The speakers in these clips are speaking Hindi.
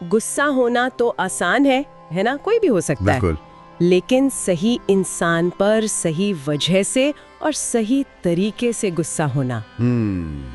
गुस्सा होना तो आसान है ना, कोई भी हो सकता है। बिल्कुल। लेकिन सही इंसान पर सही वजह से और सही तरीके से गुस्सा होना,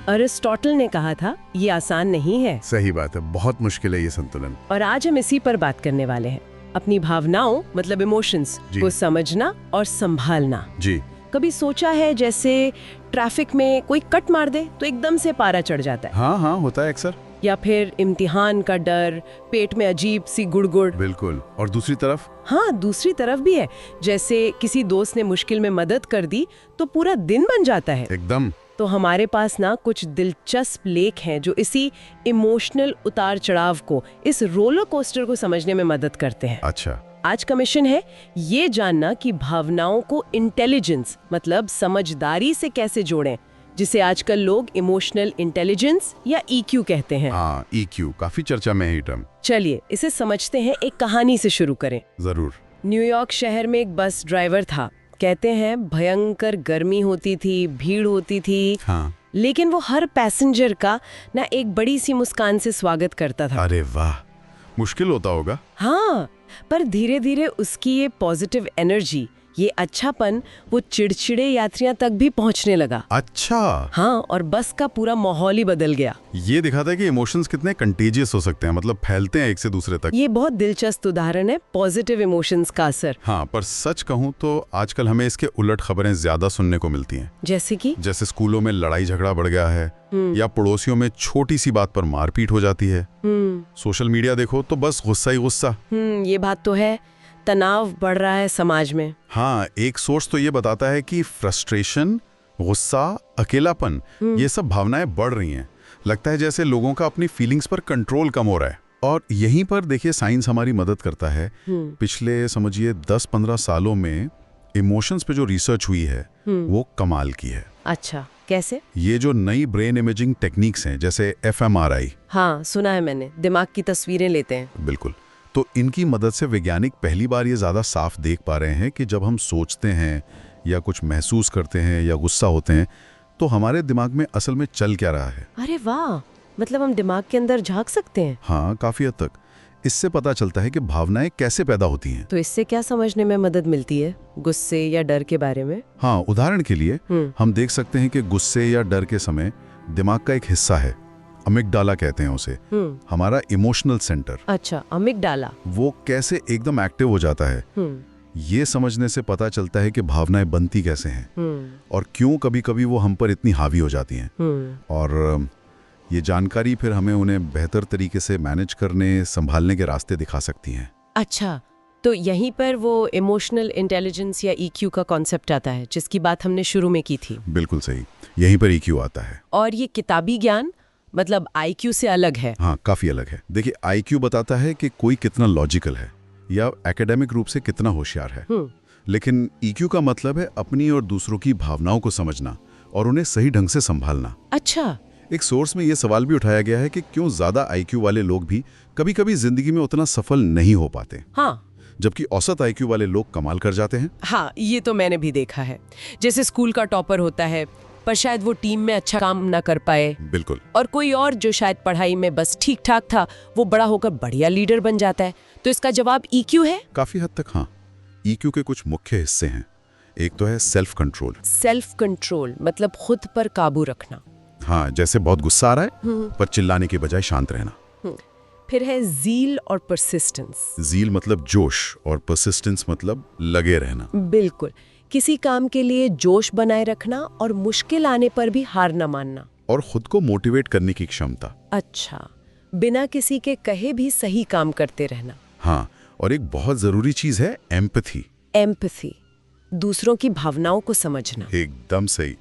अरिस्टोटल ने कहा था, ये आसान नहीं है। सही बात है, बहुत मुश्किल है ये संतुलन। और आज हम इसी पर बात करने वाले हैं, अपनी भावनाओं मतलब इमोशंस को समझना और संभालना। जी। कभी सोचा है जैसे ट्रैफिक में कोई कट मार दे तो एकदम से पारा चढ़ जाता है। हाँ, होता है अक्सर। या फिर इम्तिहान का डर, पेट में अजीब सी गुड़गुड़। बिल्कुल। और दूसरी तरफ? हाँ, दूसरी तरफ भी है, जैसे किसी दोस्त ने मुश्किल में मदद कर दी तो पूरा दिन बन जाता है। एकदम। तो हमारे पास ना कुछ दिलचस्प लेख हैं जो इसी इमोशनल उतार चढ़ाव को, इस रोलर कोस्टर को समझने में मदद करते हैं। अच्छा। आज का मिशन है ये जानना कि भावनाओं को इंटेलिजेंस मतलब समझदारी से कैसे जोड़ें, जिसे आजकल लोग इमोशनल इंटेलिजेंस या EQ कहते हैं। हाँ, EQ काफी चर्चा में है ये टर्म। चलिए इसे समझते हैं, एक कहानी से शुरू करें। जरूर। न्यूयॉर्क शहर में एक बस ड्राइवर था। कहते हैं भयंकर गर्मी होती थी, भीड़ होती थी। हाँ। लेकिन वो हर पैसेंजर का ना एक बड़ी सी मुस्कान से स्वागत करता था। अरे वाह, मुश्किल होता होगा। हाँ, पर धीरे धीरे उसकी ये पॉजिटिव एनर्जी, ये अच्छापन वो चिड़चिड़े यात्रियों तक भी पहुंचने लगा। अच्छा। हाँ, और बस का पूरा माहौल ही बदल गया। ये दिखाता है कि इमोशंस कितने कंटेजियस हो सकते हैं, मतलब फैलते हैं एक से दूसरे तक। ये बहुत दिलचस्प उदाहरण है पॉजिटिव इमोशंस का असर। हाँ, पर सच कहूँ तो आजकल हमें इसके उलट खबरें ज्यादा सुनने को मिलती हैं। जैसे स्कूलों में लड़ाई झगड़ा बढ़ गया है, या पड़ोसियों में छोटी सी बात पर मारपीट हो जाती है। सोशल मीडिया देखो तो बस गुस्सा ही गुस्सा। ये बात तो है, तनाव बढ़ रहा है समाज में। हाँ, एक सोर्स तो ये बताता है कि फ्रस्ट्रेशन, गुस्सा, अकेलापन, ये सब भावनाएं बढ़ रही हैं। लगता है जैसे लोगों का अपनी फीलिंग्स पर कंट्रोल कम हो रहा है। और यहीं पर देखिए साइंस हमारी मदद करता है। पिछले समझिए 10-15 सालों में इमोशंस पे जो रिसर्च हुई है वो कमाल की है। अच्छा, कैसे? ये जो नई ब्रेन इमेजिंग टेक्निक्स हैं, जैसे fMRI। हाँ, सुना है मैंने, दिमाग की तस्वीरें लेते हैं। बिल्कुल। तो इनकी मदद से वैज्ञानिक पहली बार ये ज़्यादा साफ देख पा रहे हैं कि जब हम सोचते हैं या कुछ महसूस करते हैं या गुस्सा होते हैं तो हमारे दिमाग में असल में चल क्या रहा है। अरे वाह, मतलब हम दिमाग के अंदर झांक सकते हैं। हाँ, काफ़ी हद तक। इससे पता चलता है कि भावनाएं कैसे पैदा होती हैं। तो इससे क्या समझने में मदद मिलती है, गुस्से या डर के बारे में? हाँ, उदाहरण के लिए हम देख सकते हैं कि गुस्से या डर के समय दिमाग का एक हिस्सा है, अमिगडाला कहते हैं उसे, हमारा इमोशनल सेंटर। अच्छा, अमिगडाला। वो कैसे एकदम एक्टिव हो जाता है। ये समझने से पता चलता है कि भावनाएं बनती कैसे हैं और क्यों कभी कभी वो हम पर इतनी हावी हो जाती हैं। और ये जानकारी फिर हमें उन्हें बेहतर तरीके से मैनेज करने, संभालने के रास्ते दिखा सकती हैं। अच्छा, तो यहीं पर वो इमोशनल इंटेलिजेंस या EQ का कॉन्सेप्ट आता है जिसकी बात हमने शुरू में की थी। बिल्कुल सही, यहीं पर EQ आता है। और ये किताबी ज्ञान मतलब IQ से अलग है। हाँ, काफी अलग है। देखिए, IQ बताता है कि कोई कितना लॉजिकल है या एकेडमिक रूप से कितना होशियार है। लेकिन EQ का मतलब है अपनी और दूसरों की भावनाओं को समझना और उन्हें सही ढंग से संभालना। अच्छा। एक सोर्स में यह सवाल भी उठाया गया है कि क्यों ज्यादा IQ वाले लोग भी कभी-कभी जिंदगी में उतना सफल नहीं हो पाते। हाँ, जबकि औसत IQ वाले लोग कमाल कर जाते हैं। हाँ, ये तो मैंने भी देखा है। जैसे स्कूल का टॉपर होता है पर शायद वो टीम में अच्छा काम ना कर पाए। बिल्कुल। और कोई और जो शायद पढ़ाई में बस ठीक ठाक था, वो बड़ा होकर बढ़िया लीडर बन जाता है। तो इसका जवाब EQ है? काफी हद तक हाँ। EQ के कुछ मुख्य हिस्से हैं। एक तो है सेल्फ कंट्रोल। सेल्फ कंट्रोल मतलब खुद पर काबू रखना। हाँ, जैसे बहुत गुस्सा आ रहा है पर चिल्लाने के बजाय शांत रहना। फिर है ज़ील और परसिस्टेंस। ज़ील मतलब जोश और परसिस्टेंस मतलब लगे रहना। बिल्कुल, किसी काम के लिए जोश बनाए रखना और मुश्किल आने पर भी हार न मानना। और खुद को मोटिवेट करने की क्षमता। अच्छा, बिना किसी के कहे भी सही काम करते रहना। हाँ, और एक बहुत जरूरी चीज है एम्पैथी। एम्पैथी, दूसरों की भावनाओं को समझना। एकदम सही।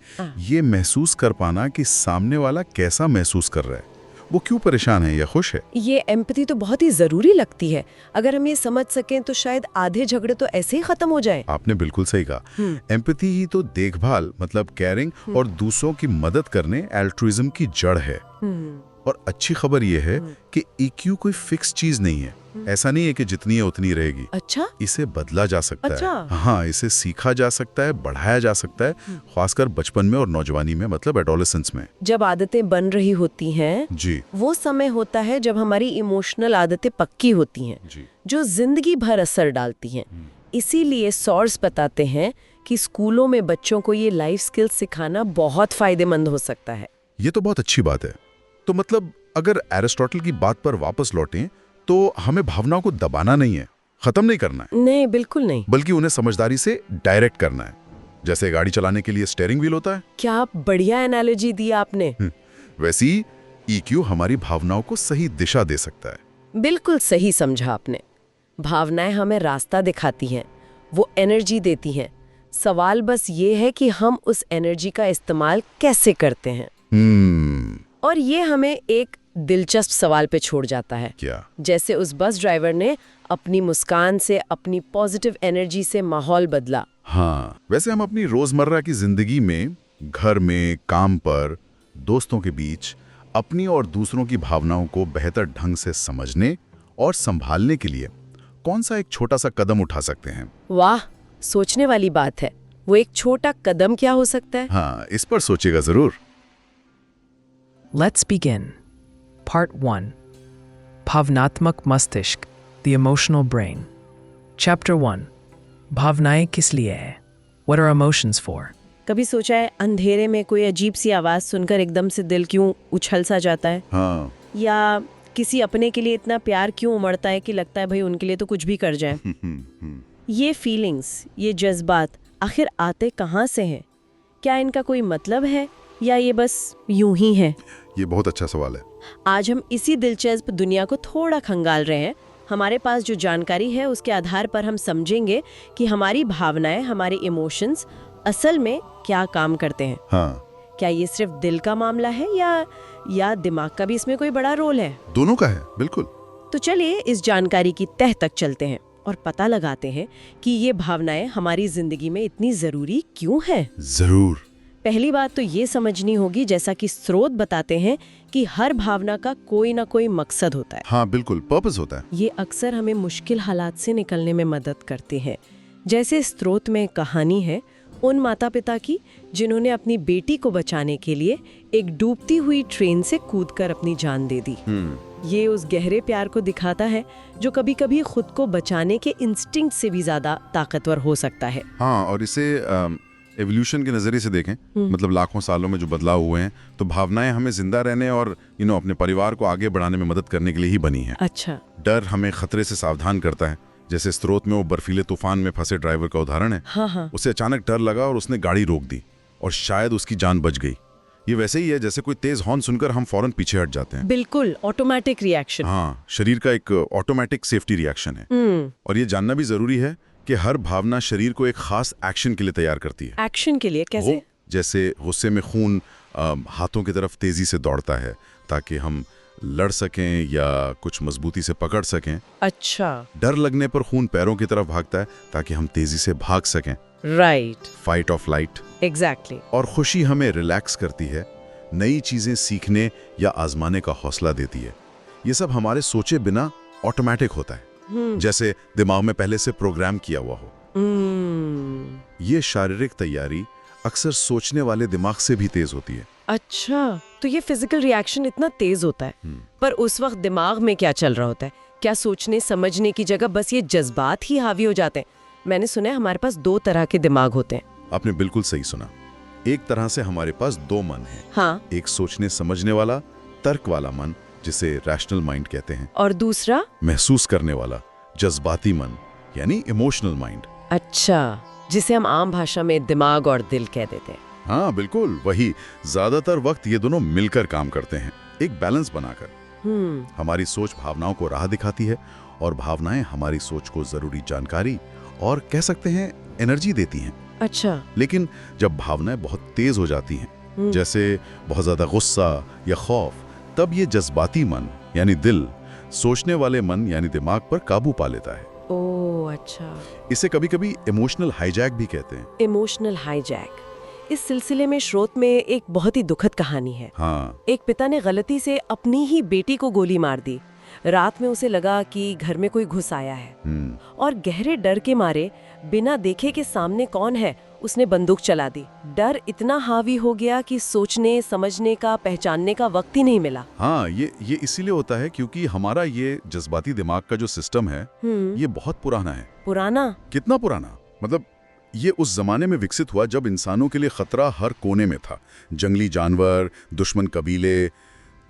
ये महसूस कर पाना कि सामने वाला कैसा महसूस कर रहा है, वो क्यों परेशान है या खुश है। ये एम्पैथी तो बहुत ही जरूरी लगती है। अगर हम ये समझ सकें तो शायद आधे झगड़े तो ऐसे ही खत्म हो जाएं। आपने बिल्कुल सही कहा। एम्पैथी ही तो देखभाल मतलब केयरिंग और दूसरों की मदद करने एल्ट्रुइज्म की जड़ है। और अच्छी खबर यह है कि EQ कोई फिक्स चीज नहीं है। ऐसा नहीं है कि जितनी है उतनी रहेगी। अच्छा, इसे बदला जा सकता अच्छा। है। हाँ, इसे सीखा जा सकता है, बढ़ाया जा सकता है, खासकर बचपन में और नौजवानी में, मतलब एडोलेसेंस में। जब आदतें बन रही होती हैं, जी वो समय होता है जब हमारी इमोशनल आदतें पक्की होती हैं, जी। जो जिंदगी भर असर डालती हैं। इसीलिए सोर्स बताते हैं कि स्कूलों में बच्चों को ये लाइफ स्किल्स सिखाना बहुत फायदेमंद हो सकता है। ये तो बहुत अच्छी बात है। तो मतलब अगर एरिस्टोटल की बात पर वापस लौटें तो हमें भावनाओं को दबाना नहीं है, खत्म नहीं करना है, नहीं, बिल्कुल नहीं। बल्कि उन्हें समझदारी से डायरेक्ट करना है। जैसे गाड़ी चलाने के लिए स्टीयरिंग व्हील होता है। क्या बढ़िया एनालॉजी दी आपने। वैसे ही EQ हमारी भावनाओं को सही दिशा दे सकता है। बिल्कुल सही समझा आपने। भावनाएं हमें रास्ता दिखाती हैं, वो एनर्जी देती हैं। सवाल बस ये है कि हम उस एनर्जी का इस्तेमाल कैसे करते हैं। और ये हमें एक दिलचस्प सवाल पे छोड़ जाता है। क्या? जैसे उस बस ड्राइवर ने अपनी मुस्कान से, अपनी पॉजिटिव एनर्जी से माहौल बदला। हाँ, वैसे हम अपनी रोजमर्रा की जिंदगी में, घर में, काम पर, दोस्तों के बीच अपनी और दूसरों की भावनाओं को बेहतर ढंग से समझने और संभालने के लिए कौन सा एक छोटा सा कदम उठा सकते हैं? वाह, सोचने वाली बात है। वो एक छोटा कदम क्या हो सकता है? हाँ, इस पर सोचिएगा जरूर। Let's begin. Part 1. भावनात्मक मस्तिष्क, the emotional brain. Chapter 1. भावनाएं किस लिए है? What are emotions for? कभी सोचा है अंधेरे में कोई अजीब सी आवाज सुनकर एकदम से दिल क्यों उछल सा जाता है? हाँ। या किसी अपने के लिए इतना प्यार क्यों उमड़ता है कि लगता है भाई उनके लिए तो कुछ भी कर जाए? ये फीलिंग्स, ये जज्बात आखिर आते कहाँ से हैं? क्या इनका कोई मतलब है या ये बस यूं ही है? ये बहुत अच्छा सवाल है। आज हम इसी दिलचस्प दुनिया को थोड़ा खंगाल रहे हैं। हमारे पास जो जानकारी है उसके आधार पर हम समझेंगे कि हमारी भावनाएं, हमारे इमोशंस असल में क्या काम करते हैं। हाँ। क्या ये सिर्फ दिल का मामला है या दिमाग का भी इसमें कोई बड़ा रोल है? दोनों का है, बिल्कुल। तो चलिए इस जानकारी की तह तक चलते हैं और पता लगाते हैं कि ये भावनाएं हमारी जिंदगी में इतनी जरूरी क्यों हैं। जरूर। पहली बात तो ये समझनी होगी, जैसा कि स्रोत बताते हैं, कि हर भावना का कोई ना कोई मकसद होता है। हाँ, बिल्कुल, पर्पस होता है। ये अक्सर हमें मुश्किल हालात से निकलने में मदद करते हैं। जैसे स्रोत में कहानी है उन माता पिता की जिन्होंने अपनी बेटी को बचाने के लिए एक डूबती हुई ट्रेन से कूदकर अपनी जान दे दी। ये उस गहरे प्यार को दिखाता है जो कभी कभी खुद को बचाने के इंस्टिंक्ट से भी ज्यादा ताकतवर हो सकता है। हाँ, और इसे एवोल्यूशन के नज़रिए से देखें, मतलब लाखों सालों में जो बदलाव हुए हैं, तो भावनाएं हमें जिंदा रहने और अपने परिवार को आगे बढ़ाने में मदद करने के लिए ही बनी हैं। अच्छा। डर हमें खतरे से सावधान करता है। जैसे स्रोत में वो बर्फीले तूफान में फंसे ड्राइवर का उदाहरण है। हाँ। उसे अचानक डर लगा और उसने गाड़ी रोक दी और शायद उसकी जान बच गई। ये वैसे ही है जैसे कोई तेज हॉर्न सुनकर हम फौरन पीछे हट जाते हैं। बिल्कुल, ऑटोमेटिक रिएक्शन। हाँ, शरीर का एक ऑटोमेटिक सेफ्टी रिएक्शन है। और ये जानना भी जरूरी है कि हर भावना शरीर को एक खास एक्शन के लिए तैयार करती है। एक्शन के लिए कैसे? जैसे गुस्से में खून हाथों की तरफ तेजी से दौड़ता है ताकि हम लड़ सकें या कुछ मजबूती से पकड़ सकें। अच्छा। डर लगने पर खून पैरों की तरफ भागता है ताकि हम तेजी से भाग सकें। राइट। फाइट और फ्लाइट। एग्जैक्टली। और खुशी हमें रिलैक्स करती है, नई चीजें सीखने या आजमाने का हौसला देती है। ये सब हमारे सोचे बिना ऑटोमेटिक होता है, जैसे दिमाग में पहले से प्रोग्राम किया हुआ हो। ये शारीरिक तैयारी अक्सर सोचने वाले दिमाग से भी तेज होती है। अच्छा, तो ये फिजिकल रिएक्शन इतना तेज होता है, पर उस वक्त दिमाग में क्या चल रहा होता है? क्या सोचने समझने की जगह बस ये जज्बात ही हावी हो जाते हैं? मैंने सुना है हमारे पास 2 तरह के दिमाग होते हैं। आपने बिल्कुल सही सुना। एक तरह से हमारे पास 2 मन हैं। हाँ। एक सोचने समझने वाला, तर्क वाला मन, जिसे रैशनल माइंड कहते हैं, और दूसरा महसूस करने वाला, जज्बाती मन, यानी इमोशनल माइंड। अच्छा, जिसे हम आम भाषा में दिमाग और दिल कह देते हैं। हाँ, बिल्कुल वही। ज्यादातर वक्त ये दोनों मिलकर काम करते हैं, एक बैलेंस बनाकर। हमारी सोच भावनाओं को राह दिखाती है और भावनाएं हमारी सोच को जरूरी जानकारी और कह सकते हैं एनर्जी देती हैं। अच्छा। लेकिन जब भावनाएं बहुत तेज हो जाती हैं, जैसे बहुत ज्यादा गुस्सा या खौफ, तब ये जज्बाती मन यानी दिल सोचने वाले मन यानी दिमाग पर काबू पा लेता है। ओह, अच्छा। इसे कभी कभी इमोशनल हाईजैक भी कहते हैं। इमोशनल हाईजैक, इस सिलसिले में स्रोत में एक बहुत ही दुखद कहानी है। हाँ। एक पिता ने गलती से अपनी ही बेटी को गोली मार दी। रात में उसे लगा कि घर में कोई घुस आया है और गहरे डर के मारे बिना देखे कि सामने कौन है उसने बंदूक चला दी। डर इतना हावी हो गया कि सोचने समझने का पहचानने का वक्त ही नहीं मिला। हाँ, ये इसीलिए होता है क्योंकि हमारा ये जज्बाती दिमाग का जो सिस्टम है ये बहुत पुराना है। पुराना? कितना पुराना? मतलब ये उस जमाने में विकसित हुआ जब इंसानों के लिए खतरा हर कोने में था। जंगली जानवर, दुश्मन कबीले,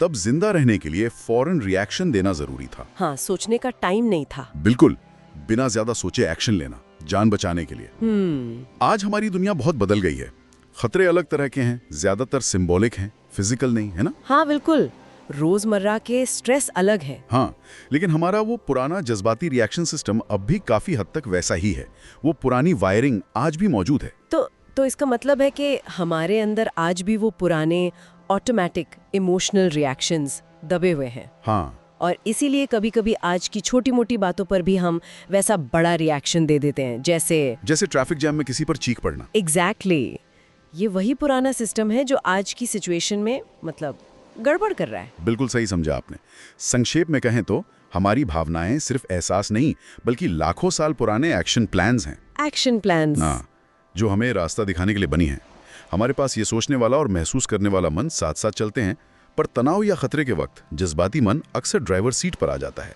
तब जिंदा रहने के लिए फौरन रिएक्शन देना जरूरी था। हाँ, सोचने का टाइम नहीं था। बिल्कुल, बिना ज्यादा सोचे एक्शन लेना, जान बचाने के लिए। आज हमारी दुनिया बहुत बदल गई है। खतरे अलग तरह के हैं, ज्यादातर सिंबॉलिक हैं, फिजिकल नहीं, है ना? हाँ बिल्कुल, रोजमर्रा के स्ट्रेस अलग है। हाँ, लेकिन हमारा वो पुराना जज्बाती रिएक्शन सिस्टम अब भी काफी हद तक वैसा ही है। वो पुरानी वायरिंग आज भी मौजूद है। तो इसका मतलब है कि हमारे अंदर आज भी वो पुराने ऑटोमेटिक इमोशनल रिएक्शंस दबे हुए हैं। हाँ, और इसीलिए कभी-कभी आज की छोटी-मोटी बातों पर भी हम वैसा बड़ा रिएक्शन दे देते हैं, जैसे ट्रैफिक जैम में किसी पर चीख पड़ना। एग्जैक्टली। ये वही पुराना सिस्टम है जो आज की सिचुएशन में मतलब गड़बड़ कर रहा है। बिल्कुल सही समझा आपने। संक्षेप में कहें तो हमारी भावनाएं सिर्फ एहसास नहीं बल्कि लाखों साल पुराने एक्शन प्लान्स हैं। Action plans. हाँ, जो हमें रास्ता दिखाने के लिए बनी हैं। हमारे पास ये सोचने वाला और महसूस करने वाला मन साथ साथ चलते हैं, पर तनाव या खतरे के वक्त जज्बाती मन अक्सर ड्राइवर सीट पर आ जाता है।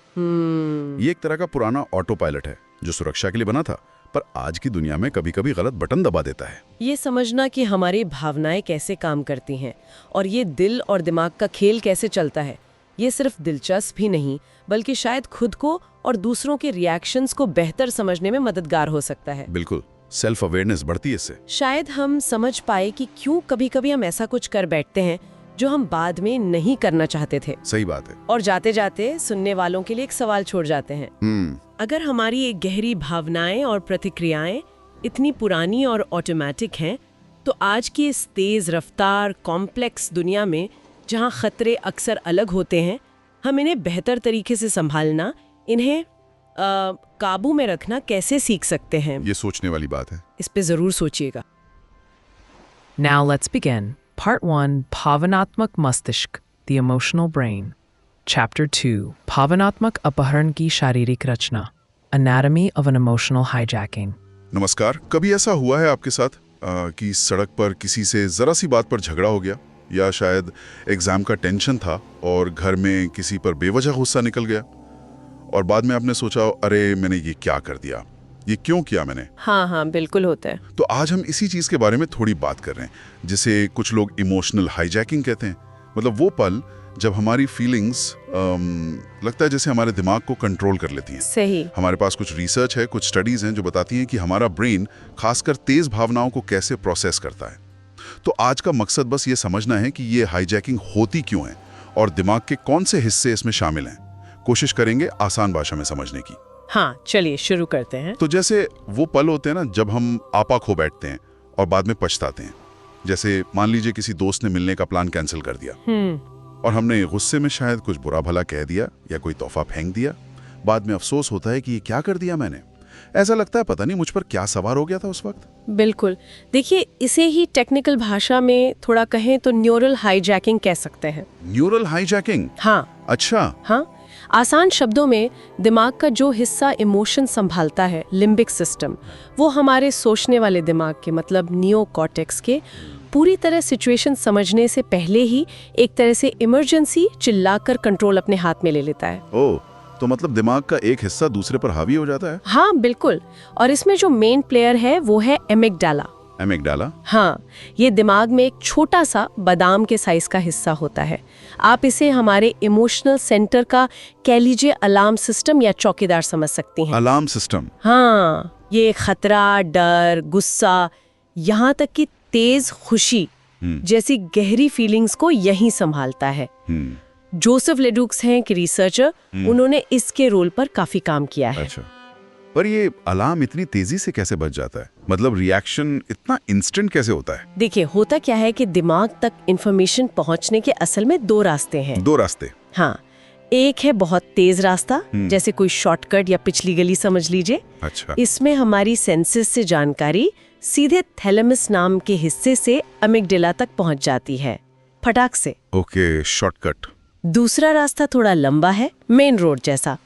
ये एक तरह का पुराना ऑटो पायलट है जो सुरक्षा के लिए बना था, पर आज की दुनिया में कभी-कभी गलत बटन दबा देता है। ये समझना कि हमारी भावनाएं कैसे काम करती हैं और ये दिल और दिमाग का खेल कैसे चलता है, ये सिर्फ दिलचस्प ही नहीं बल्कि शायद खुद को और दूसरों के रिएक्शंस को बेहतर समझने में मददगार हो सकता है। बिल्कुल, सेल्फ अवेयरनेस बढ़ती है इससे। शायद हम समझ पाए कि क्यों कभी-कभी हम ऐसा कुछ कर बैठते हैं जो हम बाद में नहीं करना चाहते थे। सही बात है। और जाते जाते सुनने वालों के लिए एक सवाल छोड़ जाते हैं। अगर हमारी एक गहरी भावनाएं और प्रतिक्रियाएं इतनी पुरानी और ऑटोमेटिक हैं, तो आज की इस तेज रफ्तार कॉम्प्लेक्स दुनिया में जहां खतरे अक्सर अलग होते हैं, हम इन्हें बेहतर तरीके से संभालना, इन्हें काबू में रखना कैसे सीख सकते हैं? ये सोचने वाली बात है। इस पे जरूर सोचिएगा। Now let's begin. Part 1, भावनात्मक मस्तिष्क, the emotional brain. Chapter 2, भावनात्मक अपहरण की शारीरिक रचना, anatomy of an emotional hijacking. नमस्कार। कभी ऐसा हुआ है आपके साथ कि सड़क पर किसी से जरा सी बात पर झगड़ा हो गया, या शायद एग्जाम का टेंशन था और घर में किसी पर बेवजह गुस्सा निकल गया और बाद में आपने सोचा, अरे मैंने ये क्या कर दिया, ये क्यों किया मैंने? हाँ, बिल्कुल होता है। तो आज हम इसी चीज के बारे में थोड़ी बात कर रहे हैं, जिसे कुछ लोग इमोशनल हाईजैकिंग कहते हैं। मतलब वो पल जब हमारी फीलिंग्स लगता है जैसे हमारे दिमाग को कंट्रोल कर लेती हैं। सही। हमारे पास कुछ रिसर्च है, कुछ स्टडीज हैं जो बताती हैं कि हमारा ब्रेन खासकर तेज भावनाओं को कैसे प्रोसेस करता है। तो आज का मकसद बस ये समझना है कि ये हाईजैकिंग होती क्यों है और दिमाग के कौन से हिस्से इसमें शामिल हैं। कोशिश करेंगे आसान भाषा में समझने की। हाँ, चलिए शुरू करते हैं। तो जैसे वो पल होते हैं ना जब हम आपा खो बैठते हैं और बाद में पछताते हैं। जैसे मान लीजिए किसी दोस्त ने मिलने का प्लान कैंसिल कर दिया और हमने गुस्से में शायद कुछ बुरा भला कह दिया या कोई तोहफा फेंक दिया। बाद में अफसोस होता है कि ये क्या कर दिया मैंने। ऐसा लगता है पता नहीं मुझ पर क्या सवार हो गया था उस वक्त। बिल्कुल। देखिए, इसे ही टेक्निकल भाषा में थोड़ा कहें तो न्यूरल हाईजैकिंग कह सकते हैं। Neural hijacking? हाँ। अच्छा। हाँ, आसान शब्दों में दिमाग का जो हिस्सा इमोशन संभालता है, लिम्बिक सिस्टम, वो हमारे सोचने वाले दिमाग के मतलब नियोकॉर्टेक्स के पूरी तरह सिचुएशन समझने से पहले ही एक तरह से इमरजेंसी चिल्लाकर कंट्रोल अपने हाथ में ले लेता है। ओह, तो मतलब दिमाग का एक हिस्सा दूसरे पर हावी हो जाता है? हाँ बिल्कुल। और इसमें जो मेन प्लेयर है वो है एमिगडाला। एमिगडाला? हाँ, ये दिमाग में एक छोटा सा बादाम के साइज का हिस्सा होता है। आप इसे हमारे इमोशनल सेंटर का कह लीजिए अलार्म सिस्टम या चौकीदार समझ सकती हैं। Alarm system? हाँ, ये खतरा, डर, गुस्सा, यहाँ तक कि तेज खुशी जैसी गहरी फीलिंग्स को यही संभालता है। जोसेफ लेडुक्स हैं कि रिसर्चर, उन्होंने इसके रोल पर काफी काम किया है। अच्छा, पर ये अलार्म इतनी तेजी से कैसे बज जाता है? मतलब रिएक्शन इतना इंस्टेंट कैसे होता है? देखिए, होता क्या है कि दिमाग तक इंफॉर्मेशन पहुंचने के असल में दो रास्ते हैं। दो रास्ते? हाँ, एक है बहुत तेज रास्ता, जैसे कोई शॉर्टकट या पिछली गली समझ लीजिए। अच्छा। इसमें हमारी सेंसेस से जानकारी सीधे थैलेमस नाम के हिस्से से अमिगडाला तक पहुंच जाती है, फटाक से। Okay, shortcut. दूसरा रास्ता थोड़ा लंबा है, मेन रोड जैसा।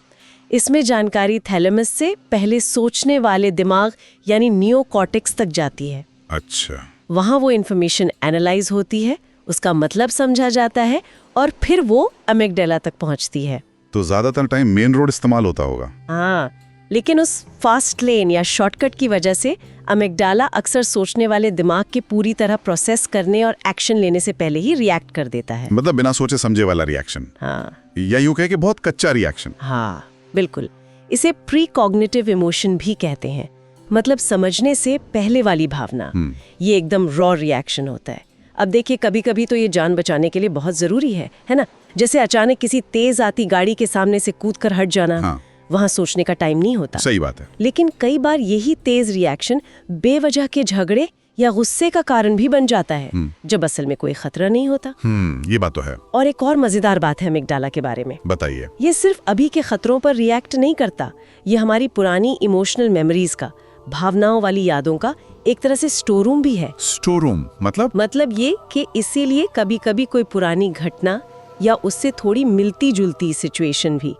इसमें जानकारी थैलेमस से पहले सोचने वाले दिमाग यानी नियोकॉर्टेक्स तक जाती है। अच्छा। वहाँ वो इन्फॉर्मेशन एनालाइज होती है, उसका मतलब समझा जाता है और फिर वो अमिगडाला तक पहुँचती है। तो ज्यादातर टाइम मेन रोड इस्तेमाल होता होगा। हाँ, लेकिन उस फास्ट लेन या शॉर्टकट की वजह से अमिगडाला अक्सर सोचने वाले दिमाग के पूरी तरह प्रोसेस करने और एक्शन लेने से पहले ही रिएक्ट कर देता है। मतलब बिना सोचे समझे वाला रिएक्शन। हाँ, या यूं कहे कि बहुत कच्चा रिएक्शन। हाँ बिल्कुल। इसे प्री कॉग्निटिव इमोशन भी कहते हैं, मतलब समझने से पहले वाली भावना। ये एकदम रॉ रिएक्शन होता है। अब देखिए, कभी कभी तो ये जान बचाने के लिए बहुत जरूरी है ना? जैसे अचानक किसी तेज आती गाड़ी के सामने से कूदकर हट जाना। हाँ। वहाँ सोचने का टाइम नहीं होता। सही बात है। लेकिन कई बार यही तेज रिएक्शन बेवजह के झगड़े या गुस्से का कारण भी बन जाता है, जब असल में कोई खतरा नहीं होता। ये बात तो है। और एक और मजेदार बात है अमिगडाला के बारे में। बताइए। ये सिर्फ अभी के खतरों पर रिएक्ट नहीं करता, ये हमारी पुरानी इमोशनल मेमोरीज का, भावनाओं वाली यादों का एक तरह से स्टोर रूम भी है। स्टोर रूम मतलब ये कि इसीलिए कभी कभी कोई पुरानी घटना या उससे थोड़ी मिलती जुलती सिचुएशन भी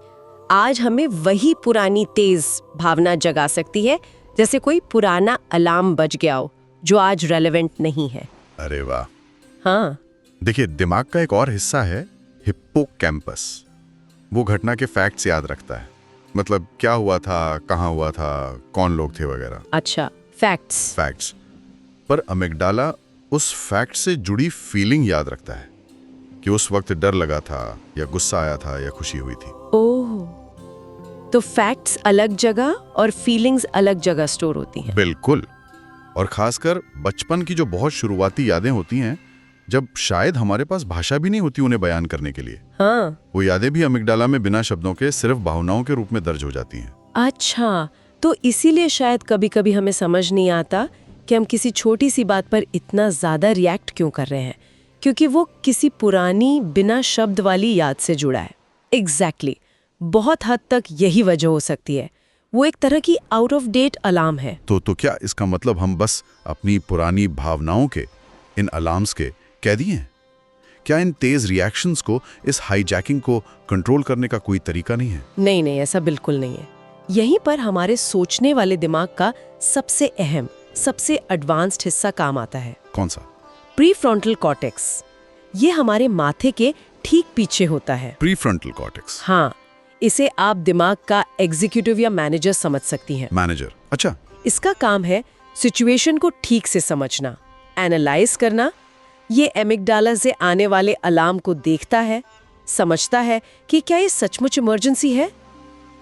आज हमें वही पुरानी तेज भावना जगा सकती है, जैसे कोई पुराना अलार्म बज गया हो जो आज रेलेवेंट नहीं है। अरे वाह। हाँ, देखिए, दिमाग का एक और हिस्सा है हिप्पोकैम्पस। वो घटना के फैक्ट्स याद रखता है, मतलब क्या हुआ था, कहाँ हुआ था, कौन लोग थे वगैरह। अच्छा, फैक्ट्स। पर अमिगडाला उस फैक्ट से जुड़ी फीलिंग याद रखता है कि उस वक्त डर लगा था या गुस्सा आया था या खुशी हुई थी। ओह, तो फैक्ट्स अलग जगह और फीलिंग्स अलग जगह स्टोर होती हैं। बिल्कुल। और खासकर बचपन की जो बहुत शुरुआती यादें होती हैं, जब शायद हमारे पास भाषा भी नहीं होती उन्हें बयान करने के लिए, हाँ, वो यादें भी अमिगडाला में बिना शब्दों के सिर्फ भावनाओं के रूप में दर्ज हो जाती हैं। अच्छा, तो इसीलिए शायद कभी कभी हमें समझ नहीं आता कि हम किसी छोटी सी बात पर इतना ज्यादा रिएक्ट क्यों कर रहे हैं, क्योंकि वो किसी पुरानी बिना शब्द वाली याद से जुड़ा है। एग्जैक्टली, बहुत हद तक यही वजह हो सकती है। वो एक तरह की आउट ऑफ डेट अलार्म है। तो क्या इसका मतलब हम बस अपनी पुरानी भावनाओं के इन अलार्म्स के कैदी हैं? क्या इन तेज रिएक्शंस को, इस हाईजैकिंग को कंट्रोल करने का कोई तरीका नहीं है? नहीं, ऐसा बिल्कुल नहीं है। यहीं पर हमारे सोचने वाले दिमाग का सबसे अहम, सबसे एडवांस्ड हिस्सा काम आता है। कौन सा? Prefrontal cortex. ये हमारे माथे के ठीक पीछे होता है। Prefrontal cortex. हाँ, इसे आप दिमाग का एग्जीक्यूटिव या मैनेजर समझ सकती हैं। मैनेजर, अच्छा। इसका काम है सिचुएशन को ठीक से समझना, एनालाइज करना। ये अमिगडाला से आने वाले अलार्म को देखता है, समझता है कि क्या ये सचमुच इमरजेंसी है,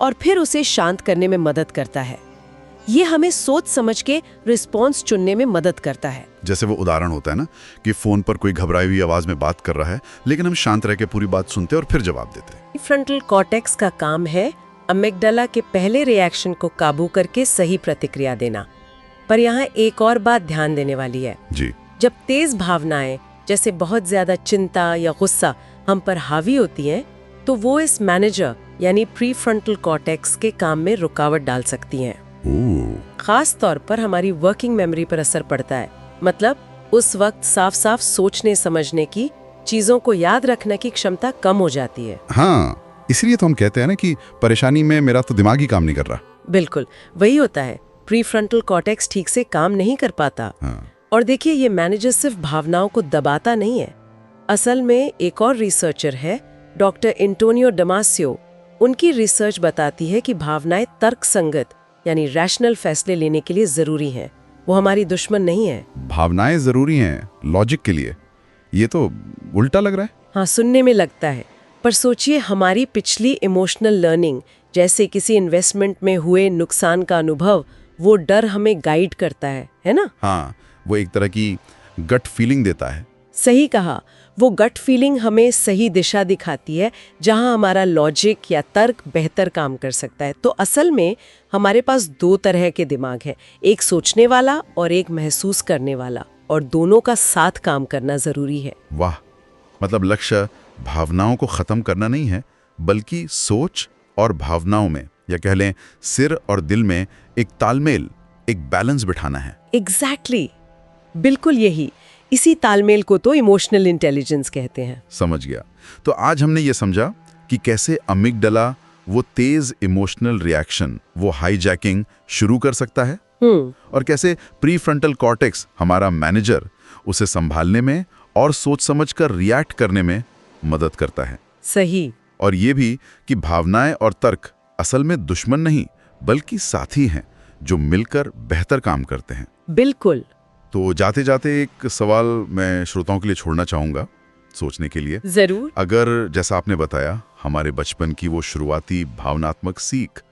और फिर उसे शांत करने में मदद करता है। ये हमें सोच समझ के रिस्पॉन्स चुनने में मदद करता है। जैसे वो उदाहरण होता है ना कि फोन पर कोई घबराई हुई आवाज में बात कर रहा है, लेकिन हम शांत रह के पूरी बात सुनते और फिर जवाब देते। फ्रंटल कॉर्टेक्स का काम है अमिगडाला के पहले रिएक्शन को काबू करके सही प्रतिक्रिया देना। पर यहाँ एक और बात ध्यान देने वाली है जी। जब तेज भावनाएं जैसे बहुत ज्यादा चिंता या गुस्सा हम पर हावी होती हैं, तो वो इस मैनेजर यानी प्रीफ्रंटल कॉर्टेक्स के काम में रुकावट डाल सकती हैं। खास तौर पर हमारी वर्किंग मेमोरी पर असर पड़ता है। मतलब उस वक्त साफ साफ सोचने समझने की, चीजों को याद रखने की क्षमता कम हो जाती है। हाँ, इसलिए तो हम कहते हैं ना कि परेशानी में मेरा तो दिमाग ही काम नहीं कर रहा। बिल्कुल वही होता है, प्रीफ्रंटल कॉर्टेक्स ठीक से काम नहीं कर पाता। हाँ। और देखिए, ये मैनेजर सिर्फ भावनाओं को दबाता नहीं है। असल में एक और रिसर्चर है, डॉक्टर एंटोनियो डमासियो। उनकी रिसर्च बताती है कि भावनाएं तर्क संगत यानी रैशनल फैसले लेने के लिए जरूरी हैं। वो हमारी दुश्मन नहीं है। भावनाएं जरूरी हैं लॉजिक के लिए? ये तो उल्टा लग रहा है। हाँ, सुनने में लगता है, पर सोचिए, हमारी पिछली इमोशनल लर्निंग, जैसे किसी इन्वेस्टमेंट में हुए नुकसान का अनुभव, वो डर हमें गाइड करता है ना? हाँ, वो एक तरह की गट फीलिंग देता है। सही कहा। वो गट फीलिंग हमें सही दिशा दिखाती है, जहां हमारा लॉजिक या तर्क बेहतर काम कर सकता है। तो असल में हमारे पास दो तरह के दिमाग हैं, एक सोचने वाला और एक महसूस करने वाला, और दोनों का साथ काम करना जरूरी है। वाह, मतलब लक्ष्य भावनाओं को खत्म करना नहीं है, बल्कि सोच और भावनाओं में, या कह लें सिर और दिल में एक तालमेल, एक बैलेंस बिठाना है। एग्जैक्टली बिल्कुल यही। इसी तालमेल को तो इमोशनल इंटेलिजेंस कहते हैं। समझ गया। तो आज हमने ये समझा कि कैसे अमिगडाला वो तेज इमोशनल रिएक्शन, वो हाईजैकिंग शुरू कर सकता है, और कैसे प्रीफ्रंटल कॉर्टेक्स, हमारा मैनेजर, उसे संभालने में और सोच समझकर रिएक्ट करने में मदद करता है। सही। और ये भी कि भावनाएं और तर्क असल में दुश्मन नहीं बल्कि साथी हैं जो मिलकर बेहतर काम करते हैं। बिल्कुल। तो जाते जाते एक सवाल मैं श्रोताओं के लिए छोड़ना चाहूंगा सोचने के लिए। जरूर। अगर जैसा आपने बताया हमारे बचपन की वो शुरुआती भावनात्मक सीख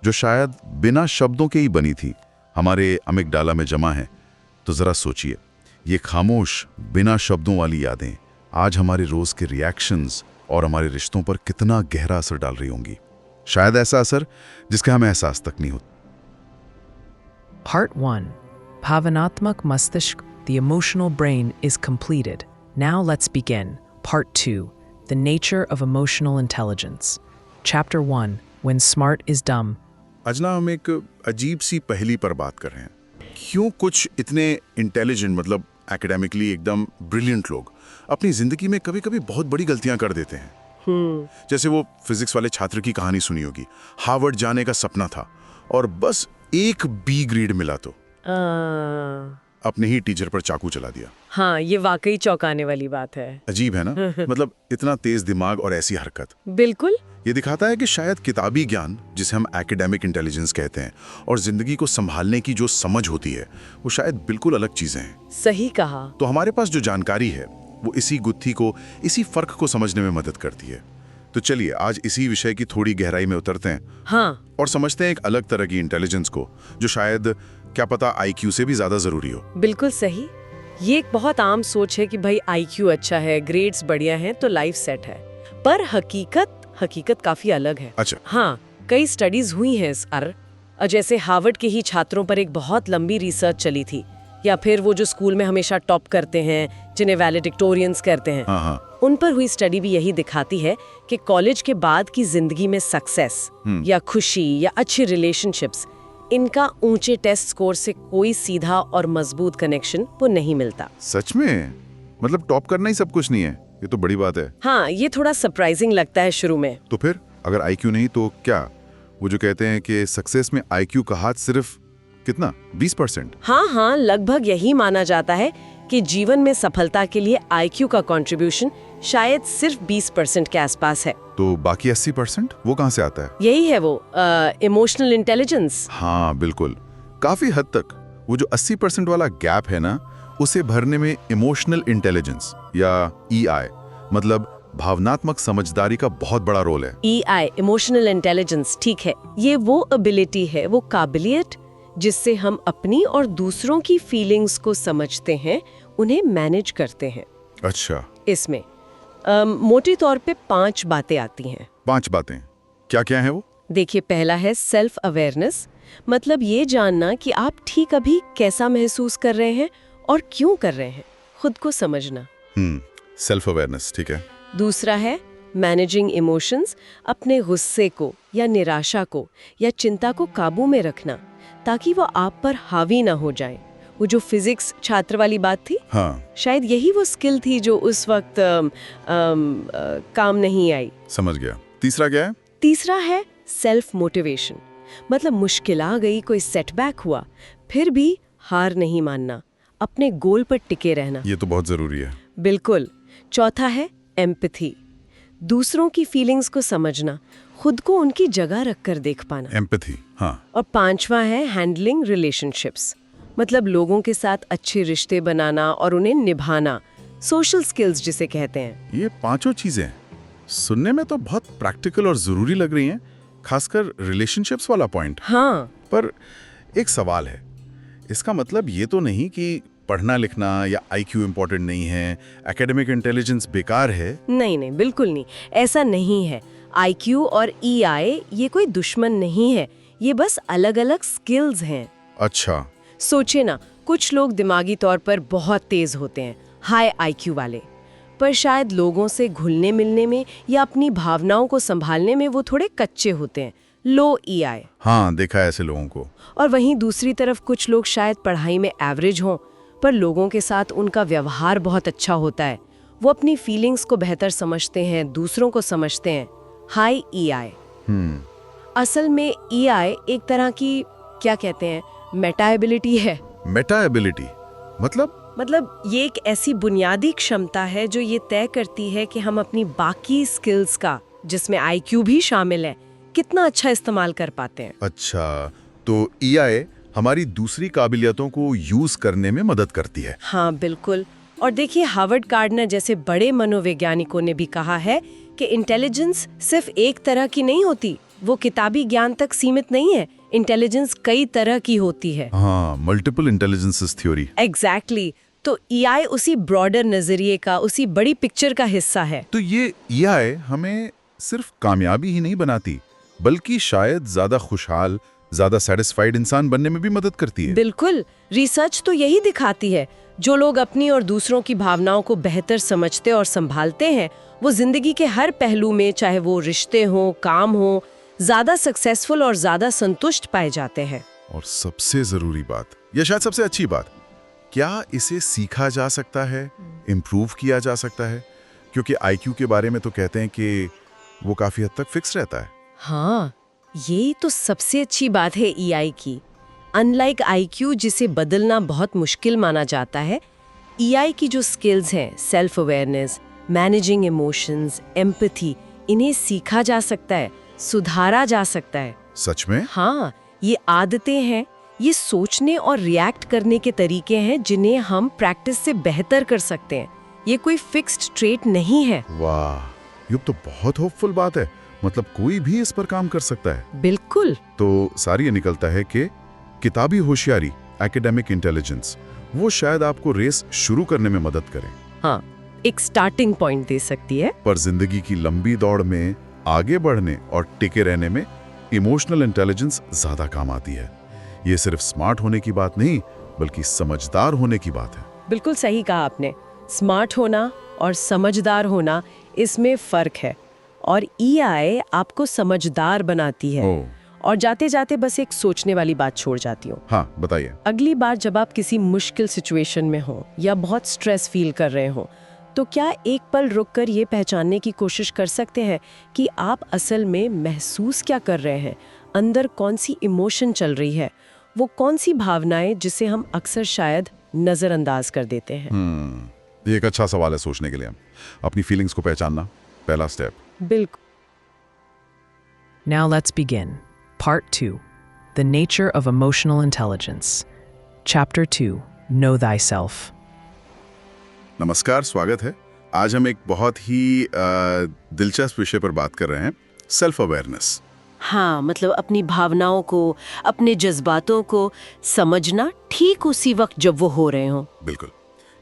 जो शायद बिना शब्दों के ही बनी थी, हमारे अमिगडाला में जमा है, तो जरा सोचिए, ये खामोश बिना शब्दों वाली यादें आज हमारे रोज के रिएक्शंस और हमारे रिश्तों पर कितना गहरा असर डाल रही होंगी। शायद ऐसा असर जिसका हमें एहसास तक नहीं होता। Part 1. Bhavanatmak Mastishk, the emotional brain, is completed. Now let's begin. Part 2. The nature of emotional intelligence. Chapter 1. When smart is dumb. आज ना हम एक अजीब सी पहेली पर बात कर रहे हैं। क्यों कुछ इतने इंटेलिजेंट, मतलब एकेडमिकली एकदम ब्रिलियंट लोग अपनी जिंदगी में कभी-कभी बहुत बड़ी गलतियां कर देते हैं। जैसे वो फिजिक्स वाले छात्र की कहानी सुनी होगी, हार्वर्ड जाने का सपना था और बस एक बी ग्रेड मिला तो अपने ही टीचर पर चाकू चला दिया। हाँ, ये वाकई चौंकाने वाली बात है। अजीब है ना? मतलब इतना तेज दिमाग और ऐसी हरकत। बिल्कुल। ये दिखाता है कि शायद किताबी ज्ञान, जिसे हम एकेडमिक इंटेलिजेंस कहते हैं, और जिंदगी को संभालने की जो समझ होती है, वो शायद बिल्कुल अलग चीजें हैं। सही कहा। तो हमारे पास जो जानकारी है वो इसी गुत्थी को, इसी फर्क को समझने में मदद करती है। तो चलिए आज इसी विषय की थोड़ी गहराई में उतरते हैं। हाँ। और समझते हैं एक अलग तरह की इंटेलिजेंस को, जो शायद क्या पता आईक्यू से भी ज्यादा जरूरी हो। बिल्कुल सही। ये एक बहुत आम सोच है कि भाई आईक्यू अच्छा है, ग्रेड्स बढ़िया हैं तो लाइफ सेट है। पर हकीकत काफी अलग है। अच्छा। हाँ, कई स्टडीज हुई हैं इस पर। जैसे हार्वर्ड के ही छात्रों पर एक बहुत लंबी रिसर्च चली थी, या फिर वो जो स्कूल में हमेशा टॉप करते हैं, जिन्हें वैलेडिक्टोरियंस कहते हैं, हाँ। उन पर हुई स्टडी भी यही दिखाती है कि कॉलेज के बाद की जिंदगी में सक्सेस या खुशी या अच्छी रिलेशनशिप्स, इनका ऊंचे टेस्ट स्कोर से कोई सीधा और मजबूत कनेक्शन वो नहीं मिलता। सच में? मतलब टॉप करना ही सब कुछ नहीं है? ये तो बड़ी बात है। हाँ, ये थोड़ा सरप्राइजिंग लगता है शुरू में। तो फिर अगर आईक्यू नहीं तो क्या? वो जो कहते हैं कि सक्सेस में आईक्यू का हाथ सिर्फ कितना, 20%? हाँ, लगभग यही माना जाता है कि जीवन में सफलता के लिए आईक्यू का कंट्रीब्यूशन शायद सिर्फ 20% के आसपास है। तो बाकी 80% वो कहाँ से आता है? यही है वो इमोशनल इंटेलिजेंस। हाँ बिल्कुल। काफी हद तक वो जो 80% वाला गैप है ना, उसे भरने में इमोशनल इंटेलिजेंस या EI, मतलब भावनात्मक समझदारी का बहुत बड़ा रोल है। EI, इमोशनल इंटेलिजेंस, ठीक है। ये वो एबिलिटी है, वो काबिलियत जिससे हम अपनी और दूसरों की फीलिंग्स को समझते हैं, उन्हें मैनेज करते हैं। अच्छा। इसमें मोटे तौर पे 5 बातें आती हैं। 5 बातें क्या क्या है वो? देखिए, पहला है सेल्फ अवेयरनेस, मतलब ये जानना कि आप ठीक अभी कैसा महसूस कर रहे हैं और क्यों कर रहे हैं, खुद को समझना। सेल्फ अवेयरनेस, ठीक है। दूसरा है मैनेजिंग इमोशंस, अपने गुस्से को या निराशा को या चिंता को काबू में रखना ताकि वो आप पर हावी ना हो जाए। वो जो फिजिक्स छात्र वाली बात थी, हाँ, शायद यही वो स्किल थी जो उस वक्त काम नहीं आई। समझ गया। तीसरा क्या है? तीसरा है सेल्फ मोटिवेशन, मतलब मुश्किल आ गई, कोई सेटबैक हुआ, फिर भी हार नहीं मानना, अपने गोल पर टिके रहना। ये तो बहुत जरूरी है। बिल्कुल। चौथा है एम्पैथी, दूसरों की फीलिंग्स को समझना, खुद को उनकी जगह रखकर देख पाना। एम्पैथी, हाँ। और 5वां है हैंडलिंग रिलेशनशिप्स, मतलब लोगों के साथ अच्छे रिश्ते बनाना और उन्हें निभाना, सोशल स्किल्स जिसे कहते हैं। ये 5 चीजें सुनने में तो बहुत प्रैक्टिकल और जरूरी लग रही हैं, खासकर रिलेशनशिप्स वाला पॉइंट। हाँ। पर एक सवाल है, इसका मतलब ये तो नहीं कि पढ़ना लिखना या आईक्यू इम्पोर्टेंट नहीं है, एकेडमिक इंटेलिजेंस बेकार है? नहीं, बिल्कुल नहीं, ऐसा नहीं है। आईक्यू और EI ये कोई दुश्मन नहीं है, ये बस अलग अलग स्किल्स हैं। अच्छा। सोचे ना, कुछ लोग दिमागी तौर पर बहुत तेज होते हैं, हाई आईक्यू वाले, पर शायद लोगों से घुलने मिलने में या अपनी भावनाओं को संभालने में वो थोड़े कच्चे होते हैं, लो EI। हाँ, देखा है ऐसे लोगों को। और वहीं दूसरी तरफ कुछ लोग शायद पढ़ाई में एवरेज हों, पर लोगों के साथ उनका व्यवहार बहुत अच्छा होता है, वो अपनी फीलिंग्स को बेहतर समझते हैं, दूसरों को समझते हैं, हाई EI। असल में EI एक तरह की, क्या कहते हैं, मेटा एबिलिटी है। मेटा एबिलिटी मतलब ये एक ऐसी बुनियादी क्षमता है जो ये तय करती है कि हम अपनी बाकी स्किल्स का, जिसमें IQ भी शामिल है, कितना अच्छा इस्तेमाल कर पाते हैं। अच्छा, तो EI हमारी दूसरी काबिलियतों को यूज करने में मदद करती है। हाँ बिल्कुल। और देखिए, हार्वर्ड गार्डनर जैसे बड़े मनोवैज्ञानिकों ने भी कहा है कि इंटेलिजेंस सिर्फ एक तरह की नहीं होती, वो किताबी ज्ञान तक सीमित नहीं है। इंटेलिजेंस कई तरह की होती है। हाँ, मल्टीपल इंटेलिजेंसेस थ्योरी। एग्जैक्टली। तो EI उसी ब्रॉडर नजरिए का, उसी बड़ी पिक्चर का हिस्सा है। तो ये EI हमें सिर्फ कामयाबी ही नहीं बनाती, बल्कि शायद ज्यादा खुशहाल, ज्यादा सेटिस्फाइड इंसान बनने में भी मदद करती है। बिल्कुल, रिसर्च तो यही दिखाती है, जो लोग अपनी और दूसरों की भावनाओं को बेहतर समझते और संभालते हैं, वो जिंदगी के हर पहलू में, चाहे वो रिश्ते हो, काम हो, ज्यादा सक्सेसफुल और ज्यादा संतुष्ट पाए जाते हैं। और सबसे जरूरी बात, या शायद सबसे अच्छी बात, क्या इसे सीखा जा सकता है, इम्प्रूव किया जा सकता है? क्योंकि IQ के बारे में तो कहते हैं कि वो काफी हद तक फिक्स रहता है। हाँ, ये तो सबसे अच्छी बात है EI की। अनलाइक IQ, जिसे बदलना बहुत मुश्किल माना जाता है, EI की जो स्किल्स हैं, self awareness, managing emotions, empathy, इन्हें सीखा जा सकता है, सुधारा जा सकता है। सच में? हाँ, ये आदतें हैं, ये सोचने और रिएक्ट करने के तरीके हैं जिन्हें हम प्रैक्टिस से बेहतर कर सकते हैं। ये कोई फिक्स्ड ट्रेट नहीं है। वाह, ये तो बहुत होपफुल बात है। मतलब कोई भी इस पर काम कर सकता है। बिल्कुल। तो सारी ये निकलता है कि किताबी होशियारी, एकेडमिक इंटेलिजेंस, वो शायद आपको रेस शुरू करने में मदद करे। हाँ, एक स्टार्टिंग पॉइंट दे सकती है। पर जिंदगी की लंबी दौड़ में आगे बढ़ने और टिके रहने में इमोशनल इंटेलिजेंस ज्यादा काम आती है। ये सिर्फ स्मार्ट होने की बात नहीं, बल्कि समझदार होने की बात है। बिल्कुल सही कहा आपने। स्मार्ट होना और समझदार होना, इसमें फर्क है। और EI आपको समझदार बनाती है। और जाते जाते बस एक सोचने वाली बात छोड़ जाती हूँ। हाँ, बताइए। अगली बार जब आप किसी मुश्किल सिचुएशन में हो या बहुत स्ट्रेस फील कर रहे हो, तो क्या एक पल रुककर ये पहचानने की कोशिश कर सकते हैं कि आप असल में महसूस क्या कर रहे हैं, अंदर कौन सी इमोशन चल रही है, वो कौन सी भावनाएं जिसे हम अक्सर शायद नजरअंदाज कर देते हैं। ये एक अच्छा सवाल है सोचने के लिए। अपनी फीलिंग्स को पहचानना पहला स्टेप। बिल्कुल। Now let's begin. Part 2. The Nature of Emotional Intelligence. Chapter 2. Know Thyself. नमस्कार, स्वागत है। आज हम एक बहुत ही दिलचस्प विषय पर बात कर रहे हैं, सेल्फ अवेयरनेस। हाँ, मतलब अपनी भावनाओं को, अपने जज्बातों को समझना ठीक उसी वक्त जब वो हो रहे हों। बिल्कुल।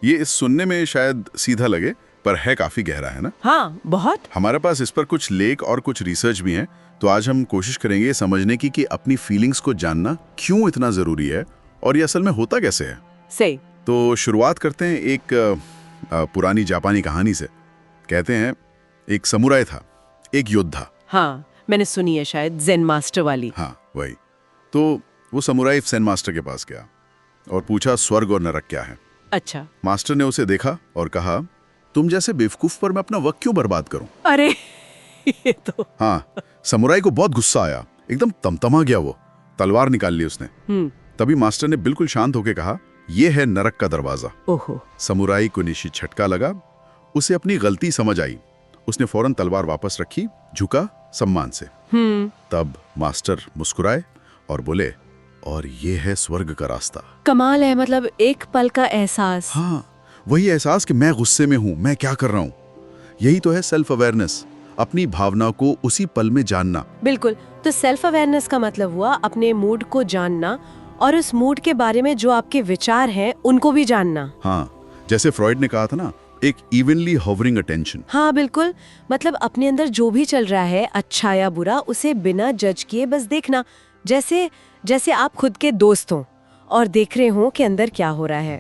ये इस सुनने में शायद सीधा लगे, पर है काफी गहरा, है ना? हाँ, बहुत। हमारे पास इस पर कुछ लेख और कुछ रिसर्च भी हैं, तो आज हम कोशिश करेंगे समझने की कि अपनी फीलिंग्स को जानना क्यों इतना जरूरी है और ये असल में होता कैसे है। सही। तो शुरुआत करते हैं एक पुरानी जापानी कहानी से। कहते हैं एक समुराई था, एक योद्धा। हाँ, मैंने सुनी है, शायद ज़ेन मास्टर वाली। हाँ, वही। तो वो समुराई ज़ेन मास्टर के पास गया और पूछा, स्वर्ग और नरक क्या है? अच्छा। मास्टर ने उसे देखा और कहा, तुम जैसे बेवकूफ पर मैं अपना वक्त क्यों बर्बाद करूं? अरे ये तो। हाँ, समुराई को बहुत गुस्सा आया, एकदम तमतमा गया वो। तलवार निकाल ली उसने। तभी मास्टर ने बिल्कुल शांत होकर कहा, यह है नरक का दरवाजा। ओहो। समुराई को निश्चित झटका लगा, उसे अपनी गलती समझ आई। उसने फौरन तलवार वापस रखी, झुका सम्मान से। तब मास्टर मुस्कुराए और बोले, और ये है स्वर्ग का रास्ता। कमाल है, मतलब एक पल का एहसास। हाँ, वही एहसास कि मैं गुस्से में हूं, मैं क्या कर रहा हूं। यही तो है सेल्फ अवेयरनेस, अपनी भावना को उसी पल में जानना। बिल्कुल। तो सेल्फ अवेयरनेस का मतलब हुआ अपने मूड को जानना और उस मूड के बारे में जो आपके विचार हैं उनको भी जानना। हाँ, जैसे फ्रॉइड ने कहा था ना, एक इवनली होवरिंग अटेंशन। हाँ बिल्कुल, मतलब अपने अंदर जो भी चल रहा है, अच्छा या बुरा, उसे बिना जज किए बस देखना, जैसे आप खुद के दोस्त हों और देख रहे हो कि अंदर क्या हो रहा है।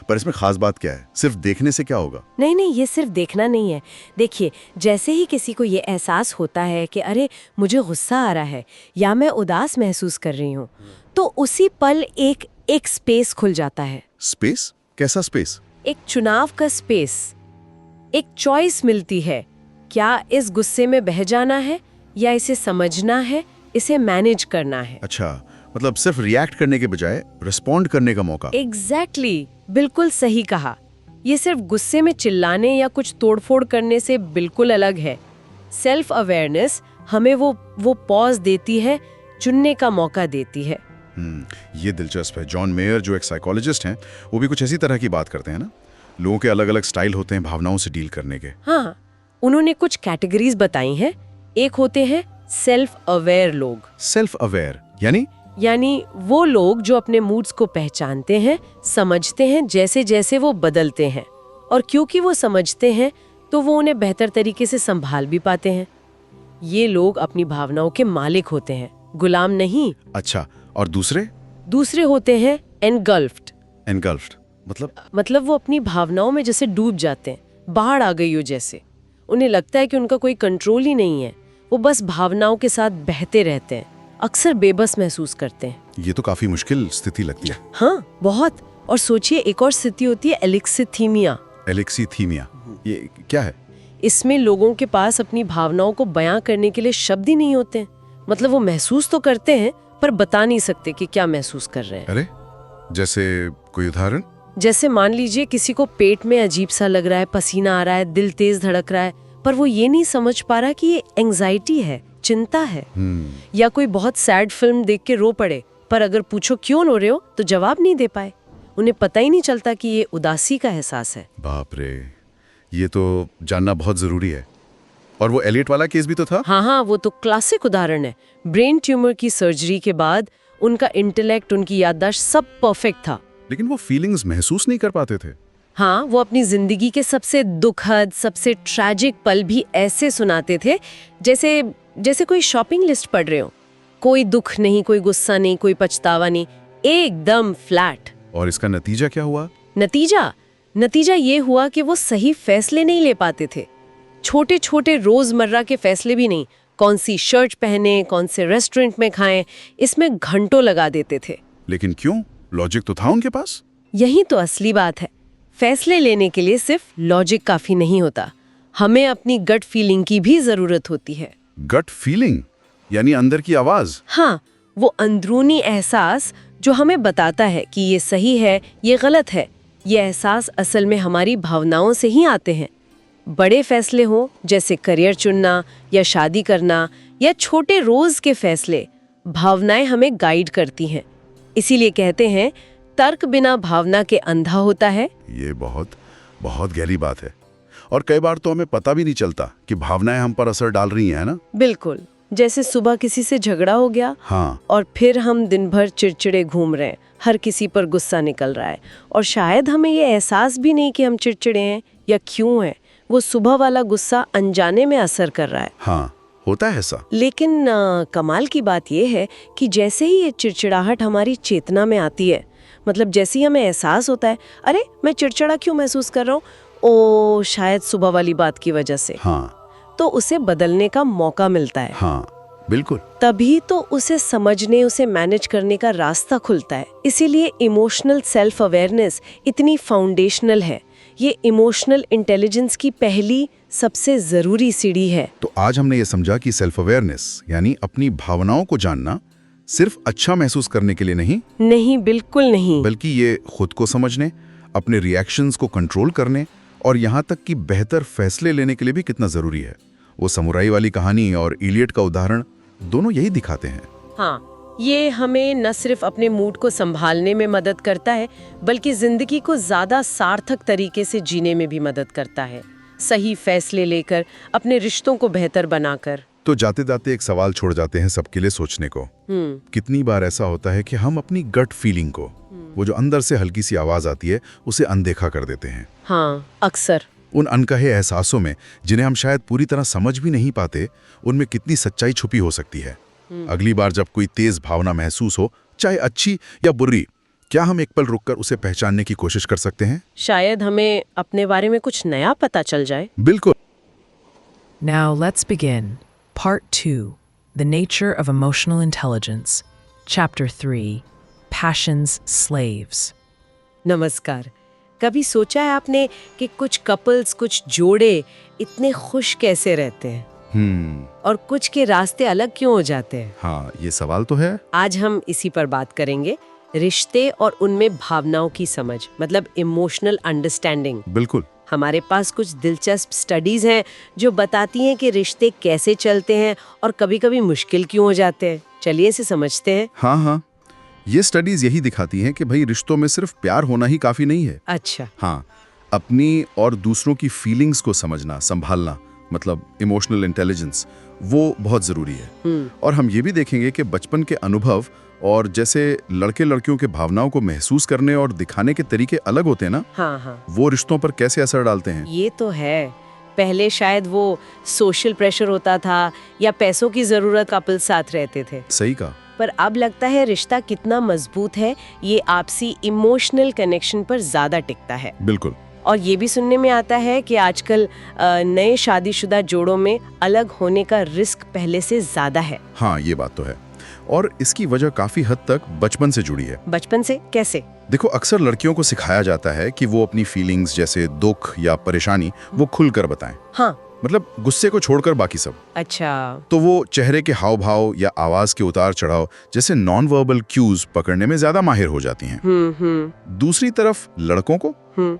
पर इसमें खास बात क्या है? सिर्फ देखने से क्या होगा? नहीं नहीं, ये सिर्फ देखना नहीं है। देखिए, जैसे ही किसी को ये एहसास होता है कि अरे मुझे गुस्सा आ रहा है या मैं उदास महसूस कर रही हूँ, तो उसी पल एक स्पेस खुल जाता है। स्पेस? कैसा स्पेस? एक चुनाव का स्पेस, एक चॉइस मिलती है। क्या इस गुस्से में बह जाना है या इसे समझना है, इसे मैनेज करना है। अच्छा, मतलब सिर्फ रिएक्ट करने के बजाय रिस्पॉन्ड करने का मौका। एग्जैक्टली, बिल्कुल सही कहा। ये सिर्फ गुस्से में चिल्लाने या कुछ तोड़फोड़ करने से बिल्कुल अलग है। सेल्फ अवेयरनेस हमें वो पॉज देती है, चुनने का मौका देती है। ये दिलचस्प है। जॉन मेयर जो एक साइकोलॉजिस्ट हैं, वो भी कुछ इसी तरह की बात करते हैं ना। लोगों के अलग अलग स्टाइल होते हैं भावनाओं से डील करने के। हाँ, उन्होंने कुछ कैटेगरीज बताई हैं। एक होते हैं सेल्फ अवेयर लोग। सेल्फ अवेयर यानी वो लोग जो अपने मूड्स को पहचानते हैं, समझते हैं जैसे जैसे वो बदलते हैं, और क्योंकि वो समझते हैं तो वो उन्हें बेहतर तरीके से संभाल भी पाते हैं। ये लोग अपनी भावनाओं के मालिक होते हैं, गुलाम नहीं। अच्छा, और दूसरे होते हैं एनगल्फ्ड। मतलब वो अपनी भावनाओं में जैसे डूब जाते हैं, बाढ़ आ गई हो जैसे। उन्हें लगता है कि उनका कोई कंट्रोल ही नहीं है, वो बस भावनाओं के साथ बहते रहते हैं, अक्सर बेबस महसूस करते हैं। ये तो काफी मुश्किल स्थिति लगती है। हाँ, बहुत। और सोचिए, एक और स्थिति होती है एलेक्सीथीमिया। एलेक्सीथीमिया, ये क्या है? इसमें लोगों के पास अपनी भावनाओं को बयां करने के लिए शब्द ही नहीं होते हैं। मतलब वो महसूस तो करते हैं पर बता नहीं सकते कि क्या महसूस कर रहे हैं। अरे, जैसे कोई उदाहरण? जैसे मान लीजिए किसी को पेट में अजीब सा लग रहा है, पसीना आ रहा है, दिल तेज धड़क रहा है, पर वो ये नहीं समझ पा रहा कि ये एंजाइटी है, चिंता है। या कोई बहुत सैड फिल्म देख के रो पड़े, पर अगर पूछो क्यों रो रहे हो तो जवाब नहीं दे पाए। उन्हें पता ही नहीं चलता कि ये उदासी का एहसास है। बाप रे, ये तो जानना बहुत जरूरी है। और वो एलियट वाला केस भी तो था। हाँ, वो तो क्लासिक उदाहरण है। ब्रेन ट्यूमर की सर्जरी के बाद उनका इंटेलेक्ट, उनकी याददाश्त सब परफेक्ट था, लेकिन वो फीलिंग्स महसूस नहीं कर पाते थे। हाँ, वो अपनी जिंदगी के सबसे दुखद, सबसे ट्रैजिक पल भी ऐसे सुनाते थे जैसे कोई शॉपिंग लिस्ट पढ़ रहे हो। कोई दुख नहीं, कोई गुस्सा नहीं, कोई पछतावा नहीं, एकदम फ्लैट। और इसका नतीजा क्या हुआ? नतीजा ये हुआ कि वो सही फैसले नहीं ले पाते थे। छोटे छोटे रोजमर्रा के फैसले भी नहीं, कौन सी शर्ट पहने, कौन से रेस्टोरेंट में खाएं, इसमें घंटों लगा देते थे। लेकिन क्यों? लॉजिक तो था उनके पास। यही तो असली बात है। फैसले लेने के लिए सिर्फ लॉजिक काफी नहीं होता, हमें अपनी गट फीलिंग की भी जरूरत होती है। गट फीलिंग यानी अंदर की आवाज? हाँ, वो अंदरूनी एहसास जो हमें बताता है कि ये सही है, ये गलत है। ये एहसास असल में हमारी भावनाओं से ही आते हैं। बड़े फैसले हो जैसे करियर चुनना या शादी करना, या छोटे रोज के फैसले, भावनाएं हमें गाइड करती हैं। इसीलिए कहते हैं, तर्क बिना भावना के अंधा होता है। ये बहुत बहुत गहरी बात है। और कई बार तो हमें पता भी नहीं चलता कि भावनाएं हम पर असर डाल रही हैं, है ना? बिल्कुल। जैसे सुबह किसी से झगड़ा हो गया, हाँ, और फिर हम दिन भर चिड़चिड़े घूम रहे हैं, हर किसी पर गुस्सा निकल रहा है, और शायद हमें ये एहसास भी नहीं कि हम चिड़चिड़े हैं या क्यों हैं। वो सुबह वाला गुस्सा अनजाने में असर कर रहा है। हाँ, होता है ऐसा। लेकिन कमाल की बात यह है कि जैसे ही ये चिड़चिड़ाहट हमारी चेतना में आती है, मतलब जैसे ही हमें एहसास होता है, अरे मैं चिड़चिड़ा क्यों महसूस कर रहा हूँ, ओ शायद सुबह वाली बात की वजह से, हाँ, तो उसे बदलने का मौका मिलता है। हाँ, बिल्कुल। तभी तो उसे समझने, उसे मैनेज करने का रास्ता खुलता है। इसीलिए इमोशनल सेल्फ अवेयरनेस इतनी फाउंडेशनल है। ये इमोशनल इंटेलिजेंस की पहली सबसे जरूरी सीढ़ी है। तो आज हमने ये समझा कि सेल्फ अवेयरनेस यानी अपनी भावनाओं को जानना सिर्फ अच्छा महसूस करने के लिए नहीं, बिल्कुल नहीं, बल्कि ये खुद को समझने, अपने रिएक्शंस को कंट्रोल करने और यहाँ तक कि बेहतर फैसले लेने के लिए भी कितना जरूरी है। वो समुराई वाली कहानी और इलियट का उदाहरण दोनों यही दिखाते हैं। हाँ, ये हमें न सिर्फ अपने मूड को संभालने में मदद करता है, बल्कि जिंदगी को ज्यादा सार्थक तरीके से जीने में भी मदद करता है, सही फैसले लेकर, अपने रिश्तों को बेहतर बनाकर। तो जाते जाते एक सवाल छोड़ जाते हैं सबके लिए सोचने को। कितनी बार ऐसा होता है कि हम अपनी गट फीलिंग को, वो जो अंदर से हल्की सी आवाज आती है, उसे अनदेखा कर देते हैं। हाँ, अक्सर। उन अनकहे एहसासों में जिन्हें हम शायद पूरी तरह समझ भी नहीं पाते, उनमें कितनी सच्चाई छुपी हो सकती है। अगली बार जब कोई तेज भावना महसूस हो, चाहे अच्छी या बुरी, क्या हम एक पल रुककर उसे पहचानने की कोशिश कर सकते हैं? शायद हमें अपने बारे में कुछ नया पता चल जाए। बिल्कुल। Now let's begin. Part 2. The Nature of Emotional Intelligence. Chapter 3. Passion's Slaves. नमस्कार। कभी सोचा है आपने कि कुछ कपल्स, कुछ जोड़े इतने खुश कैसे रहते हैं और कुछ के रास्ते अलग क्यों हो जाते हैं? हाँ, ये सवाल तो है। आज हम इसी पर बात करेंगे, रिश्ते और उनमें भावनाओं की समझ, मतलब इमोशनल अंडरस्टैंडिंग। बिल्कुल। हमारे पास कुछ दिलचस्प स्टडीज हैं जो बताती हैं कि रिश्ते कैसे चलते हैं और कभी-कभी मुश्किल क्यों हो जाते हैं। चलिए इसे समझते हैं। हाँ, ये स्टडीज यही दिखाती हैं कि भाई रिश्तों में सिर्फ प्यार होना ही काफी नहीं है। अच्छा। हाँ, अपनी और दूसरों की फीलिंग्स को समझना, संभालना, मतलब इमोशनल इंटेलिजेंस, वो बहुत जरूरी है। और हम ये भी देखेंगे कि बचपन के अनुभव और जैसे लड़के लड़कियों के भावनाओं को महसूस करने और दिखाने के तरीके अलग होते हैं ना, हाँ, वो रिश्तों पर कैसे असर डालते हैं। ये तो है। पहले शायद वो सोशल प्रेशर होता था या पैसों की जरूरत, कपल साथ रहते थे। सही कहा। पर अब लगता है रिश्ता कितना मजबूत है, ये आपसी इमोशनल कनेक्शन पर ज्यादा टिकता है। बिल्कुल। और ये भी सुनने में आता है कि आजकल नए शादीशुदा जोड़ों में अलग होने का रिस्क पहले से ज्यादा है। हाँ, ये बात तो है। और इसकी वजह काफी हद तक बचपन से जुड़ी है। बचपन से कैसे? देखो, अक्सर लड़कियों को सिखाया जाता है कि वो अपनी फीलिंग्स जैसे दुख या परेशानी वो खुलकर बताएं। हाँ, मतलब गुस्से को छोड़कर बाकी सब। अच्छा। तो वो चेहरे के हाव भाव या आवाज के उतार चढ़ाव जैसे नॉन वर्बल क्यूज पकड़ने में ज्यादा माहिर हो जाती हैं। दूसरी तरफ लड़कों को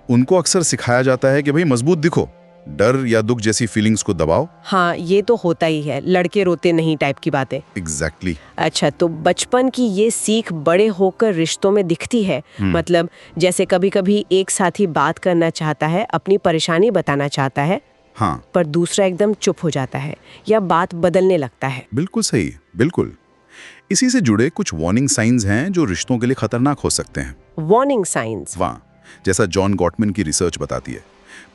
उनको अक्सर सिखाया जाता है कि भाई मजबूत दिखो, डर या दुख जैसी फीलिंग्स को दबाओ। हाँ, ये तो होता ही है, लड़के रोते नहीं टाइप की बातें। एग्जैक्टली। अच्छा, तो बचपन की ये सीख बड़े होकर रिश्तों में दिखती है। मतलब जैसे कभी कभी एक साथी बात करना चाहता है, अपनी परेशानी बताना चाहता है, हाँ, पर दूसरा एकदम चुप हो जाता है या बात बदलने लगता है। बिल्कुल सही, बिल्कुल। इसी से जुड़े कुछ वार्निंग साइंस हैं जो रिश्तों के लिए खतरनाक हो सकते हैं। Warning science? वाह, जैसा जॉन गॉटमैन की रिसर्च बताती है।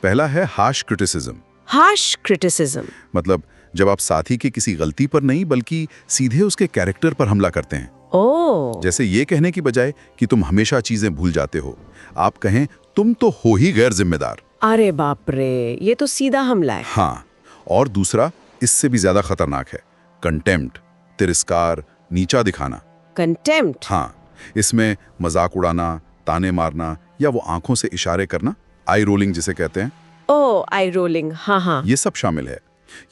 पहला है हार्श क्रिटिसिज्म। हार्श क्रिटिसिज्म मतलब जब आप साथी की किसी गलती पर नहीं बल्कि सीधे उसके कैरेक्टर पर हमला करते हैं। ओह। जैसे ये कहने की बजाय कि तुम हमेशा चीजें भूल जाते हो, आप कहें तुम तो हो ही गैर जिम्मेदार। अरे बाप रे, ये तो सीधा हमला है। हाँ, और दूसरा इससे भी ज्यादा खतरनाक है कंटेम्प्ट, तिरस्कार, नीचा दिखाना। कंटेम्प्ट? हाँ, इसमें मजाक उड़ाना, ताने मारना या वो आंखों से इशारे करना, आई रोलिंग जिसे कहते हैं। ओह, आई रोलिंग। हाँ। ये सब शामिल है।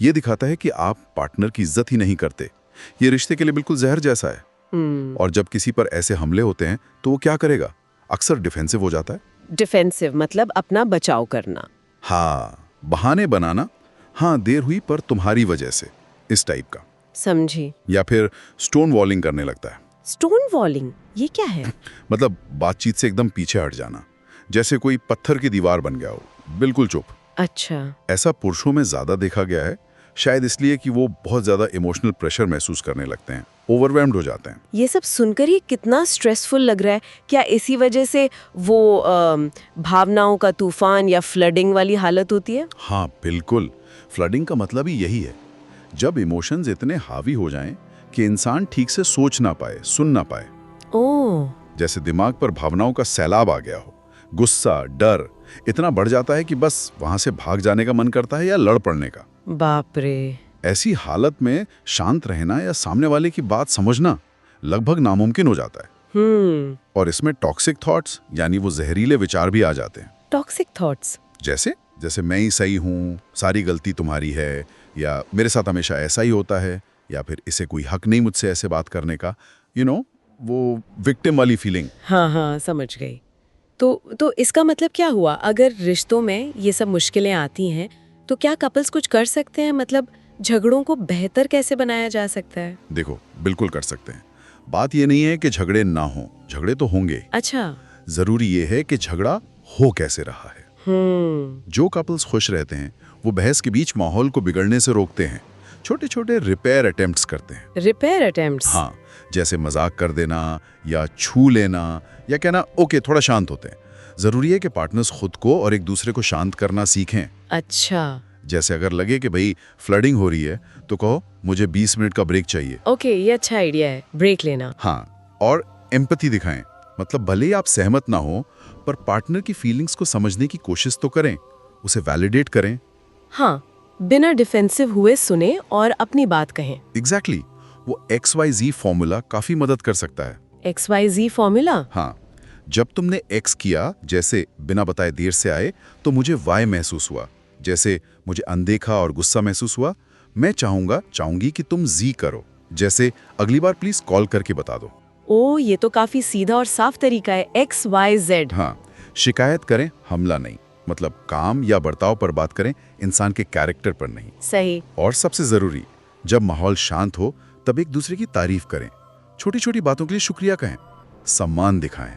ये दिखाता है कि आप पार्टनर की इज्जत ही नहीं करते। ये रिश्ते के लिए बिल्कुल जहर जैसा है। और जब किसी पर ऐसे हमले होते हैं तो वो क्या करेगा? अक्सर डिफेंसिव हो जाता है। डिफेंसिव मतलब अपना बचाव करना। हाँ, बहाने बनाना। हाँ, देर हुई पर तुम्हारी वजह से, इस टाइप का। समझी। या फिर स्टोन वॉलिंग करने लगता है। स्टोन वॉलिंग ये क्या है? मतलब बातचीत से एकदम पीछे हट जाना, जैसे कोई पत्थर की दीवार बन गया हो, बिल्कुल चुप। अच्छा। ऐसा पुरुषों में ज्यादा देखा गया है, शायद इसलिए कि वो बहुत ज्यादा इमोशनल प्रेशर महसूस करने लगते हैं, ओवरवेल्म्ड हो जाते हैं। ये सब सुनकर ही कितना स्ट्रेसफुल लग रहा है। क्या इसी वजह से वो भावनाओं का तूफान या फ्लडिंग वाली हालत होती है? हाँ, बिल्कुल। फ्लडिंग का मतलब ही यही है, जब इमोशंस इतने हावी हो जाएं कि इंसान ठीक से सोच ना पाए, सुन ना पाए। ओह। जैसे दिमाग पर भावनाओं का सैलाब आ गया हो, गुस्सा, डर इतना बढ़ जाता है कि बस वहां से भाग जाने का मन करता है या लड़ पड़ने का। बाप रे। ऐसी हालत में शांत रहना या सामने वाले की बात समझना लगभग नामुमकिन हो जाता है। और इसमें टॉक्सिक थॉट्स यानी वो जहरीले विचार भी आ जाते हैं। टॉक्सिक थॉट्स जैसे मैं ही सही हूँ, सारी गलती तुम्हारी है, या मेरे साथ हमेशा ऐसा ही होता है, या फिर इसे कोई हक नहीं मुझसे ऐसे बात करने का। वो विक्टिम वाली फीलिंग। हाँ, समझ गई। तो इसका मतलब क्या हुआ? अगर रिश्तों में ये सब मुश्किलें आती हैं तो क्या कपल्स कुछ कर सकते हैं? मतलब झगड़ों को बेहतर कैसे बनाया जा सकता है? देखो, बिल्कुल कर सकते हैं। बात ये नहीं है कि झगड़े ना हो, झगड़े तो होंगे। अच्छा। जरूरी ये है कि झगड़ा हो कैसे रहा है। जो कपल्स खुश रहते हैं वो बहस के बीच माहौल को बिगड़ने से रोकते हैं, छोटे छोटे रिपेयर अटेम्प्ट्स करते हैं। Repair attempts? हाँ, जैसे मजाक कर देना या छू लेना या कहना ओके, थोड़ा शांत होते हैं। जरूरी है कि पार्टनर्स खुद को और एक दूसरे को शांत करना सीखें। अच्छा। जैसे अगर लगे कि भाई फ्लडिंग हो रही है तो कहो मुझे 20 मिनट का ब्रेक चाहिए। ओके, ये अच्छा आइडिया है, ब्रेक लेना। हाँ, और एम्पैथी दिखाएं, मतलब भले ही आप सहमत ना हो, पर पार्टनर की फीलिंग्स को समझने की कोशिश तो करें, उसे वैलिडेट करें। हाँ, बिना डिफेंसिव हुए सुने और अपनी बात कहें। एग्जैक्टली वो XYZ फॉर्मूला काफी मदद कर सकता है। XYZ formula? हाँ, जब तुमने X किया, जैसे बिना बताए देर से आए, तो मुझे Y महसूस हुआ, जैसे मुझे अनदेखा और गुस्सा महसूस हुआ। मैं चाहूंगी कि तुम Z करो, जैसे अगली बार प्लीज कॉल करके बता दो। ओ, ये तो काफी सीधा और साफ तरीका है। XYZ। हाँ, शिकायत करें, हमला नहीं। मतलब काम या बर्ताव पर बात करें, इंसान के कैरेक्टर पर नहीं। सही। और सबसे जरूरी, जब माहौल शांत हो तब एक दूसरे की तारीफ करें, छोटी छोटी बातों के लिए शुक्रिया कहें, सम्मान दिखाएं।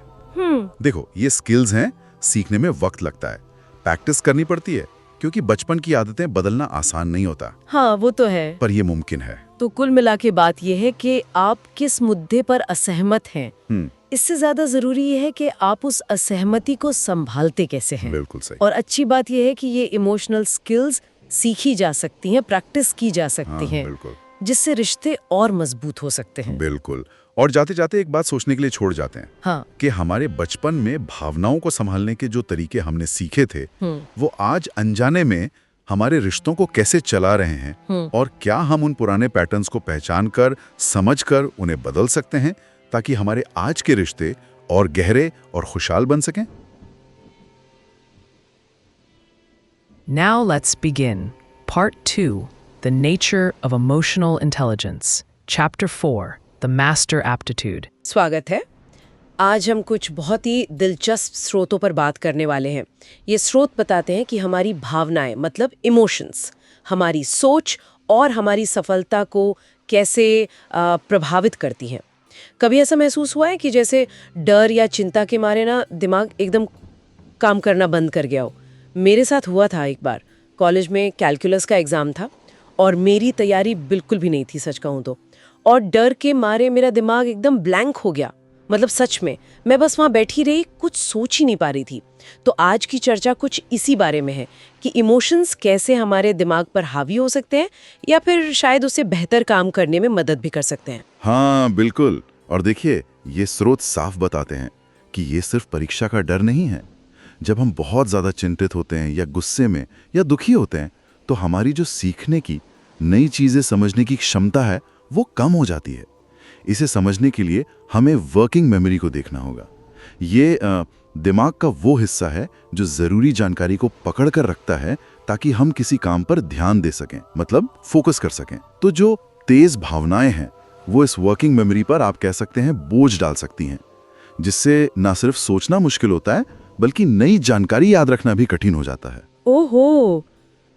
देखो, ये स्किल्स हैं, सीखने में वक्त लगता है, प्रैक्टिस करनी पड़ती है, क्योंकि बचपन की आदतें बदलना आसान नहीं होता। हाँ, वो तो है। पर ये मुमकिन है। तो कुल मिला के बात यह है कि आप किस मुद्दे पर असहमत हैं। इससे ज्यादा जरूरी ये है कि आप उस असहमति को संभालते कैसे हैं। बिल्कुल सही। और अच्छी बात यह है कि ये इमोशनल स्किल्स सीखी जा सकती हैं, प्रैक्टिस की जा सकती हैं, बिल्कुल, जिससे रिश्ते और मजबूत हो सकते हैं। बिल्कुल। और जाते जाते एक बात सोचने के लिए छोड़ जाते हैं, हाँ, कि हमारे बचपन में भावनाओं को संभालने के जो तरीके हमने सीखे थे, वो आज अनजाने में हमारे रिश्तों को कैसे चला रहे हैं, और क्या हम उन पुराने पैटर्न्स को पहचान कर, समझ कर उन्हें बदल सकते हैं, ताकि हमारे आज के रिश्ते और गहरे और खुशहाल बन सकें। Now let's begin. Part 2, The Nature of Emotional Intelligence. Chapter 4, The Master Aptitude. स्वागत है। आज हम कुछ बहुत ही दिलचस्प स्रोतों पर बात करने वाले हैं। ये स्रोत बताते हैं कि हमारी भावनाएं, मतलब इमोशंस, हमारी सोच और हमारी सफलता को कैसे प्रभावित करती हैं। कभी ऐसा महसूस हुआ है कि जैसे डर या चिंता के मारे ना दिमाग एकदम काम करना बंद कर गया हो? मेरे साथ हुआ था एक बार। कॉलेज में कैलकुलस का एग्ज़ाम था और मेरी तैयारी बिल्कुल भी नहीं थी, सच कहूँ तो। और डर के मारे मेरा दिमाग एकदम ब्लैंक हो गया। मतलब सच में, मैं बस वहाँ बैठी रही, कुछ सोच ही नहीं पा रही थी। तो आज की चर्चा कुछ इसी बारे में है कि इमोशंस कैसे हमारे दिमाग पर हावी हो सकते हैं, या फिर शायद उसे बेहतर काम करने में मदद भी कर सकते हैं। हाँ, बिल्कुल। और देखिए, ये स्रोत साफ बताते हैं कि ये सिर्फ परीक्षा का डर नहीं है। जब हम बहुत ज़्यादा चिंतित होते हैं या गुस्से में या दुखी होते हैं, तो हमारी जो सीखने की, नई चीज़ें समझने की क्षमता है, वो कम हो जाती है। इसे समझने के लिए हमें वर्किंग मेमोरी को देखना होगा। ये दिमाग का वो हिस्सा है जो ज़रूरी जानकारी को पकड़ कर रखता है, ताकि हम किसी काम पर ध्यान दे सकें, मतलब फोकस कर सकें। तो जो तेज़ भावनाएं हैं, वो इस वर्किंग मेमोरी पर, आप कह सकते हैं, बोझ डाल सकती हैं, जिससे ना सिर्फ सोचना मुश्किल होता है, बल्कि नई जानकारी याद रखना भी कठिन हो जाता है। ओहो,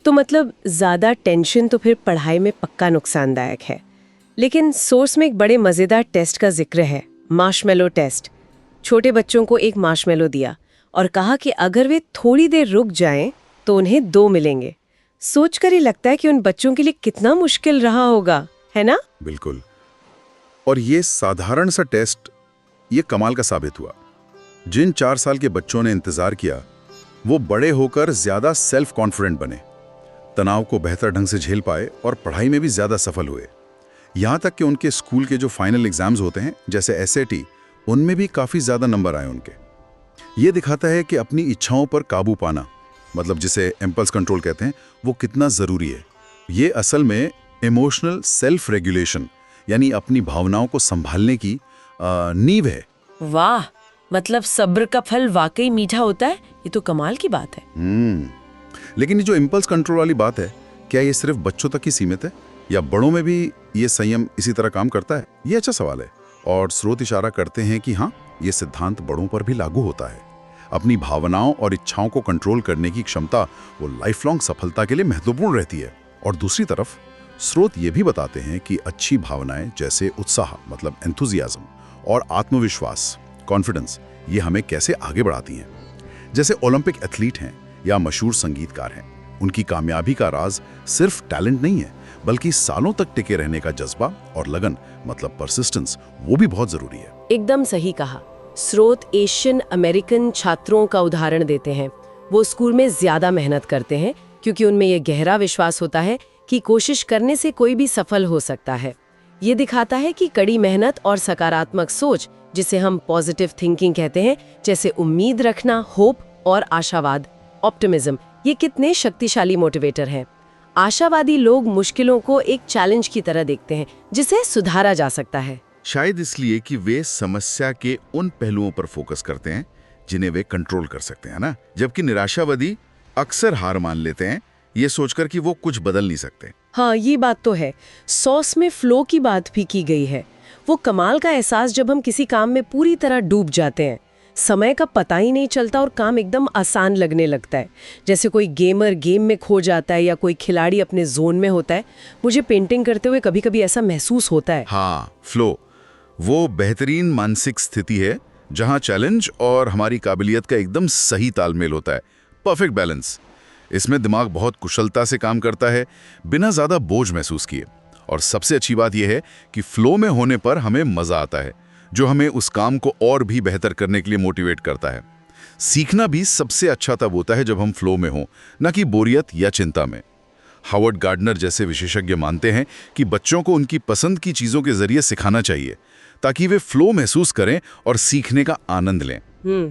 तो मतलब ज़्यादा टेंशन तो फिर पढ़ाई में पक्का नुकसानदायक है। लेकिन सोर्स में एक बड़े मज़ेदार टेस्ट का जिक्र है, मार्शमेलो टेस्ट। छोटे बच्चों को एक मार्शमेलो दिया और कहा कि अगर वे थोड़ी देर रुक जाएं तो उन्हें 2 मिलेंगे। सोचकर ही लगता है कि उन बच्चों के लिए कितना मुश्किल रहा होगा, है ना? बिल्कुल। और ये साधारण सा टेस्ट, ये कमाल का साबित हुआ। जिन 4 साल के बच्चों ने इंतजार किया, वो बड़े होकर ज्यादा सेल्फ कॉन्फिडेंट बने, तनाव को बेहतर ढंग से झेल पाए और पढ़ाई में भी ज्यादा सफल हुए। यहाँ तक कि उनके स्कूल के जो फाइनल एग्जाम्स होते हैं, जैसे SAT, उनमें भी काफी ज्यादा नंबर आए उनके। ये दिखाता है कि अपनी इच्छाओं पर काबू पाना, मतलब जिसे इम्पल्स कंट्रोल कहते हैं, वो कितना जरूरी है। ये असल में इमोशनल सेल्फ रेगुलेशन, यानी अपनी भावनाओं को संभालने की नींव है। वाह, मतलब सब्र का फल वाकई मीठा होता है। ये तो कमाल की बात है। लेकिन ये जो इम्पल्स कंट्रोल वाली बात है, क्या ये सिर्फ बच्चों तक ही सीमित है, या बड़ों में भी ये संयम इसी तरह काम करता है? ये अच्छा सवाल है। और स्रोत इशारा करते हैं कि हाँ, ये सिद्धांत बड़ों पर भी लागू होता है। अपनी भावनाओं और इच्छाओं को कंट्रोल करने की क्षमता, वो लाइफ लॉन्ग सफलता के लिए महत्वपूर्ण रहती है। और दूसरी तरफ स्रोत ये भी बताते हैं कि अच्छी भावनाएं जैसे उत्साह, मतलब एंथुजियाज्म, और आत्मविश्वास, कॉन्फिडेंस, ये हमें कैसे आगे बढ़ाती हैं। जैसे ओलंपिक एथलीट हैं या मशहूर संगीतकार हैं, उनकी कामयाबी का राज सिर्फ टैलेंट नहीं है, बल्कि सालों तक टिके रहने का जज्बा और लगन, मतलब परसिस्टेंस, वो भी बहुत जरूरी है। एकदम सही कहा। स्रोत एशियन अमेरिकन छात्रों का उदाहरण देते हैं। वो स्कूल में ज्यादा मेहनत करते हैं क्योंकि उनमें यह गहरा विश्वास होता है कि कोशिश करने से कोई भी सफल हो सकता है। ये दिखाता है कि कड़ी मेहनत और सकारात्मक सोच, जिसे हम पॉजिटिव थिंकिंग कहते हैं, जैसे उम्मीद रखना, होप और आशावाद, ऑप्टिमिज्म, ये कितने शक्तिशाली मोटिवेटर हैं। आशावादी लोग मुश्किलों को एक चैलेंज की तरह देखते हैं जिसे सुधारा जा सकता है। शायद इसलिए कि वे समस्या के उन पहलुओं पर फोकस करते हैं जिन्हें वे कंट्रोल कर सकते हैं ना, जबकि निराशावादी अक्सर हार मान लेते हैं ये सोचकर कि वो कुछ बदल नहीं सकते। हाँ, ये बात तो है। सॉस में फ्लो की बात भी की गई है। वो कमाल का एहसास जब हम किसी काम में पूरी तरह डूब जाते हैं, समय का पता ही नहीं चलता और काम एकदम आसान लगने लगता है। जैसे कोई गेमर गेम में खो जाता है या कोई खिलाड़ी अपने जोन में होता है। मुझे पेंटिंग करते हुए कभी-कभी ऐसा महसूस होता है। हाँ, फ्लो वो बेहतरीन मानसिक स्थिति है जहां चैलेंज और हमारी काबिलियत का एकदम सही तालमेल होता है, परफेक्ट बैलेंस। इसमें दिमाग बहुत कुशलता से काम करता है बिना ज्यादा बोझ महसूस किए। और सबसे अच्छी बात यह है कि फ्लो में होने पर हमें मजा आता है, जो हमें उस काम को और भी बेहतर करने के लिए मोटिवेट करता है। सीखना भी सबसे अच्छा तब होता है जब हम फ्लो में हों, न कि बोरियत या चिंता में। हावर्ड गार्डनर जैसे विशेषज्ञ मानते हैं कि बच्चों को उनकी पसंद की चीजों के जरिए सिखाना चाहिए ताकि वे फ्लो महसूस करें और सीखने का आनंद लें।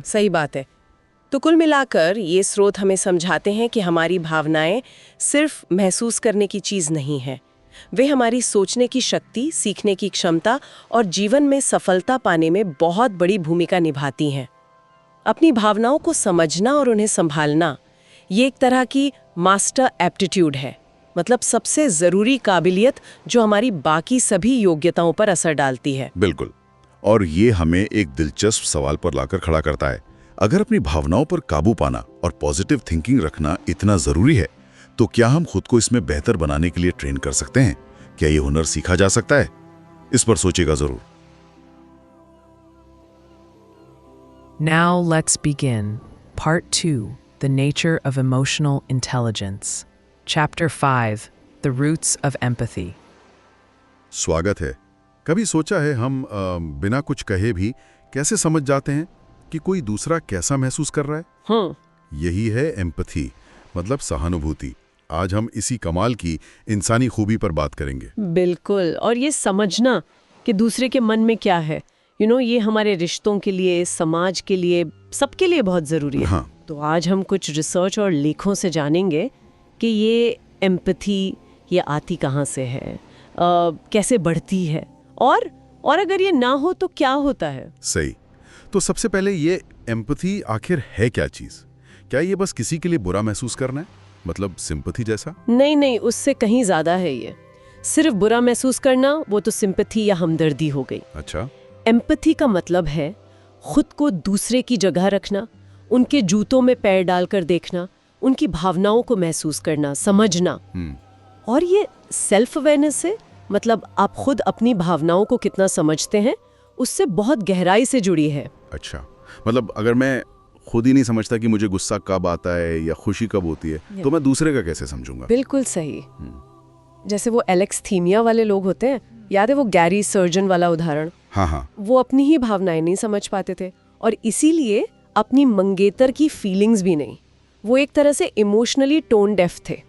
सही बात है। तो कुल मिलाकर ये स्रोत हमें समझाते हैं कि हमारी भावनाएं सिर्फ महसूस करने की चीज नहीं है। वे हमारी सोचने की शक्ति, सीखने की क्षमता और जीवन में सफलता पाने में बहुत बड़ी भूमिका निभाती हैं। अपनी भावनाओं को समझना और उन्हें संभालना, ये एक तरह की मास्टर एप्टीट्यूड है, मतलब सबसे जरूरी काबिलियत जो हमारी बाकी सभी योग्यताओं पर असर डालती है। बिल्कुल। और ये हमें एक दिलचस्प सवाल पर लाकर खड़ा करता है। अगर अपनी भावनाओं पर काबू पाना और पॉजिटिव थिंकिंग रखना इतना जरूरी है, तो क्या हम खुद को इसमें बेहतर बनाने के लिए ट्रेन कर सकते हैं? क्या ये हुनर सीखा जा सकता है? इस पर सोचिएगा जरूर। Now let's begin. Part 2, The Nature of Emotional Intelligence. Chapter 5, The Roots of Empathy. स्वागत है। कभी सोचा है हम बिना कुछ कहे भी कैसे समझ जाते हैं कि कोई दूसरा कैसा महसूस कर रहा है? यही है एम्पैथी, मतलब सहानुभूति। आज हम इसी कमाल की इंसानी खूबी पर बात करेंगे। बिल्कुल। और ये समझना कि दूसरे के मन में क्या है, ये हमारे रिश्तों के लिए, समाज के लिए, सबके लिए बहुत ज़रूरी है। हाँ। तो आज हम कुछ रिसर्च और लेखों से जानेंगे कि ये एम्पैथी ये आती कहाँ से है, कैसे बढ़ती है, और अगर ये ना हो तो क्या होता है। सही। तो सबसे पहले ये एम्पैथी आखिर है क्या चीज़? क्या ये बस किसी के लिए बुरा महसूस करना है, मतलब सिंपैथी जैसा? नहीं, उससे कहीं ज़्यादा है। ये सिर्फ बुरा महसूस करना, वो तो सिंपैथी या हमदर्दी हो गई। अच्छा। एम्पैथी का मतलब है खुद को दूसरे की जगह रखना, उनके जूतों में पैर डालकर देखना, उनकी भावनाओं को महसूस करना, समझना। और ये सेल्फ अवेयरनेस है, मतलब आप खुद अपनी भावनाओं को कितना समझते हैं, उससे बहुत गहराई से जुड़ी है। अच्छा, मतलब अगर मैं खुद ही नहीं समझता कि मुझे गुस्सा कब आता है या खुशी कब होती है, तो मैं दूसरे का कैसे समझूंगा? बिल्कुल सही। जैसे वो एलेक्स्थीमिया वाले लोग होते हैं, याद है वो गैरी सर्जन वाला उदाहरण? हाँ। वो अपनी ही भावनाएं नहीं समझ पाते थे और इसीलिए अपनी मंगेतर की फीलिंग्स भी नहीं। वो एक तरह से इमोशनली टोन डेफ थे।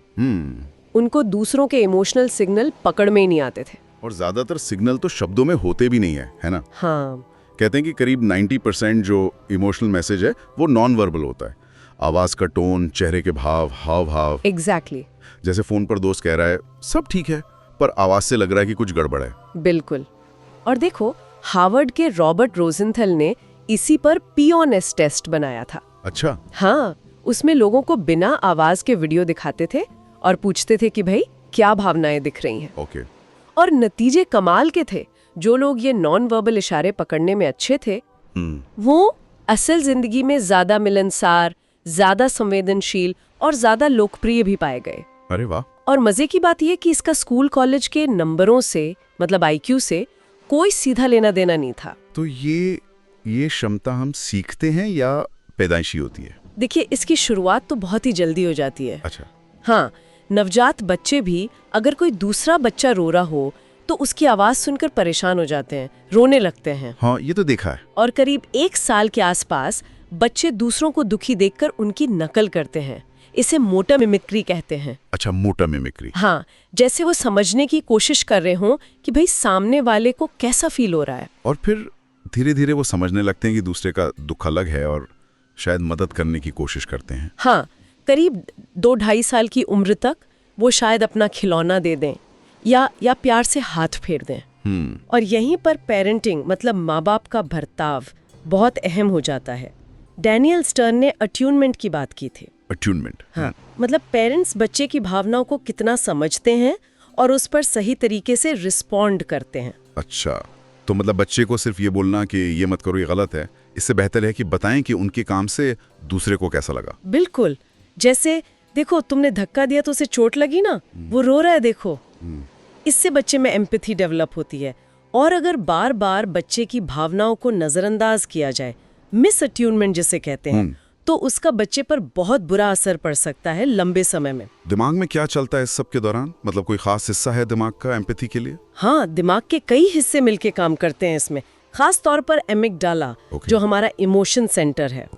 उनको दूसरों के इमोशनल सिग्नल पकड़ में ही नहीं आते थे। और ज्यादातर सिग्नल तो शब्दों में होते भी नहीं है ना? हाँ। कहते हैं कि करीब 90% जो इमोशनल मैसेज है वो नॉन वर्बल होता है। आवाज का टोन, चेहरे के भाव, हाव भाव। एग्जैक्टली। जैसे फोन पर दोस्त कह रहा है सब ठीक है, पर आवाज से लग रहा है कि कुछ गड़बड़ है। बिल्कुल। और देखो, हार्वर्ड के रॉबर्ट रोजेंथल ने इसी पर पियोनेस टेस्ट बनाया था। अच्छा। हाँ, उसमें लोगों को बिना आवाज के वीडियो दिखाते थे और पूछते थे कि भाई क्या भावनाएं दिख रही हैं। ओके। और नतीजे कमाल के थे। जो लोग ये नॉन वर्बल इशारे पकड़ने में अच्छे थे, वो असल जिंदगी में ज्यादा मिलनसार, ज्यादा संवेदनशील और ज्यादा लोकप्रिय भी पाए गए। अरे वाह। और मजे की बात यह कि इसका स्कूल कॉलेज के नंबरों से, मतलब IQ से कोई सीधा लेना देना नहीं था। तो ये क्षमता हम सीखते हैं या पैदाइशी होती है? देखिए, इसकी शुरुआत तो बहुत ही जल्दी हो जाती है। अच्छा। हाँ, नवजात बच्चे भी अगर कोई दूसरा बच्चा रो रहा हो तो उसकी आवाज सुनकर परेशान हो जाते हैं, रोने लगते हैं। हाँ, ये तो देखा है। और करीब 1 साल के आसपास बच्चे दूसरों को दुखी देखकर उनकी नकल करते हैं। इसे मोटर मिमिक्री कहते हैं। अच्छा, मोटर मिमिक्री। हाँ, जैसे वो समझने की कोशिश कर रहे हों कि भाई सामने वाले को कैसा फील हो रहा है। और फिर धीरे धीरे वो समझने लगते हैं कि दूसरे का दुख अलग है और शायद मदद करने की कोशिश करते हैं। हाँ, करीब 2-2.5 साल की उम्र तक वो शायद अपना खिलौना दे दें या प्यार से हाथ फेर दें। और यहीं पर पेरेंटिंग मतलब माँ बाप का बर्ताव बहुत अहम हो जाता है। डैनियल स्टर्न ने अट्यूनमेंट की बात की थी। अट्यूनमेंट। हाँ, मतलब पेरेंट्स बच्चे की भावनाओं को कितना समझते हैं और उस पर सही तरीके से रिस्पॉन्ड करते हैं। अच्छा, तो मतलब बच्चे को सिर्फ ये बोलना कि ये मत करो, ये गलत है, इससे बेहतर है कि बताएं कि उनके काम से दूसरे को कैसा लगा। बिल्कुल, जैसे देखो तुमने धक्का दिया तो उसे चोट लगी ना, वो रो रहा है देखो। इससे बच्चे में एम्पैथी डेवलप होती है। और अगर बार बार बच्चे की भावनाओं को नजरअंदाज किया जाए, मिस अट्यूनमेंट जिसे कहते हैं, तो उसका बच्चे पर बहुत बुरा असर पड़ सकता है लंबे समय में। दिमाग में क्या चलता है इस सब के दौरान? मतलब कोई खास हिस्सा है दिमाग का एम्पैथी के लिए? हाँ, दिमाग के कई हिस्से मिलके काम करते हैं इसमें, खास तौर पर एमिगडाला, जो हमारा इमोशन सेंटर है,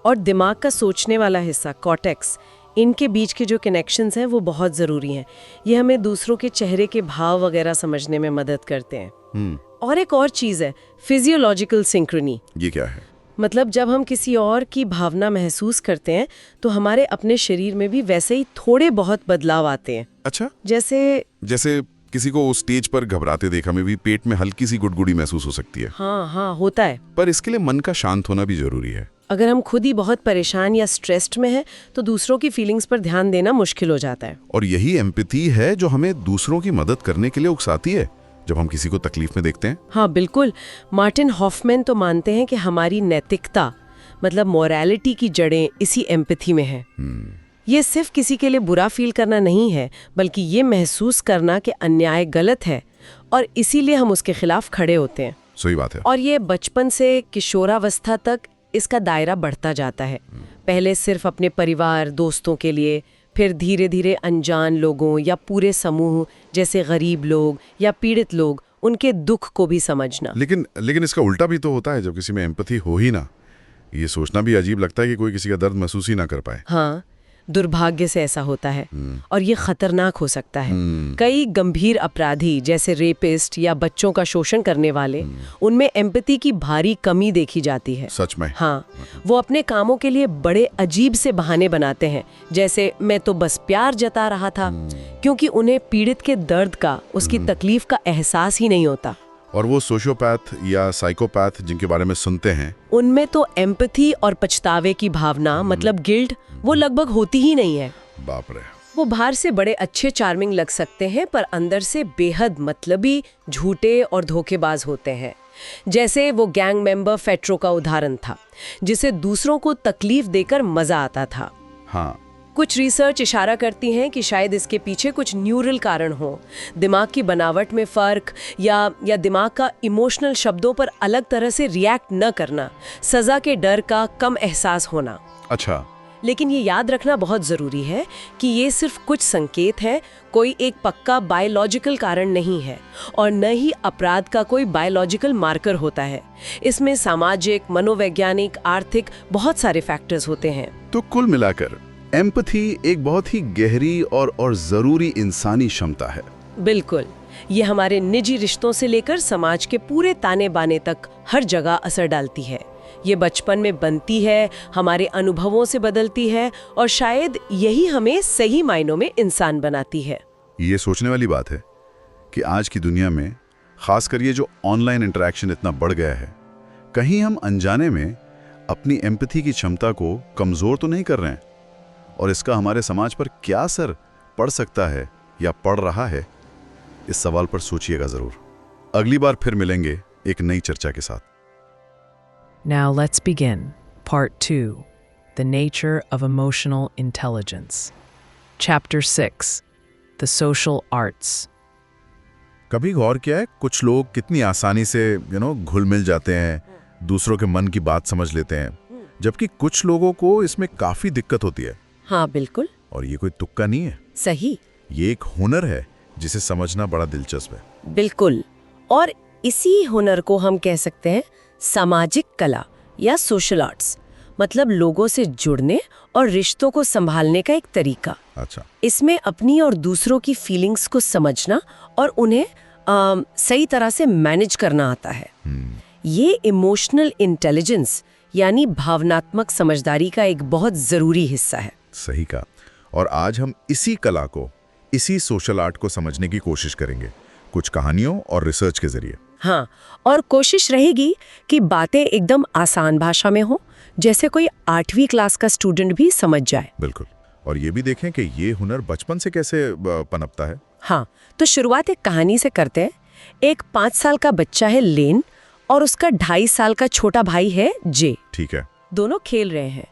और दिमाग का सोचने वाला हिस्सा कॉर्टेक्स। इनके बीच के जो कनेक्शंस हैं वो बहुत ज़रूरी हैं। ये हमें दूसरों के चेहरे के भाव वगैरह समझने में मदद करते हैं। और एक और चीज़ है फिजियोलॉजिकल सिंक्रोनी। ये क्या है? मतलब जब हम किसी और की भावना महसूस करते हैं तो हमारे अपने शरीर में भी वैसे ही थोड़े बहुत बदलाव आते हैं। अच्छा, जैसे किसी को स्टेज पर घबराते देखा में भी पेट में हल्की सी गुड़गुड़ी महसूस हो सकती है। हाँ, होता है। पर इसके लिए मन का शांत होना भी जरूरी है। अगर हम खुद ही बहुत परेशान या स्ट्रेस्ड में हैं तो दूसरों की फीलिंग्स पर ध्यान देना मुश्किल हो जाता है। और यही एम्पैथी है जो हमें दूसरों की मदद करने के लिए उकसाती है जब हम किसी को तकलीफ में देखते हैं। हाँ बिल्कुल, मार्टिन हॉफमैन तो मानते हैं कि हमारी नैतिकता मतलब मोरालिटी की जड़ें इसी एम्पैथी में है। ये सिर्फ किसी के लिए बुरा फील करना नहीं है, बल्कि ये महसूस करना कि अन्याय गलत है और इसीलिए हम उसके खिलाफ खड़े होते हैं। सही बात है। और ये बचपन से किशोरावस्था तक इसका दायरा बढ़ता जाता है। पहले सिर्फ अपने परिवार दोस्तों के लिए, फिर धीरे धीरे अनजान लोगों या पूरे समूह जैसे गरीब लोग या पीड़ित लोग, उनके दुख को भी समझना। लेकिन इसका उल्टा भी तो होता है। जब किसी में एम्पैथी हो ही ना, ये सोचना भी अजीब लगता है कि कोई किसी का दर्द महसूस ही ना कर पाए। हाँ, दुर्भाग्य से ऐसा होता है और ये खतरनाक हो सकता है। कई गंभीर अपराधी जैसे रेपिस्ट या बच्चों का शोषण करने वाले, उनमें एम्पैथी की भारी कमी देखी जाती है। सच में? हाँ, वो अपने कामों के लिए बड़े अजीब से बहाने बनाते हैं, जैसे मैं तो बस प्यार जता रहा था, क्योंकि उन्हें पीड़ित के दर्द का, उसकी तकलीफ का एहसास ही नहीं होता। और वो सोशियोपैथ या साइकोपैथ जिनके बारे में सुनते हैं, उनमें तो एम्पैथी और पछतावे की भावना मतलब गिल्ट वो लगभग होती ही नहीं है। बाप रे। वो बाहर से बड़े अच्छे चार्मिंग लग सकते हैं पर अंदर से बेहद मतलबी, झूठे और धोखेबाज होते हैं। जैसे वो गैंग मेंबर फेट्रो का उदाहरण था, जिसे दूसरों को तकलीफ देकर मजा आता था। हाँ, कुछ रिसर्च इशारा करती हैं कि शायद इसके पीछे कुछ न्यूरल कारण हो, दिमाग की बनावट में फर्क या दिमाग का इमोशनल शब्दों पर अलग तरह से रिएक्ट न करना, सजा के डर का कम एहसास होना। अच्छा। लेकिन ये याद रखना बहुत ज़रूरी है कि ये सिर्फ कुछ संकेत है, कोई एक पक्का बायोलॉजिकल कारण नहीं है और न ही अपराध का कोई बायोलॉजिकल मार्कर होता है। इसमें सामाजिक, मनोवैज्ञानिक, आर्थिक बहुत सारे फैक्टर्स होते हैं। तो कुल मिलाकर एम्पैथी एक बहुत ही गहरी और ज़रूरी इंसानी क्षमता है। बिल्कुल, ये हमारे निजी रिश्तों से लेकर समाज के पूरे ताने बाने तक हर जगह असर डालती है। ये बचपन में बनती है, हमारे अनुभवों से बदलती है और शायद यही हमें सही मायनों में इंसान बनाती है। ये सोचने वाली बात है कि आज की दुनिया में, खासकर ये जो ऑनलाइन इंटरेक्शन इतना बढ़ गया है, कहीं हम अनजाने में अपनी एम्पैथी की क्षमता को कमज़ोर तो नहीं कर रहे हैं? और इसका हमारे समाज पर क्या असर पड़ सकता है या पड़ रहा है, इस सवाल पर सोचिएगा ज़रूर। अगली बार फिर मिलेंगे एक नई चर्चा के साथ। Now let's begin. Part 2. The Nature of Emotional Intelligence. Chapter 6. The Social Arts. कभी गौर किया है कुछ लोग कितनी आसानी से घुल मिल जाते हैं, दूसरों के मन की बात समझ लेते हैं, जबकि कुछ लोगों को इसमें काफ़ी दिक्कत होती है। हाँ बिल्कुल। और ये कोई तुक्का नहीं है। सही। ये एक हुनर है जिसे समझना बड़ा दिलचस्प है। बिल्कुल। और इसी हुनर को हम कह सकते हैं सामाजिक कला या सोशल आर्ट्स। मतलब लोगों से जुड़ने और रिश्तों को संभालने का एक तरीका। अच्छा, इसमें अपनी और दूसरों की फीलिंग्स को समझना और उन्हें सही तरह से मैनेज करना आता है। ये इमोशनल इंटेलिजेंस यानी भावनात्मक समझदारी का एक बहुत ज़रूरी हिस्सा है। सही कहा। और आज हम इसी कला को, इसी सोशल आर्ट को समझने की कोशिश करेंगे, कुछ कहानियों और रिसर्च के जरिए। हाँ, और कोशिश रहेगी कि बातें एकदम आसान भाषा में हो, जैसे कोई 8वीं क्लास का स्टूडेंट भी समझ जाए। बिल्कुल। और ये भी देखें कि ये हुनर बचपन से कैसे पनपता है। हाँ, तो शुरुआत एक कहानी से करते हैं। एक 5 साल का बच्चा है लेन और उसका 2.5 साल का छोटा भाई है जे। ठीक है। दोनों खेल रहे हैं।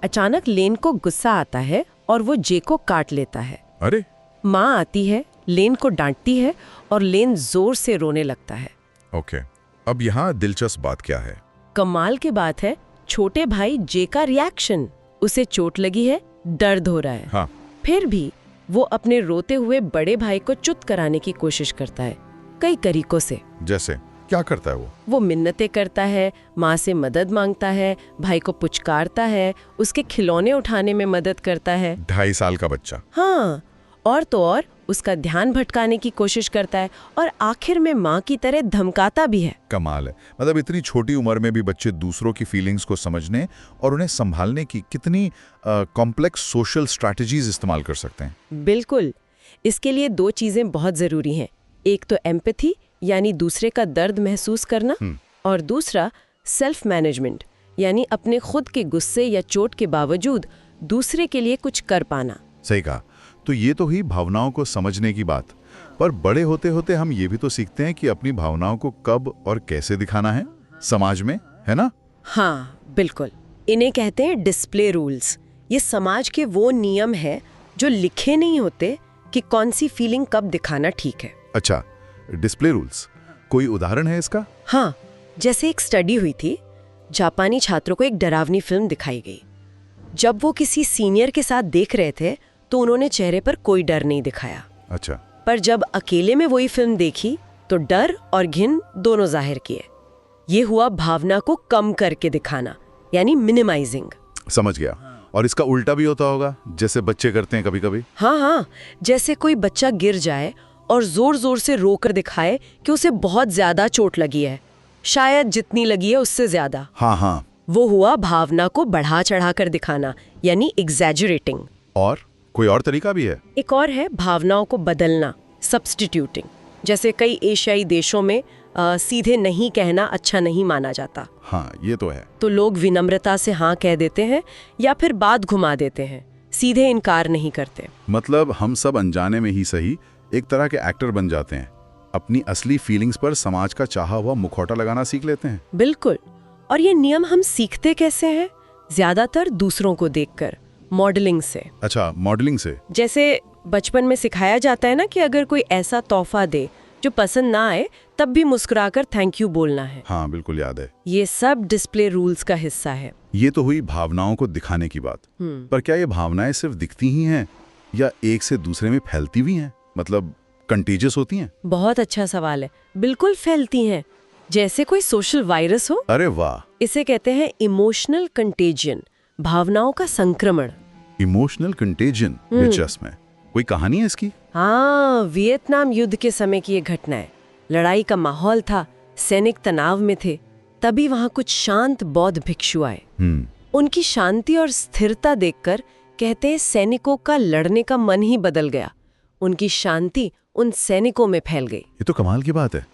अचानक लेन को गुस्सा आता है और वो जे को काट लेता है। अरे, माँ आती है, लेन को डांटती है और लेन जोर से रोने लगता है। ओके। अब यहाँ दिलचस्प बात क्या है? कमाल की बात है छोटे भाई जे का रिएक्शन। उसे चोट लगी है, दर्द हो रहा है। हाँ। फिर भी वो अपने रोते हुए बड़े भाई को चुप कराने की कोशिश करता है, कई तरीकों से। जैसे क्या करता है वो? वो मिन्नतें करता है, माँ से मदद मांगता है, भाई को पुचकारता है, उसके खिलौने उठाने में मदद करता है। 2.5 साल का बच्चा। हाँ, और तो और उसका ध्यान भटकाने की कोशिश करता है और आखिर में माँ की तरह धमकाता भी है। कमाल है। मतलब इतनी छोटी उम्र में भी बच्चे दूसरों की फीलिंग्स को समझने और उन्हें संभालने की कितनी कॉम्प्लेक्स सोशल स्ट्रैटेजीज इस्तेमाल कर सकते हैं। बिल्कुल। इसके लिए 2 चीजें बहुत जरूरी हैं। एक तो एम्पैथी यानी दूसरे का दर्द महसूस करना, और दूसरा सेल्फ मैनेजमेंट यानी अपने खुद के गुस्से या चोट के बावजूद दूसरे के लिए कुछ कर पाना। सही कहा। तो ये तो ही भावनाओं को समझने की बात। पर बड़े होते होते हम ये भी तो सीखते हैं कि अपनी भावनाओं को कब और कैसे दिखाना है समाज में, है ना? हाँ, बिल्कुल। इन्हें कहते हैं डिस्प्ले रूल्स। ये समाज के वो नियम है जो लिखे नहीं होते कि कौन सी फीलिंग कब दिखाना ठीक है। अच्छा, डिस्प्ले रूल्स, कोई उदाहरण है इसका? हाँ, जैसे एक स्टडी हुई थी। जापानी छात्रों को एक डरावनी फिल्म दिखाई गई। जब वो किसी सीनियर के साथ देख रहे थे तो उन्होंने चेहरे पर कोई डर नहीं दिखाया। अच्छा। पर जब अकेले में वही फिल्म देखी तो डर और घिन दोनों जाहिर किए। ये हुआ भावना को कम करके दिखाना, यानी मिनिमाइजिंग। समझ गया। और इसका उल्टा भी होता होगा, जैसे बच्चे करते हैं कभी-कभी। हाँ, जैसे कोई बच्चा गिर जाए और जोर जोर से रोकर दिखाए कि उसे बहुत ज्यादा चोट लगी है, शायद जितनी लगी है उससे ज्यादा। हाँ। वो हुआ भावना को बढ़ा चढ़ा कर दिखाना, यानी एग्जैजुरेटिंग। और कोई और तरीका भी है? एक और है भावनाओं को बदलना, सब्स्टिट्यूटिंग। जैसे कई एशियाई देशों में सीधे नहीं कहना अच्छा नहीं माना जाता। हाँ, ये तो है। तो लोग विनम्रता से हाँ कह देते हैं या फिर बात घुमा देते हैं, सीधे इनकार नहीं करते। मतलब हम सब अनजाने में ही सही एक तरह के एक्टर बन जाते हैं, अपनी असली फीलिंग्स पर समाज का चाहा हुआ मुखौटा लगाना सीख लेते हैं। बिल्कुल। और ये नियम हम सीखते कैसे हैं? ज्यादातर दूसरों को देखकर, मॉडलिंग से। अच्छा, मॉडलिंग से। जैसे बचपन में सिखाया जाता है ना कि अगर कोई ऐसा तोहफा दे जो पसंद ना आए तब भी मुस्कुराकर थैंक यू बोलना है। हाँ, बिल्कुल याद है। ये सब डिस्प्ले रूल्स का हिस्सा है। ये तो हुई भावनाओं को दिखाने की बात। पर क्या ये भावनाएं सिर्फ दिखती ही हैं या एक से दूसरे में फैलती भी हैं? मतलब कंटेजियस होती हैं? बहुत अच्छा सवाल है। बिल्कुल फैलती हैं, जैसे कोई सोशल वायरस हो। अरे वाह। इसे कहते हैं इमोशनल कंटेजियन, भावनाओं का संक्रमण। इमोशनल कंटेजियन, दिलचस्प है। कोई कहानी है इसकी? हाँ, वियतनाम युद्ध के समय की ये घटना है। लड़ाई का माहौल था, सैनिक तनाव में थे। तभी वहां कुछ शांत बौद्ध भिक्षु आए। उनकी शांति और स्थिरता देखकर कहते हैं सैनिकों का लड़ने का मन ही बदल गया। उनकी शांति उन सैनिकों में फैल गई। ये तो कमाल की बात है।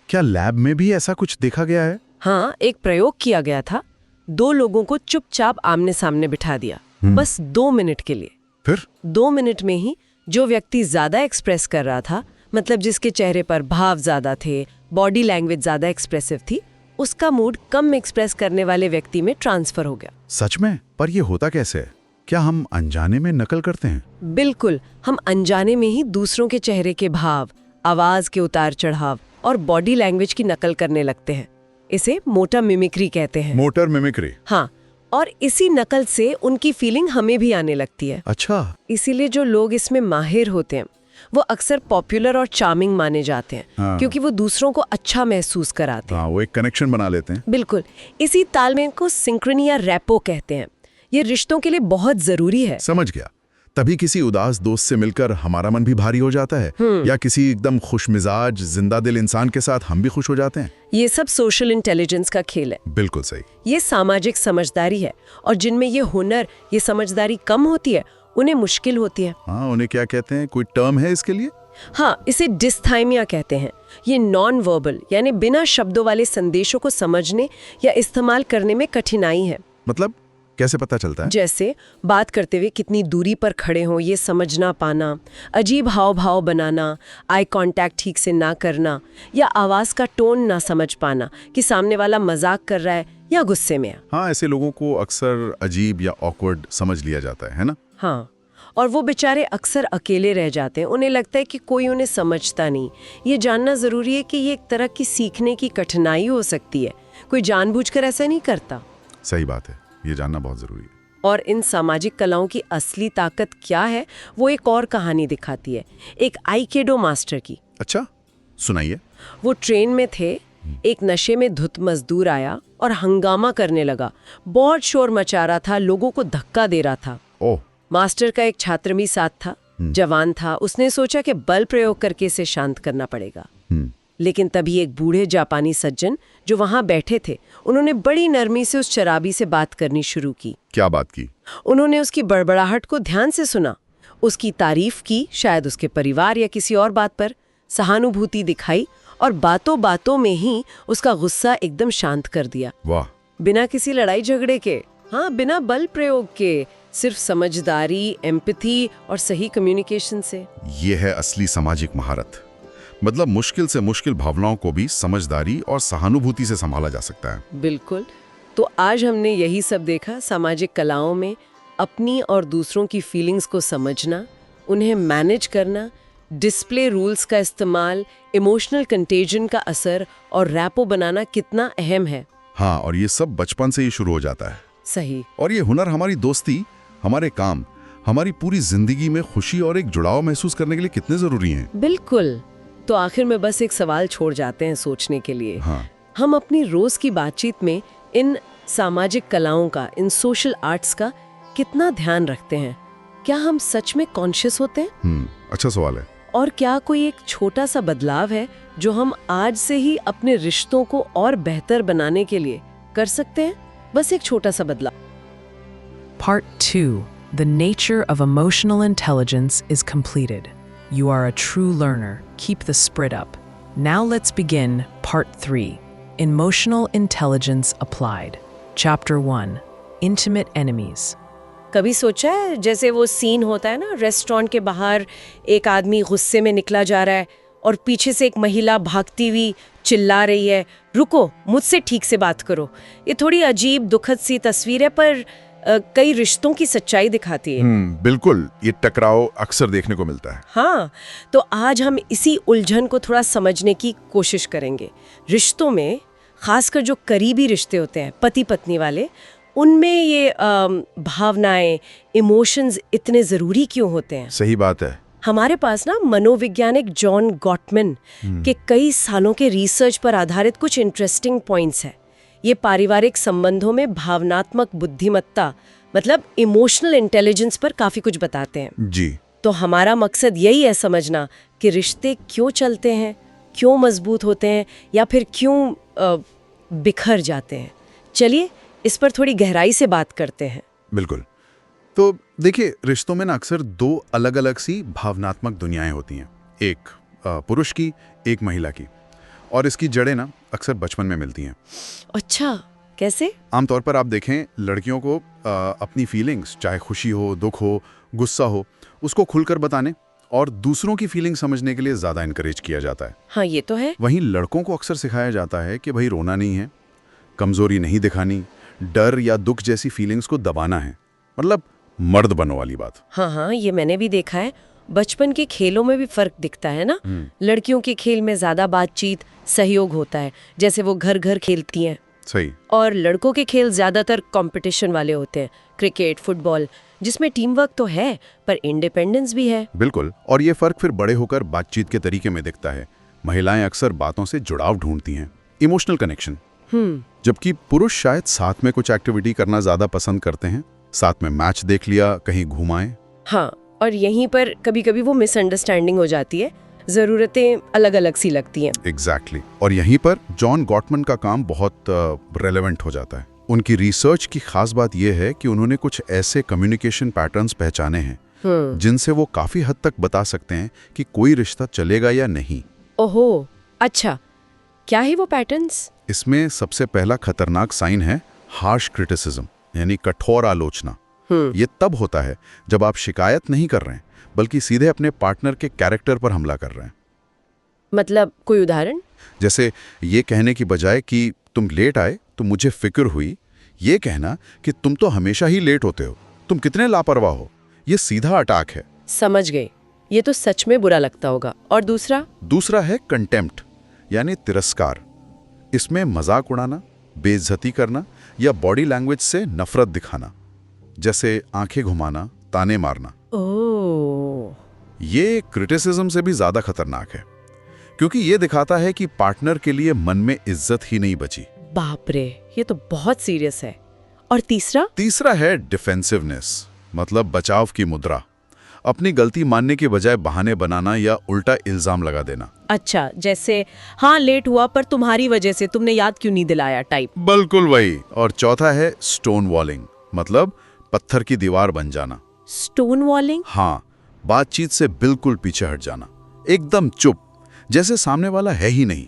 क्या लैब में भी ऐसा कुछ देखा गया है? हाँ, एक प्रयोग किया गया था। 2 लोगों को चुपचाप आमने सामने बिठा दिया, बस 2 मिनट के लिए। फिर 2 मिनट में ही जो व्यक्ति ज्यादा एक्सप्रेस कर रहा था, मतलब जिसके चेहरे पर भाव ज्यादा थे, बॉडी लैंग्वेज ज्यादा एक्सप्रेसिव थी, उसका मूड कम एक्सप्रेस करने वाले व्यक्ति में ट्रांसफर हो गया। सच में? पर ये होता कैसे है? क्या हम अनजाने में नकल करते हैं? बिल्कुल, हम अनजाने में ही दूसरों के चेहरे के भाव, आवाज के उतार चढ़ाव और बॉडी लैंग्वेज की नकल करने लगते हैं। इसे मोटर मिमिक्री कहते हैं। Motor mimicry? हाँ, और इसी नकल से उनकी फीलिंग हमें भी आने लगती है। अच्छा। इसीलिए जो लोग इसमें माहिर होते हैं वो अक्सर पॉपुलर और चार्मिंग माने जाते हैं हाँ। क्योंकि वो दूसरों को अच्छा महसूस कराते हैं। हाँ, वो एक कनेक्शन बना लेते हैं। बिल्कुल, इसी तालमेल को सिंक्रोनी या रैपो कहते हैं। ये रिश्तों के लिए बहुत जरूरी है। समझ गया। तभी किसी उदास दोस्त से मिलकर हमारा मन भी भारी हो जाता है, या किसी एकदम खुशमिजाज जिंदा दिल इंसान के साथ हम भी खुश हो जाते हैं। ये सब सोशल इंटेलिजेंस का खेल है। बिल्कुल सही। ये सामाजिक समझदारी है, और जिनमें ये हुनर, ये समझदारी कम होती है, उन्हें मुश्किल होती है। हाँ, उन्हें क्या कहते हैं? कोई टर्म है इसके लिए? हाँ, इसे डिस्थाइमिया कहते हैं। ये नॉन वर्बल यानी बिना शब्दों वाले संदेशों को समझने या इस्तेमाल करने में कठिनाई है। मतलब कैसे पता चलता है? जैसे बात करते हुए कितनी दूरी पर खड़े हों ये समझ ना पाना, अजीब हाव भाव बनाना, आई कांटेक्ट ठीक से ना करना, या आवाज का टोन ना समझ पाना कि सामने वाला मजाक कर रहा है या गुस्से में है। हाँ, ऐसे लोगों को अक्सर अजीब या ऑकवर्ड समझ लिया जाता है ना? हाँ, और वो बेचारे अक्सर अकेले रह जाते हैं। उन्हें लगता है कि कोई उन्हें समझता नहीं। ये जानना जरूरी है कि ये एक तरह की सीखने की कठिनाई हो सकती है। कोई जानबूझकर ऐसा नहीं करता। सही बात है, ये जानना बहुत जरूरी है। और इन सामाजिक कलाओं की असली ताकत क्या है, वो एक और कहानी दिखाती है, एक आइकेडो मास्टर की। अच्छा, सुनाइए। वो ट्रेन में थे, एक नशे में धुत मजदूर आया और हंगामा करने लगा। बहुत शोर मचा रहा था, लोगों को धक्का दे रहा था। ओह। मास्टर का एक छात्र भी साथ था, जवान था। उसने सोचा कि बल प्रयोग करके इसे शांत करना पड़ेगा। लेकिन तभी एक बूढ़े जापानी सज्जन जो वहां बैठे थे, उन्होंने बड़ी नरमी से उस शराबी से बात करनी शुरू की। क्या बात की? उन्होंने उसकी बड़बड़ाहट को ध्यान से सुना, उसकी तारीफ की, शायद उसके परिवार या किसी और बात पर सहानुभूति दिखाई, और बातों बातों में ही उसका गुस्सा एकदम शांत कर दिया। वाह। बिना किसी लड़ाई झगड़े के, हाँ, बिना बल प्रयोग के, सिर्फ समझदारी, एम्पैथी और सही कम्युनिकेशन से। ये है असली सामाजिक महारत। मतलब मुश्किल से मुश्किल भावनाओं को भी समझदारी और सहानुभूति से संभाला जा सकता है। बिल्कुल। तो आज हमने यही सब देखा, सामाजिक कलाओं में अपनी और दूसरों की फीलिंग्स को समझना, उन्हें मैनेज करना, डिस्प्ले रूल्स का इस्तेमाल, इमोशनल कंटेजन का असर और रैपो बनाना कितना अहम है। हाँ, और ये सब बचपन से ही शुरू हो जाता है। सही। और ये हुनर हमारी दोस्ती, हमारे काम, हमारी पूरी जिंदगी में खुशी और एक जुड़ाव महसूस करने के लिए कितने जरूरी हैं। बिल्कुल। तो आखिर में बस एक सवाल छोड़ जाते हैं सोचने के लिए। हाँ। हम अपनी रोज की बातचीत में इन सामाजिक कलाओं का, इन सोशल आर्ट्स का कितना ध्यान रखते हैं? क्या हम सच में कॉन्शियस होते हैं? अच्छा सवाल है। और क्या कोई एक छोटा सा बदलाव है जो हम आज से ही अपने रिश्तों को और बेहतर बनाने के लिए कर सकते हैं? बस एक छोटा सा बदलाव। Part 2. The nature of emotional intelligence is completed. You are a true learner. Keep the spirit up. Now let's begin Part 3. Emotional intelligence applied. Chapter 1. Intimate enemies. कभी सोचा है जैसे वो सीन होता है ना रेस्टोरेंट के बाहर, एक आदमी गुस्से में निकला जा रहा है और पीछे से एक महिला भागती हुई चिल्ला रही है, रुको, मुझसे ठीक से बात करो। ये थोड़ी अजीब दुखद सी तस्वीर है, पर कई रिश्तों की सच्चाई दिखाती है। बिल्कुल, ये टकराव अक्सर देखने को मिलता है। हाँ, तो आज हम इसी उलझन को थोड़ा समझने की कोशिश करेंगे। रिश्तों में, खासकर जो करीबी रिश्ते होते हैं, पति पत्नी वाले, उनमें ये भावनाएं, इमोशंस इतने ज़रूरी क्यों होते हैं? सही बात है। हमारे पास ना मनोवैज्ञानिक जॉन गॉटमैन के कई सालों के रिसर्च पर आधारित कुछ इंटरेस्टिंग पॉइंट्स हैं। ये पारिवारिक संबंधों में भावनात्मक बुद्धिमत्ता, मतलब इमोशनल इंटेलिजेंस पर काफ़ी कुछ बताते हैं। जी। तो हमारा मकसद यही है समझना कि रिश्ते क्यों चलते हैं, क्यों मजबूत होते हैं, या फिर क्यों बिखर जाते हैं। चलिए इस पर थोड़ी गहराई से बात करते हैं। बिल्कुल। तो देखिए, रिश्तों में ना अक्सर दो अलग अलग सी भावनात्मक दुनियाएं होती हैं, एक पुरुष की, एक महिला की, और इसकी जड़ें ना अक्सर बचपन में मिलती हैं। अच्छा, कैसे? आमतौर पर आप देखें, लड़कियों को अपनी फीलिंग्स, चाहे खुशी हो, दुख हो, गुस्सा हो, उसको खुलकर बताने और दूसरों की फीलिंग समझने के लिए ज़्यादा इनकरेज किया जाता है। हाँ, ये तो है। वहीं लड़कों को अक्सर सिखाया जाता है कि भाई रोना नहीं है, कमज़ोरी नहीं दिखानी, डर या दुख जैसी फीलिंग्स को दबाना है, मतलब मर्द बनो वाली बात। हाँ, ये मैंने भी देखा है। बचपन के खेलों में भी फर्क दिखता है ना। लड़कियों के खेल में ज्यादा बातचीत, सहयोग होता है, जैसे वो घर घर खेलती हैं। सही। और लड़कों के खेल ज्यादातर कंपटीशन वाले होते हैं, क्रिकेट, फुटबॉल, जिसमें टीम वर्क तो है पर इंडिपेंडेंस भी है। बिल्कुल, और ये फर्क फिर बड़े होकर बातचीत के तरीके में दिखता है। महिलाएं अक्सर बातों से जुड़ाव ढूंढती हैं, इमोशनल कनेक्शन, जबकि पुरुष शायद साथ में कुछ एक्टिविटी करना ज्यादा पसंद करते हैं। साथ में मैच देख लिया, कहीं घुमाएं। हाँ, और यहीं पर कभी कभी वो मिसअंडरस्टैंडिंग हो जाती है, जरूरतें अलग अलग सी लगती हैं। एग्जैक्टली। और यहीं पर जॉन गॉटमन का काम बहुत रेलेवेंट हो जाता है। उनकी रिसर्च की खास बात यह है कि उन्होंने कुछ ऐसे कम्युनिकेशन पैटर्न्स पहचाने हैं जिनसे वो काफी हद तक बता सकते हैं कि कोई रिश्ता चलेगा या नहीं। ओहो, अच्छा, क्या है वो पैटर्न्स? इसमें सबसे पहला खतरनाक साइन है हार्श क्रिटिसिज्म, यानी कठोर आलोचना। ये तब होता है जब आप शिकायत नहीं कर रहे हैं बल्कि सीधे अपने पार्टनर के कैरेक्टर पर हमला कर रहे हैं। मतलब कोई उदाहरण? जैसे ये कहने की बजाय कि तुम लेट आए तो मुझे फिक्र हुई, ये कहना कि तुम तो हमेशा ही लेट होते हो, तुम कितने लापरवाह हो। ये सीधा अटैक है। समझ गए, ये तो सच में बुरा लगता होगा। और दूसरा है कंटेम्प्ट, यानी तिरस्कार। इसमें मजाक उड़ाना, बेइज्जती करना या बॉडी लैंग्वेज से नफरत दिखाना, जैसे आंखें घुमाना, ताने मारना। ये क्रिटिसिज्म से भी ज्यादा खतरनाक है, क्योंकि ये दिखाता है कि पार्टनर के लिए मन में इज्जत ही नहीं बची। बाप रे, ये तो बहुत सीरियस है। और तीसरा है डिफेंसिवनेस, मतलब बचाव की मुद्रा। अपनी गलती मानने के बजाय बहाने बनाना या उल्टा इल्जाम लगा देना। अच्छा, जैसे हाँ लेट हुआ पर तुम्हारी वजह से, तुमने याद क्यों नहीं दिलाया टाइप। बिल्कुल वही। और चौथा है स्टोन वॉलिंग, मतलब पत्थर की दीवार बन जाना। स्टोन वॉलिंग? हाँ, बातचीत से बिल्कुल पीछे हट जाना, एकदम चुप, जैसे सामने वाला है ही नहीं।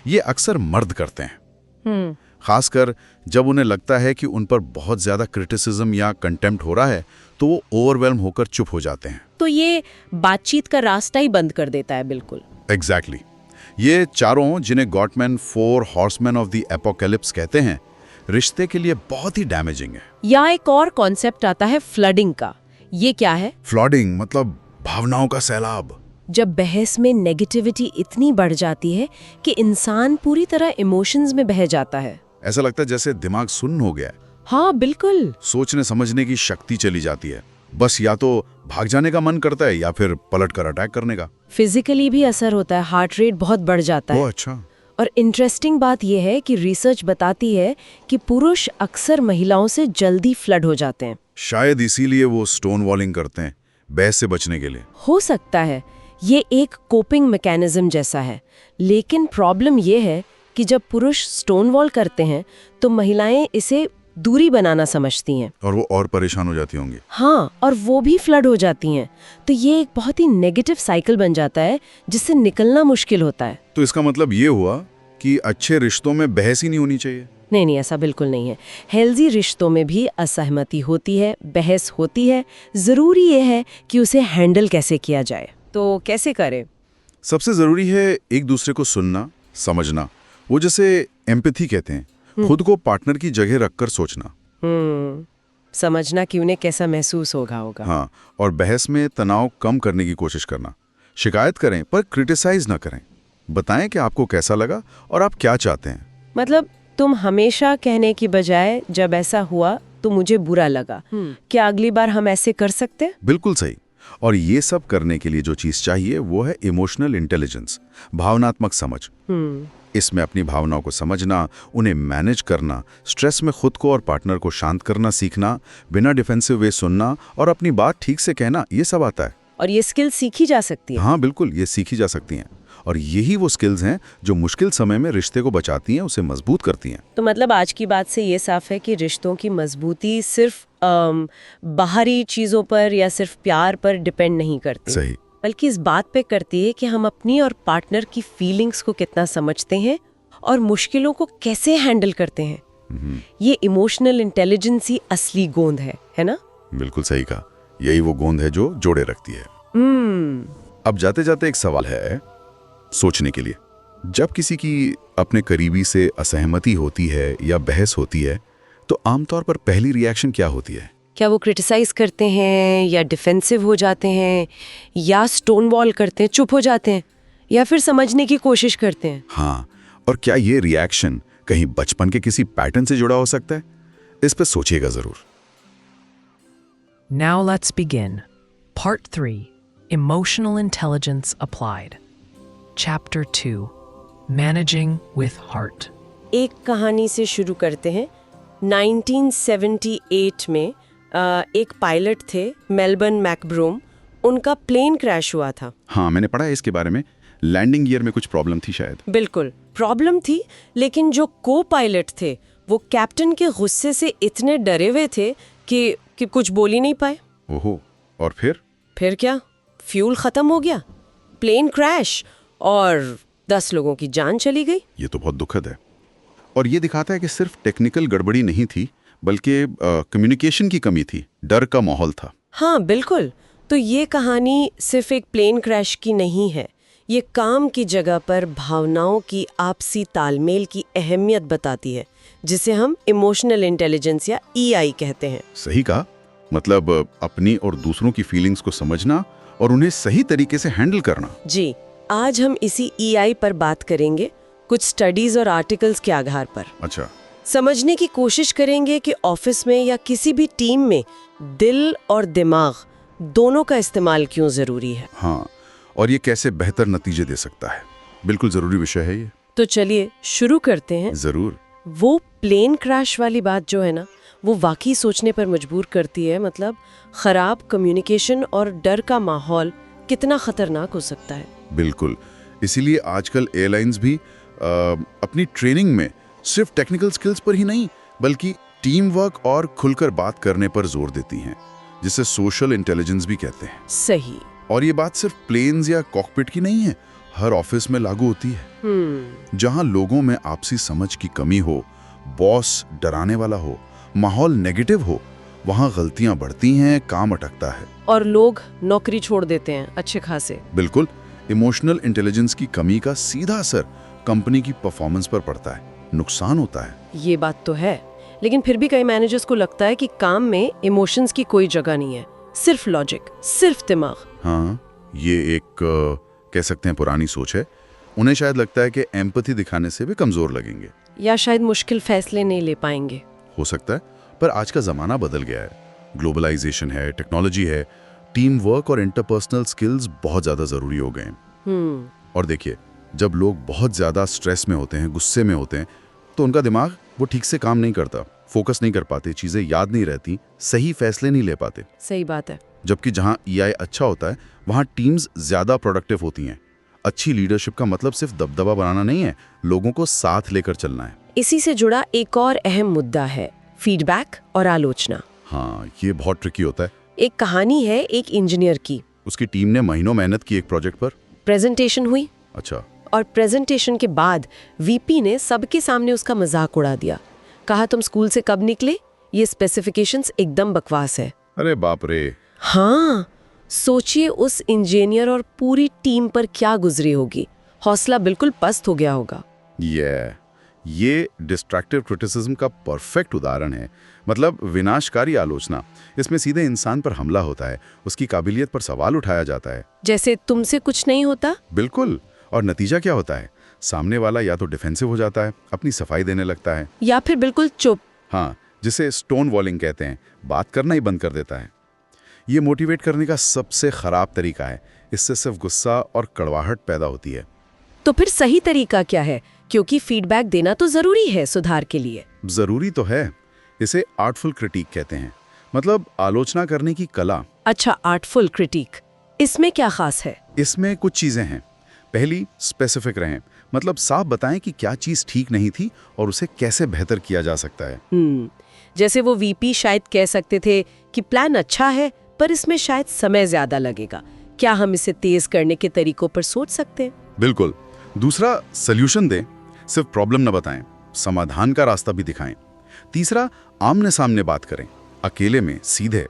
ये अक्सर मर्द करते हैं, खासकर जब उन्हें लगता है कि उन पर बहुत ज्यादा क्रिटिसिज्म या कंटेम्प्ट हो रहा है, तो वो ओवरवेल्म होकर चुप हो जाते हैं। तो ये बातचीत का रास्ता ही बंद कर देता है। बिल्कुल एग्जैक्टली। ये चारों, जिन्हें Gottmann 4 horseman of the apocalypse कहते हैं, रिश्ते के लिए बहुत ही डैमेजिंग है। या एक और कॉन्सेप्ट आता है फ्लडिंग का। ये क्या है? फ्लडिंग मतलब भावनाओं का सैलाब। जब बहस में नेगेटिविटी इतनी बढ़ जाती है कि इंसान पूरी तरह इमोशंस में बह जाता है। ऐसा लगता है जैसे दिमाग सुन्न हो गया है। हाँ बिल्कुल। सोचने समझने की शक्ति चली जाती है। बस या तो भाग जाने का मन करता है या फिर पलट कर अटैक करने का। फिजिकली भी असर होता है, हार्ट रेट बहुत बढ़ जाता है। अच्छा। और इंटरेस्टिंग बात यह है कि रिसर्च बताती है कि पुरुष अक्सर महिलाओं से जल्दी फ्लड हो जाते हैं। शायद इसीलिए वो स्टोन वॉलिंग करते हैं, बहस से बचने के लिए। हो सकता है, ये एक कोपिंग मैकेनिज्म जैसा है। लेकिन प्रॉब्लम ये है कि जब पुरुष स्टोन वॉल करते हैं तो महिलाएं इसे दूरी बनाना समझती हैं। और वो और परेशान हो जाती होंगी। हाँ, और वो भी फ्लड हो जाती हैं। तो ये एक बहुत ही नेगेटिव साइकिल बन जाता है जिससे निकलना मुश्किल होता है। तो इसका मतलब ये हुआ कि अच्छे रिश्तों में बहस ही नहीं होनी चाहिए? नहीं, ऐसा बिल्कुल नहीं है। हेल्दी रिश्तों में भी असहमति होती है, बहस होती है। जरूरी ये है कि उसे हैंडल कैसे किया जाए। तो कैसे करें? सबसे जरूरी है एक दूसरे को सुनना, समझना। वो जैसे एम्पैथी कहते हैं, खुद को पार्टनर की जगह रखकर सोचना। समझना कि उन्हें कैसा महसूस होगा। हाँ, और बहस में तनाव कम करने की कोशिश करना। शिकायत करें पर क्रिटिसाइज ना करें। बताएं कि आपको कैसा लगा और आप क्या चाहते हैं। मतलब तुम हमेशा कहने की बजाय जब ऐसा हुआ तो मुझे बुरा लगा, क्या अगली बार हम ऐसे कर सकते हैं? बिल्कुल सही। और ये सब करने के लिए जो चीज चाहिए वो है इमोशनल इंटेलिजेंस, भावनात्मक समझ। इसमें अपनी भावनाओं को समझना, उन्हें मैनेज करना, स्ट्रेस में खुद को और पार्टनर को शांत करना सीखना, बिना डिफेंसिव वे सुनना और अपनी बात ठीक से कहना, ये सब आता है। और ये स्किल सीखी जा सकती है? हाँ बिल्कुल, ये सीखी जा सकती हैं। और यही वो स्किल्स हैं जो मुश्किल समय में रिश्ते को बचाती हैं, उसे मजबूत करती हैं। तो मतलब आज की बात से ये साफ है कि रिश्तों की मजबूती सिर्फ बाहरी चीजों पर या सिर्फ प्यार पर डिपेंड नहीं करती। सही। बल्कि इस बात पे करती है कि हम अपनी और पार्टनर की फीलिंग्स को कितना समझते हैं और मुश्किलों को कैसे हैंडल करते हैं। ये इमोशनल इंटेलिजेंस ही असली गोंद है ना? बिल्कुल सही कहा। यही वो गोंद है जो जोड़े रखती है। अब जाते जाते एक सवाल है सोचने के लिए। जब किसी की अपने करीबी से असहमति होती है या बहस होती है तो आमतौर पर पहली रिएक्शन क्या होती है? क्या वो क्रिटिसाइज करते हैं या डिफेंसिव हो जाते हैं या स्टोन वॉल करते हैं, चुप हो जाते हैं, या फिर समझने की कोशिश करते हैं? हाँ, और क्या ये रिएक्शन कहीं बचपन के किसी पैटर्न से जुड़ा हो सकता है? इस पर सोचिएगा जरूर। Now let's begin. Part 3. Emotional Intelligence Applied. Chapter 2. Managing with Heart. एक कहानी से शुरू करते हैं। 1978 में एक पायलट थे, मेलबर्न मैकब्रोम। उनका प्लेन क्रैश हुआ था। हाँ, मैंने पढ़ा है इसके बारे में। लैंडिंग गियर में कुछ प्रॉब्लम थी शायद। बिल्कुल प्रॉब्लम थी, लेकिन जो को पायलट थे वो कैप्टन के गुस्से से इतने डरे हुए थे कि कुछ बोल ही नहीं पाए। ओहो, और फिर क्या, फ्यूल खत्म हो गया, प्लेन क्रैश और 10 लोगों की जान चली गई। ये तो बहुत दुखद है। और ये दिखाता है कि सिर्फ टेक्निकल गड़बड़ी नहीं थी, बल्कि कम्युनिकेशन की कमी थी, डर का माहौल था। हाँ बिल्कुल। तो ये कहानी सिर्फ एक प्लेन क्रैश की नहीं है, ये काम की जगह पर भावनाओं की आपसी तालमेल की अहमियत बताती है, जिसे हम इमोशनल इंटेलिजेंस या EI कहते हैं। सही कहा, मतलब अपनी और दूसरों की फीलिंग्स को समझना और उन्हें सही तरीके से हैंडल करना। जी, आज हम इसी EI पर बात करेंगे, कुछ स्टडीज और आर्टिकल्स के आधार पर। अच्छा, समझने की कोशिश करेंगे कि ऑफिस में या किसी भी टीम में दिल और दिमाग दोनों का इस्तेमाल क्यों जरूरी है। हाँ, और ये कैसे बेहतर नतीजे दे सकता है। बिल्कुल जरूरी विषय है ये। तो चलिए शुरू करते हैं। जरूर। वो प्लेन क्रैश वाली बात जो है ना, वो वाकई सोचने पर मजबूर करती है। मतलब खराब कम्युनिकेशन और डर का माहौल कितना खतरनाक हो सकता है। बिल्कुल, इसीलिए आजकल एयरलाइंस भी अपनी ट्रेनिंग में सिर्फ टेक्निकल स्किल्स पर ही नहीं, बल्कि टीम वर्क और खुलकर बात करने पर जोर देती हैं, जिसे सोशल इंटेलिजेंस भी कहते हैं। सही। और ये बात सिर्फ प्लेन्स या कॉकपिट की नहीं है, हर ऑफिस में लागू होती है। जहां लोगों में आपसी समझ की कमी हो, बॉस डराने वाला हो, माहौल नेगेटिव हो, वहां गलतियां बढ़ती हैं, काम अटकता है और लोग नौकरी छोड़ देते हैं अच्छे खासे। बिल्कुल, इमोशनल इंटेलिजेंस की कमी का सीधा असर कंपनी की परफॉर्मेंस पर पड़ता है, नुकसान होता है। ये बात तो है, लेकिन फिर भी कई मैनेजर्स को लगता है कि काम में इमोशंस की कोई जगह नहीं है, सिर्फ लॉजिक, सिर्फ दिमाग। हाँ, ये एक कह सकते हैं पुरानी सोच है। उन्हें शायद लगता है कि एम्पैथी दिखाने से भी कमजोर लगेंगे, या शायद मुश्किल फैसले नहीं ले पाएंगे। हो सकता है। पर आज का जमाना बदल गया है, ग्लोबलाइजेशन है, टेक्नोलॉजी है, टीम वर्क और इंटरपर्सनल स्किल्स बहुत ज्यादा जरूरी हो गए हैं। और देखिए, जब लोग बहुत ज्यादा स्ट्रेस में होते हैं, गुस्से में होते हैं, तो उनका दिमाग वो ठीक से काम नहीं करता, फोकस नहीं कर पाते, चीजें याद नहीं रहती, सही फैसले नहीं ले पाते। सही बात है। जबकि जहां EI अच्छा होता है, वहां टीम्स ज्यादा प्रोडक्टिव होती हैं। अच्छी लीडरशिप का मतलब सिर्फ दबदबा बनाना नहीं है, लोगों को साथ लेकर चलना है। इसी से जुड़ा एक और अहम मुद्दा है फीडबैक और आलोचना। हाँ, ये बहुत ट्रिकी होता है। एक कहानी है एक इंजीनियर की। उसकी टीम ने महीनों मेहनत की एक प्रोजेक्ट पर। प्रेजेंटेशन हुई। अच्छा। और प्रेजेंटेशन के बाद VP ने सबके सामने उसका मजाक उड़ा दिया। कहा, तुम स्कूल से कब निकले, ये स्पेसिफिकेशंस एकदम बकवास है। अरे बाप रे। हाँ, सोचिए उस इंजीनियर और पूरी टीम पर क्या गुजरी होगी। हौसला बिल्कुल पस्त हो गया होगा। ये डिस्ट्रैक्टिव क्रिटिसिज्म का परफेक्ट उदाहरण है। मतलब विनाशकारी आलोचना। इसमें सीधे इंसान पर हमला होता है, उसकी काबिलियत पर सवाल उठाया जाता है। जैसे तुमसे कुछ नहीं होता। बिल्कुल। और नतीजा क्या होता है? सामने वाला या तो डिफेंसिव हो जाता है, अपनी सफाई देने लगता है, या फिर बिल्कुल चुप। हाँ, जिसे स्टोन वॉलिंग कहते हैं, बात करना ही बंद कर देता है। ये मोटिवेट करने का सबसे खराब तरीका है। इससे सिर्फ गुस्सा और कड़वाहट पैदा होती है। तो फिर सही तरीका क्या है? क्योंकि फीडबैक देना तो जरूरी है सुधार के लिए। जरूरी तो है। इसे आर्टफुल क्रिटिक कहते हैं, मतलब आलोचना करने की कला। अच्छा, आर्टफुल क्रिटिक, इसमें क्या खास है? इसमें कुछ चीजें हैं। पहली, स्पेसिफिक रहें, मतलब साफ बताएं कि क्या चीज ठीक नहीं थी और उसे कैसे बेहतर किया जा सकता है। जैसे वो VP शायद कह सकते थे कि प्लान अच्छा है, पर इसमें शायद समय ज्यादा लगेगा, क्या हम इसे तेज करने के तरीकों पर सोच सकते हैं? बिल्कुल। दूसरा, सल्यूशन दें, सिर्फ प्रॉब्लम न बताएं, समाधान का रास्ता भी दिखाएं। तीसरा, आमने सामने बात करें, अकेले में, सीधे,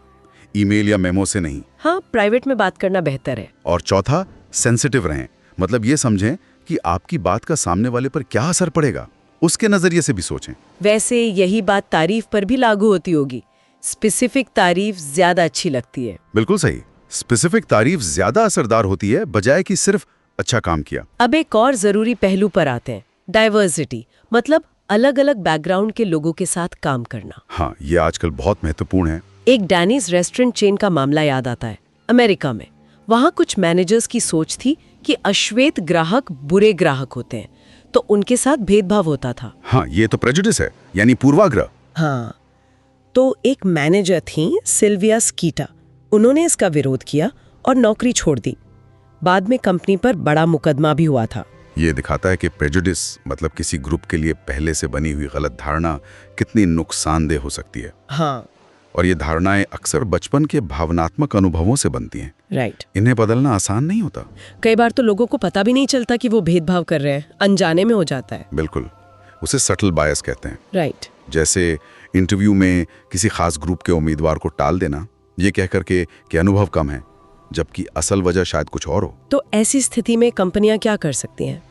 ईमेल या मेमो से नहीं। हाँ, प्राइवेट में बात करना बेहतर है। और चौथा, सेंसिटिव रहें, मतलब ये समझें कि आपकी बात का सामने वाले पर क्या असर पड़ेगा, उसके नजरिए से भी सोचें। वैसे यही बात तारीफ पर भी लागू होती होगी। स्पेसिफिक तारीफ ज्यादा अच्छी लगती है। बिल्कुल सही। स्पेसिफिक तारीफ ज्यादा असरदार होती है, बजाय कि सिर्फ अच्छा काम किया। अब एक और जरूरी पहलू पर आते हैं, डाइवर्सिटी, मतलब अलग अलग बैकग्राउंड के लोगों के साथ काम करना। हाँ, ये आजकल बहुत महत्वपूर्ण है। एक डैनीज रेस्टोरेंट चेन का मामला याद आता है, अमेरिका में। वहाँ कुछ मैनेजर्स की सोच थी कि अश्वेत ग्राहक बुरे ग्राहक होते हैं, तो उनके साथ भेदभाव होता था। हाँ, ये तो प्रेजुडिस है, यानी पूर्वाग्रह। हाँ, तो एक मैनेजर थी सिल्विया स्कीटा। उन्होंने इसका विरोध किया और नौकरी छोड़ दी। बाद में कंपनी पर बड़ा मुकदमा भी हुआ था। ये दिखाता है कि प्रेजुडिस मतलब किसी ग्रुप के लिए पहले से बनी हुई गलत धारणा कितनी नुकसानदेह हो सकती है। हाँ, और ये धारणाएं अक्सर बचपन के भावनात्मक अनुभवों से बनती हैं। राइट। इन्हें बदलना आसान नहीं होता। कई बार तो लोगों को पता भी नहीं चलता कि वो भेदभाव कर रहे हैं, अनजाने में हो जाता है। बिल्कुल, उसे सटल बायस कहते हैं। राइट। जैसे इंटरव्यू में किसी खास ग्रुप के उम्मीदवार को टाल देना, ये कह करके कि अनुभव कम है, जबकि असल वजह शायद कुछ और हो। तो ऐसी स्थिति में कंपनियां क्या कर सकती हैं?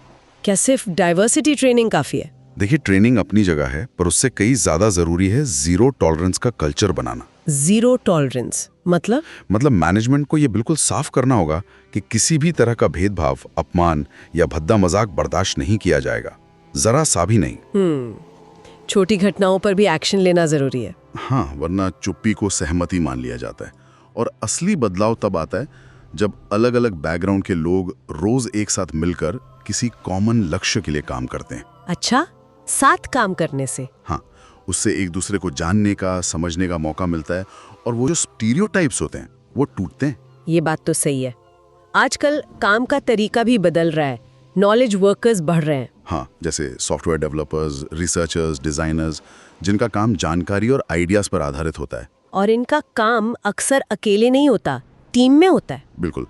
क्या सिर्फ डाइवर्सिटी ट्रेनिंग काफी है? देखिए, ट्रेनिंग अपनी जगह है, पर उससे कई ज्यादा जरूरी है जीरो टॉलरेंस का कल्चर बनाना। जीरो टॉलरेंस मतलब मैनेजमेंट को ये बिल्कुल साफ करना होगा कि किसी भी तरह का भेदभाव, अपमान या भद्दा मजाक बर्दाश्त नहीं किया जाएगा, जरा सा भी नहीं। छोटी घटनाओं पर भी एक्शन लेना जरूरी है। हाँ, वरना चुप्पी को सहमति मान लिया जाता है। और असली बदलाव तब आता है जब अलग अलग बैकग्राउंड के लोग रोज एक साथ मिलकर किसी कॉमन लक्ष्य के लिए काम करते हैं। अच्छा, साथ काम करने से? हाँ, उससे एक दूसरे को जानने का, समझने का मौका मिलता है और वो जो स्टीरियोटाइप्स होते हैं वो टूटते हैं। ये बात तो सही है। आजकल काम का तरीका भी बदल रहा है, नॉलेज वर्कर्स बढ़ रहे हैं। हाँ, जैसे सॉफ्टवेयर डेवलपर्स, रिसर्चर्स, डिजाइनर्स, जिनका काम जानकारी और आइडियाज पर आधारित होता है। और इनका काम अक्सर अकेले नहीं होता, टीम में होता है। बिल्कुल,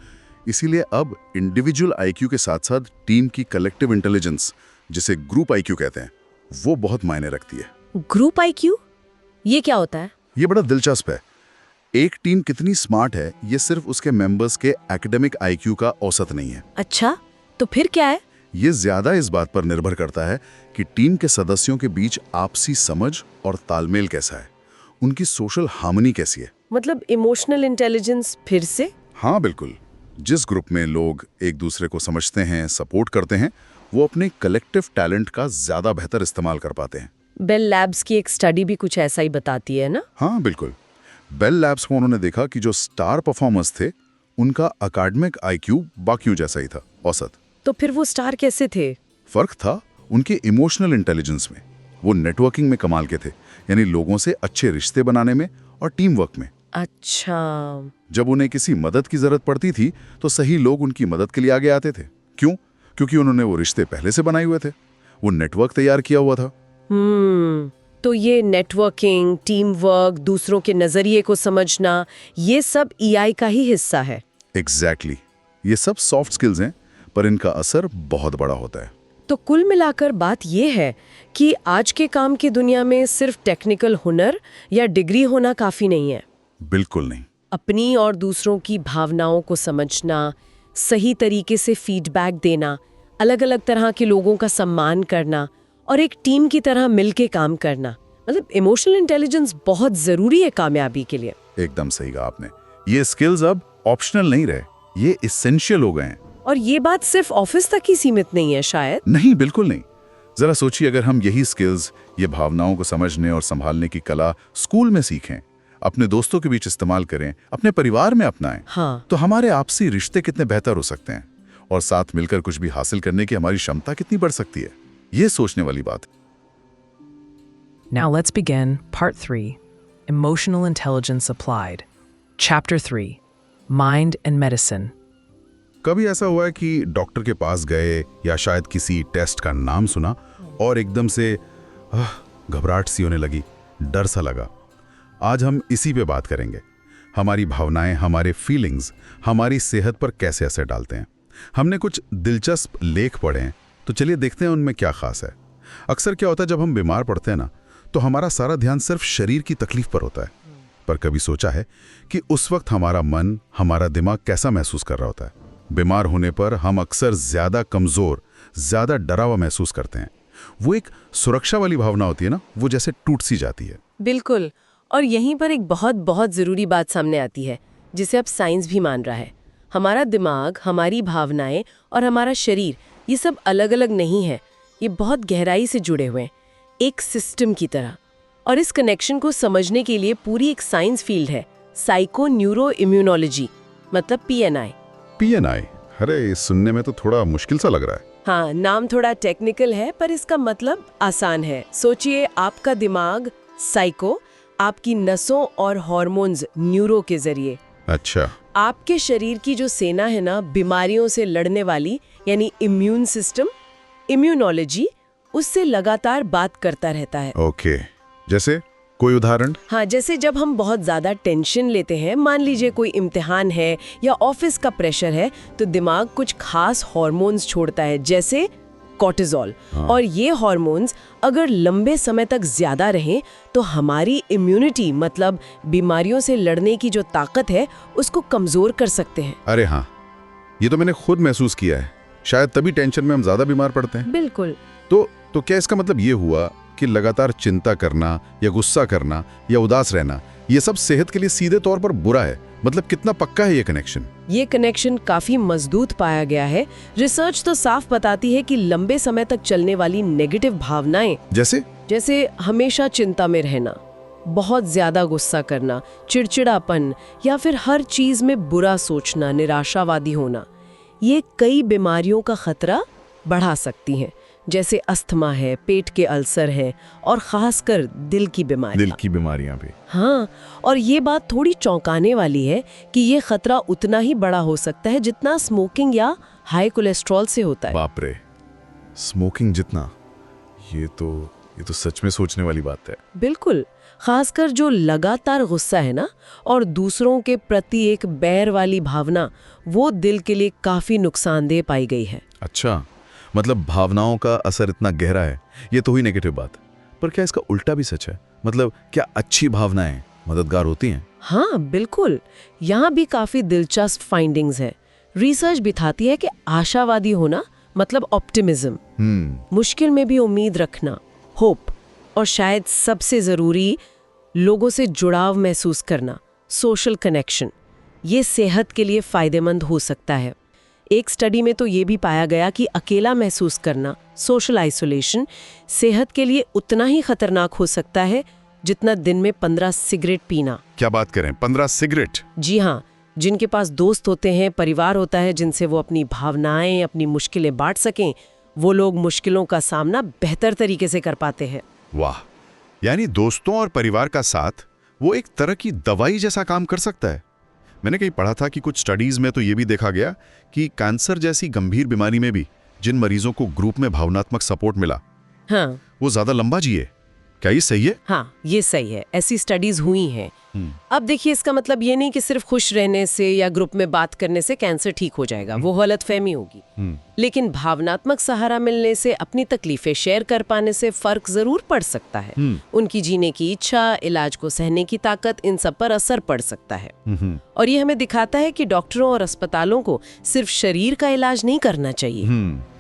इसीलिए अब इंडिविजुअल आईक्यू के साथ साथ टीम की कलेक्टिव इंटेलिजेंस, जिसे ग्रुप आईक्यू कहते हैं, वो बहुत मायने रखती है। Group IQ? ये क्या होता है? ये बड़ा दिलचस्प है। एक टीम कितनी स्मार्ट है, ये सिर्फ उसके मेंबर्स के एकेडमिक आईक्यू का औसत नहीं है। अच्छा, तो फिर क्या है? ये ज्यादा इस बात पर निर्भर करता है कि टीम के सदस्यों के बीच आपसी समझ और तालमेल कैसा है, उनकी सोशल हार्मनी कैसी है। मतलब इमोशनल इंटेलिजेंस फिर से? हाँ बिल्कुल, जिस ग्रुप में लोग एक दूसरे को समझते हैं, सपोर्ट करते हैं, वो अपने कलेक्टिव टैलेंट का ज्यादा बेहतर इस्तेमाल कर पाते हैं। बेल लैब्स की एक स्टडी भी कुछ ऐसा ही बताती है ना? हाँ बिल्कुल, बेल लैब्स में उन्होंने देखा कि जो स्टार परफॉर्मर्स थे, उनका अकादमिक आईक्यू बाकियों जैसा ही था, औसत। तो फिर वो स्टार कैसे थे? फर्क था उनके इमोशनल इंटेलिजेंस में। वो नेटवर्किंग में कमाल के थे, यानी लोगों से अच्छे रिश्ते बनाने में और टीम वर्क में। अच्छा। जब उन्हें किसी मदद की जरूरत पड़ती थी तो सही लोग उनकी मदद के लिए आगे आते थे। क्यों? क्योंकि उन्होंने वो रिश्ते पहले से बनाए हुए थे, वो नेटवर्क तैयार किया हुआ था। तो ये नेटवर्किंग, टीम वर्क, दूसरों के नजरिए को समझना, ये सब ईआई का ही हिस्सा है। एग्जैक्टली, ये सब सॉफ्ट स्किल्स हैं, पर इनका असर बहुत बड़ा होता है। तो कुल मिलाकर बात ये है कि आज के काम की दुनिया में सिर्फ टेक्निकल हुनर या डिग्री होना काफी नहीं है। बिल्कुल नहीं। अपनी और दूसरों की भावनाओं को समझना, सही तरीके से फीडबैक देना, अलग अलग तरह के लोगों का सम्मान करना और एक टीम की तरह मिलके काम करना, मतलब इमोशनल इंटेलिजेंस बहुत जरूरी है कामयाबी के लिए। एकदम सही कहा आपने। ये स्किल्स अब ऑप्शनल नहीं रहे, ये एसेंशियल हो गए हैं। और ये बात सिर्फ ऑफिस तक ही सीमित नहीं है शायद। नहीं, बिल्कुल नहीं। जरा सोचिए, अगर हम यही स्किल्स, ये भावनाओं को समझने और संभालने की कला स्कूल में सीखें, अपने दोस्तों के बीच इस्तेमाल करें, अपने परिवार में अपनाएं, हाँ। तो हमारे आपसी रिश्ते कितने बेहतर हो सकते हैं और साथ मिलकर कुछ भी हासिल करने की हमारी क्षमता कितनी बढ़ सकती है। ये सोचने वाली बात। Now let's begin Part 3, Emotional Intelligence Applied. Chapter 3, Mind and Medicine. कभी ऐसा हुआ है कि डॉक्टर के पास गए या शायद किसी टेस्ट का नाम सुना और एकदम से घबराहट सी होने लगी, डर सा लगा। आज हम इसी पे बात करेंगे। हमारी भावनाएं, हमारे फीलिंग्स हमारी सेहत पर कैसे असर डालते हैं। हमने कुछ दिलचस्प लेख पढ़े हैं, तो चलिए देखते हैं उनमें क्या खास है। अक्सर क्या होता है, जब हम बीमार पड़ते हैं ना, तो हमारा सारा ध्यान सिर्फ शरीर की तकलीफ पर होता है। पर कभी सोचा है कि उस वक्त हमारा मन, हमारा दिमाग कैसा महसूस कर रहा होता है? बीमार होने पर हम अक्सर ज्यादा कमजोर, ज्यादा डरा हुआ महसूस करते हैं। वो एक सुरक्षा वाली भावना होती है ना, वो जैसे टूट सी जाती है। बिल्कुल। और यहीं पर एक बहुत बहुत जरूरी बात सामने आती है, जिसे अब साइंस भी मान रहा है। हमारा दिमाग, हमारी भावनाएं और हमारा शरीर, ये सब अलग अलग नहीं है, ये बहुत गहराई से जुड़े हुए हैं। एक सिस्टम की तरह। और इस कनेक्शन को समझने के लिए पूरी एक साइंस फील्ड है, साइको न्यूरो इम्यूनोलॉजी, मतलब PNI। PNI, अरे सुनने में तो थोड़ा मुश्किल सा लग रहा है। हाँ, नाम थोड़ा टेक्निकल है पर इसका मतलब आसान है। सोचिए, आपका दिमाग साइको, आपकी नसों और हार्मोन्स न्यूरो के जरिए, अच्छा। आपके शरीर की जो सेना है ना बीमारियों से लड़ने वाली, यानी इम्यून सिस्टम, इम्यूनोलॉजी, उससे लगातार बात करता रहता है। ओके, जैसे कोई उदाहरण? हाँ, जैसे जब हम बहुत ज्यादा टेंशन लेते हैं, मान लीजिए कोई इम्तिहान है या ऑफिस का प्रेशर है, तो दिमाग कुछ खास हार्मोन्स छोड़ता है, जैसे कॉर्टिसोल। और ये हार्मोन्स अगर लंबे समय तक ज्यादा रहें तो हमारी इम्यूनिटी, मतलब बीमारियों से लड़ने की जो ताकत है, उसको कमजोर कर सकते हैं। अरे हाँ, ये तो मैंने खुद महसूस किया है। शायद तभी टेंशन में हम ज्यादा बीमार पड़ते हैं। बिल्कुल। तो क्या इसका मतलब ये हुआ कि लगातार चिंता करना या गुस्सा करना या उदास रहना, ये सब सेहत के लिए सीधे तौर पर बुरा है? मतलब कितना पक्का है ये कनेक्शन? ये कनेक्शन काफी मजबूत पाया गया है। रिसर्च तो साफ बताती है कि लंबे समय तक चलने वाली नेगेटिव भावनाएं, जैसे हमेशा चिंता में रहना, बहुत ज्यादा गुस्सा करना, चिड़चिड़ापन या फिर हर चीज में बुरा सोचना, निराशावादी होना, ये कई बीमारियों का खतरा बढ़ा सकती हैं, जैसे अस्थमा है, पेट के अल्सर है और खासकर दिल की बीमारियां भी। हाँ, और ये बात थोड़ी चौंकाने वाली है कि ये खतरा उतना ही बड़ा हो सकता है जितना स्मोकिंग या हाई कोलेस्ट्रॉल से होता है। बाप रे, स्मोकिंग जितना? ये तो सच में सोचने वाली बात है। बिल्कुल, खासकर जो लगातार गुस्सा है ना, और दूसरों के प्रति एक बैर वाली भावना, वो दिल के लिए काफी नुकसानदेह पाई गई है। अच्छा, मतलब भावनाओं का असर इतना गहरा है। ये तो हुई नेगेटिव बात, पर क्या इसका उल्टा भी सच है? मतलब क्या अच्छी भावनाएं मददगार होती हैं? हाँ बिल्कुल, यहाँ भी काफी दिलचस्प फाइंडिंग्स है। रिसर्च दिखाती है कि आशावादी होना, मतलब ऑप्टिमिज्म, मुश्किल में भी उम्मीद रखना, होप, और शायद सबसे जरूरी, लोगों से जुड़ाव महसूस करना, सोशल कनेक्शन, ये सेहत के लिए फायदेमंद हो सकता है। एक स्टडी में तो ये भी पाया गया कि अकेला महसूस करना, सोशल आइसोलेशन, सेहत के लिए उतना ही खतरनाक हो सकता है जितना दिन में 15 सिगरेट पीना। क्या बात करें, 15 सिगरेट? जी हाँ, जिनके पास दोस्त होते हैं, परिवार होता है जिनसे वो अपनी भावनाएं, अपनी मुश्किलें बांट सकें, वो लोग मुश्किलों का सामना बेहतर तरीके से कर पाते हैं। वाह, यानी दोस्तों और परिवार का साथ वो एक तरह की दवाई जैसा काम कर सकता है। मैंने कहीं पढ़ा था कि कुछ स्टडीज में तो ये भी देखा गया कि कैंसर जैसी गंभीर बीमारी में भी जिन मरीजों को ग्रुप में भावनात्मक सपोर्ट मिला, हाँ, वो ज्यादा लंबा जिए। क्या ये सही है? हाँ, ये सही है, ऐसी स्टडीज हुई हैं। अब देखिए, इसका मतलब ये नहीं कि सिर्फ खुश रहने से या ग्रुप में बात करने से कैंसर ठीक हो जाएगा, वो गलतफहमी होगी। लेकिन भावनात्मक सहारा मिलने से, अपनी तकलीफें शेयर कर पाने से फर्क जरूर पड़ सकता है। उनकी जीने की इच्छा, इलाज को सहने की ताकत, इन सब पर असर पड़ सकता है। और ये हमें दिखाता है कि डॉक्टरों और अस्पतालों को सिर्फ शरीर का इलाज नहीं करना चाहिए,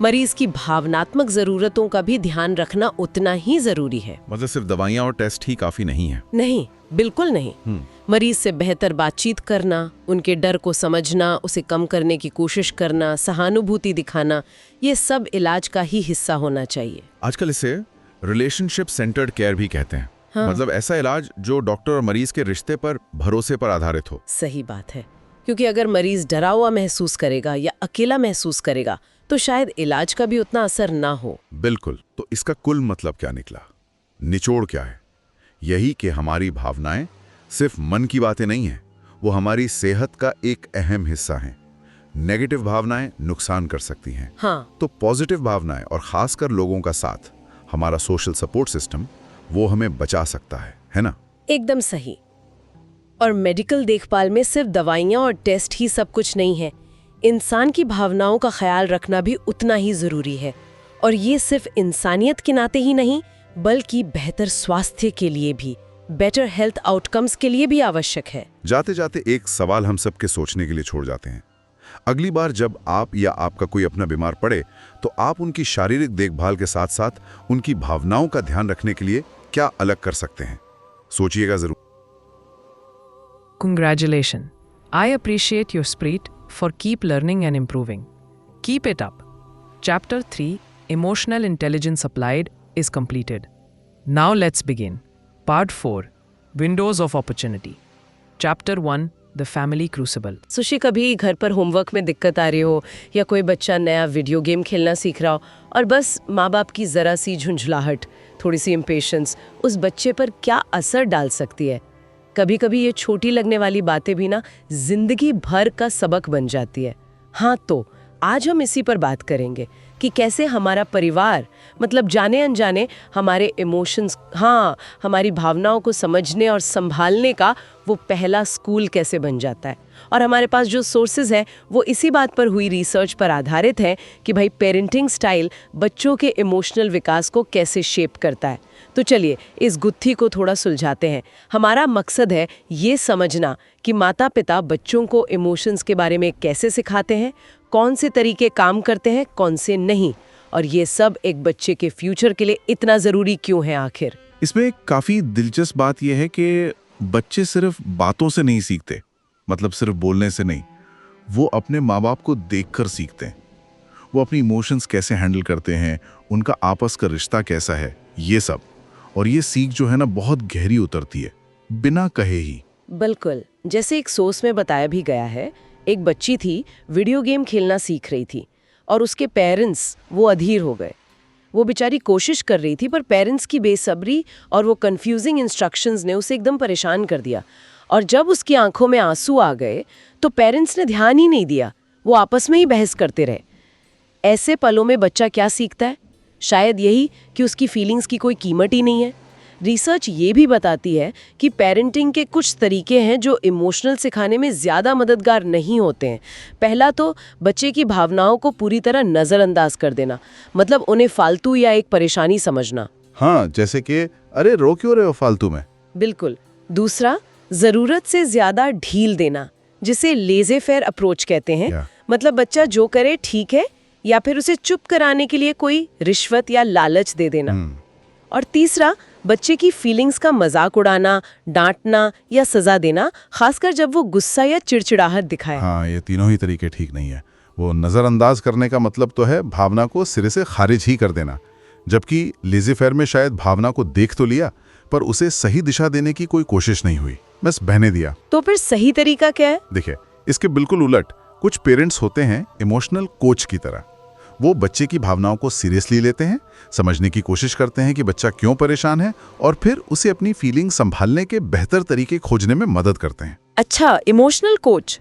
मरीज की भावनात्मक जरूरतों का भी ध्यान रखना उतना ही जरूरी है। मतलब सिर्फ दवाइयाँ और टेस्ट ही काफी नहीं है? नहीं, बिल्कुल नहीं। मरीज से बेहतर बातचीत करना, उनके डर को समझना, उसे कम करने की कोशिश करना, सहानुभूति दिखाना, ये सब इलाज का ही हिस्सा होना चाहिए। आजकल इसे रिलेशनशिप सेंटर्ड केयर भी कहते हैं। हाँ। मतलब ऐसा इलाज जो डॉक्टर और मरीज के रिश्ते पर, भरोसे पर आधारित हो। सही बात है, क्योंकि अगर मरीज डरा हुआ महसूस करेगा या अकेला महसूस करेगा तो शायद इलाज का भी उतना असर ना हो। बिल्कुल। तो इसका कुल मतलब क्या निकला? निचोड़ क्या है? यही कि हमारी भावनाएं सिर्फ मन की बातें नहीं हैं, वो हमारी सेहत का एक अहम हिस्सा हैं। नेगेटिव भावनाएं नुकसान कर सकती हैं। हाँ। तो पॉजिटिव भावनाएं और खासकर लोगों का साथ, हमारा सोशल सपोर्ट सिस्टम, वो हमें बचा सकता है ना? एकदम सही। और मेडिकल देखभाल में सिर्फ दवाइयाँ और टेस्ट ही सब कुछ नहीं है। इंसान की भावनाओं का ख्याल रखना भी उतना ही जरूरी है। और ये सिर्फ इंसानियत के नाते ही नहीं, बल्कि बेहतर स्वास्थ्य के लिए भी, बेटर हेल्थ आउटकम्स के लिए भी आवश्यक है। जाते जाते एक सवाल हम सबके सोचने के लिए छोड़ जाते हैं। अगली बार जब आप या आपका कोई अपना बीमार पड़े, तो आप उनकी शारीरिक देखभाल के साथ साथ उनकी भावनाओं का ध्यान रखने के लिए क्या अलग कर सकते हैं? सोचिएगा जरूर। Congratulations. I appreciate your spirit for keep learning and improving. Keep it up. Chapter 3, Emotional Intelligence Applied, is completed. Now let's begin. Part 4 Windows of Opportunity. Chapter 1 The Family Crucible. Sushi, कभी घर पर होमवर्क में दिक्कत आ रही हो या कोई बच्चा नया वीडियो गेम खेलना सीख रहा हो और बस माँ बाप की ज़रा सी झुंझलाहट, थोड़ी सी इम्पेशेंस उस बच्चे पर क्या असर डाल सकती है। कभी कभी ये छोटी लगने वाली बातें भी ना जिंदगी भर का सबक बन जाती है। हाँ, तो आज हम इसी पर बात करेंगे कि कैसे हमारा परिवार, मतलब जाने अनजाने हमारे इमोशंस, हमारी भावनाओं को समझने और संभालने का वो पहला स्कूल कैसे बन जाता है। और हमारे पास जो सोर्सेज हैं वो इसी बात पर हुई रिसर्च पर आधारित है कि भाई पेरेंटिंग स्टाइल बच्चों के इमोशनल विकास को कैसे शेप करता है। तो चलिए इस गुत्थी को थोड़ा सुलझाते हैं। हमारा मकसद है ये समझना कि माता पिता बच्चों को इमोशंस के बारे में कैसे सिखाते हैं, कौन से तरीके काम करते हैं, कौन से नहीं, और ये सब एक बच्चे के फ्यूचर के लिए इतना ज़रूरी क्यों है आखिर। इसमें एक काफी दिलचस्प बात यह है कि बच्चे सिर्फ बातों से नहीं सीखते, मतलब सिर्फ बोलने से नहीं, वो अपने माँ बाप को देखकर सीखते हैं। वो अपनी इमोशंस कैसे हैंडल करते हैं, उनका आपस का रिश्ता कैसा है, ये सब। और ये सीख जो है ना बहुत गहरी उतरती है, बिना कहे ही। बिल्कुल, जैसे एक सोर्स में बताया भी गया है, एक बच्ची थी, वीडियो गेम खेलना सीख रही थी और उसके पेरेंट्स वो अधीर हो गए। वो बेचारी कोशिश कर रही थी पर पेरेंट्स की बेसब्री और वो कंफ्यूजिंग इंस्ट्रक्शंस ने उसे एकदम परेशान कर दिया। और जब उसकी आंखों में आंसू आ गए तो पेरेंट्स ने ध्यान ही नहीं दिया, वो आपस में ही बहस करते रहे। ऐसे पलों में बच्चा क्या सीखता है? शायद यही कि उसकी फीलिंग्स की कोई कीमत ही नहीं है। रिसर्च ये भी बताती है कि पेरेंटिंग के कुछ तरीके हैं जो इमोशनल सिखाने में ज़्यादा मददगार नहीं होते हैं। पहला तो बच्चे की भावनाओं को पूरी तरह नज़रअंदाज कर देना, मतलब उन्हें फालतू या एक परेशानी समझना। हाँ, जैसे कि अरे रो क्यों रहे हो फालतू में। बिल्कुल। दूसरा, ज़रूरत से ज़्यादा ढील देना, जिसे लेज़े फेयर अप्रोच कहते हैं। मतलब बच्चा जो करे ठीक है, या फिर उसे चुप कराने के लिए कोई रिश्वत या लालच दे देना। और तीसरा, बच्चे की फीलिंग्स का मजाक उड़ाना, डांटना या सजा देना, खासकर जब वो गुस्सा या चिड़चिड़ाहट दिखाए। हाँ, ये तीनों ही तरीके ठीक नहीं है। वो नज़रअंदाज करने का मतलब तो है भावना को सिरे से खारिज ही कर देना, जबकि लेज़ी फेयर में शायद भावना को देख तो लिया पर उसे सही दिशा देने की कोई कोशिश नहीं हुई, बस बहने दिया। तो फिर सही तरीका क्या है? देखिए, इसके बिल्कुल उलट कुछ पेरेंट्स होते हैं इमोशनल कोच की तरह। वो बच्चे की भावनाओं को सीरियसली लेते हैं, समझने की कोशिश करते हैं कि बच्चा क्यों परेशान है, और फिर उसे अपनी फीलिंग संभालने के बेहतर तरीके खोजने में मदद करते हैं। अच्छा, इमोशनल कोच,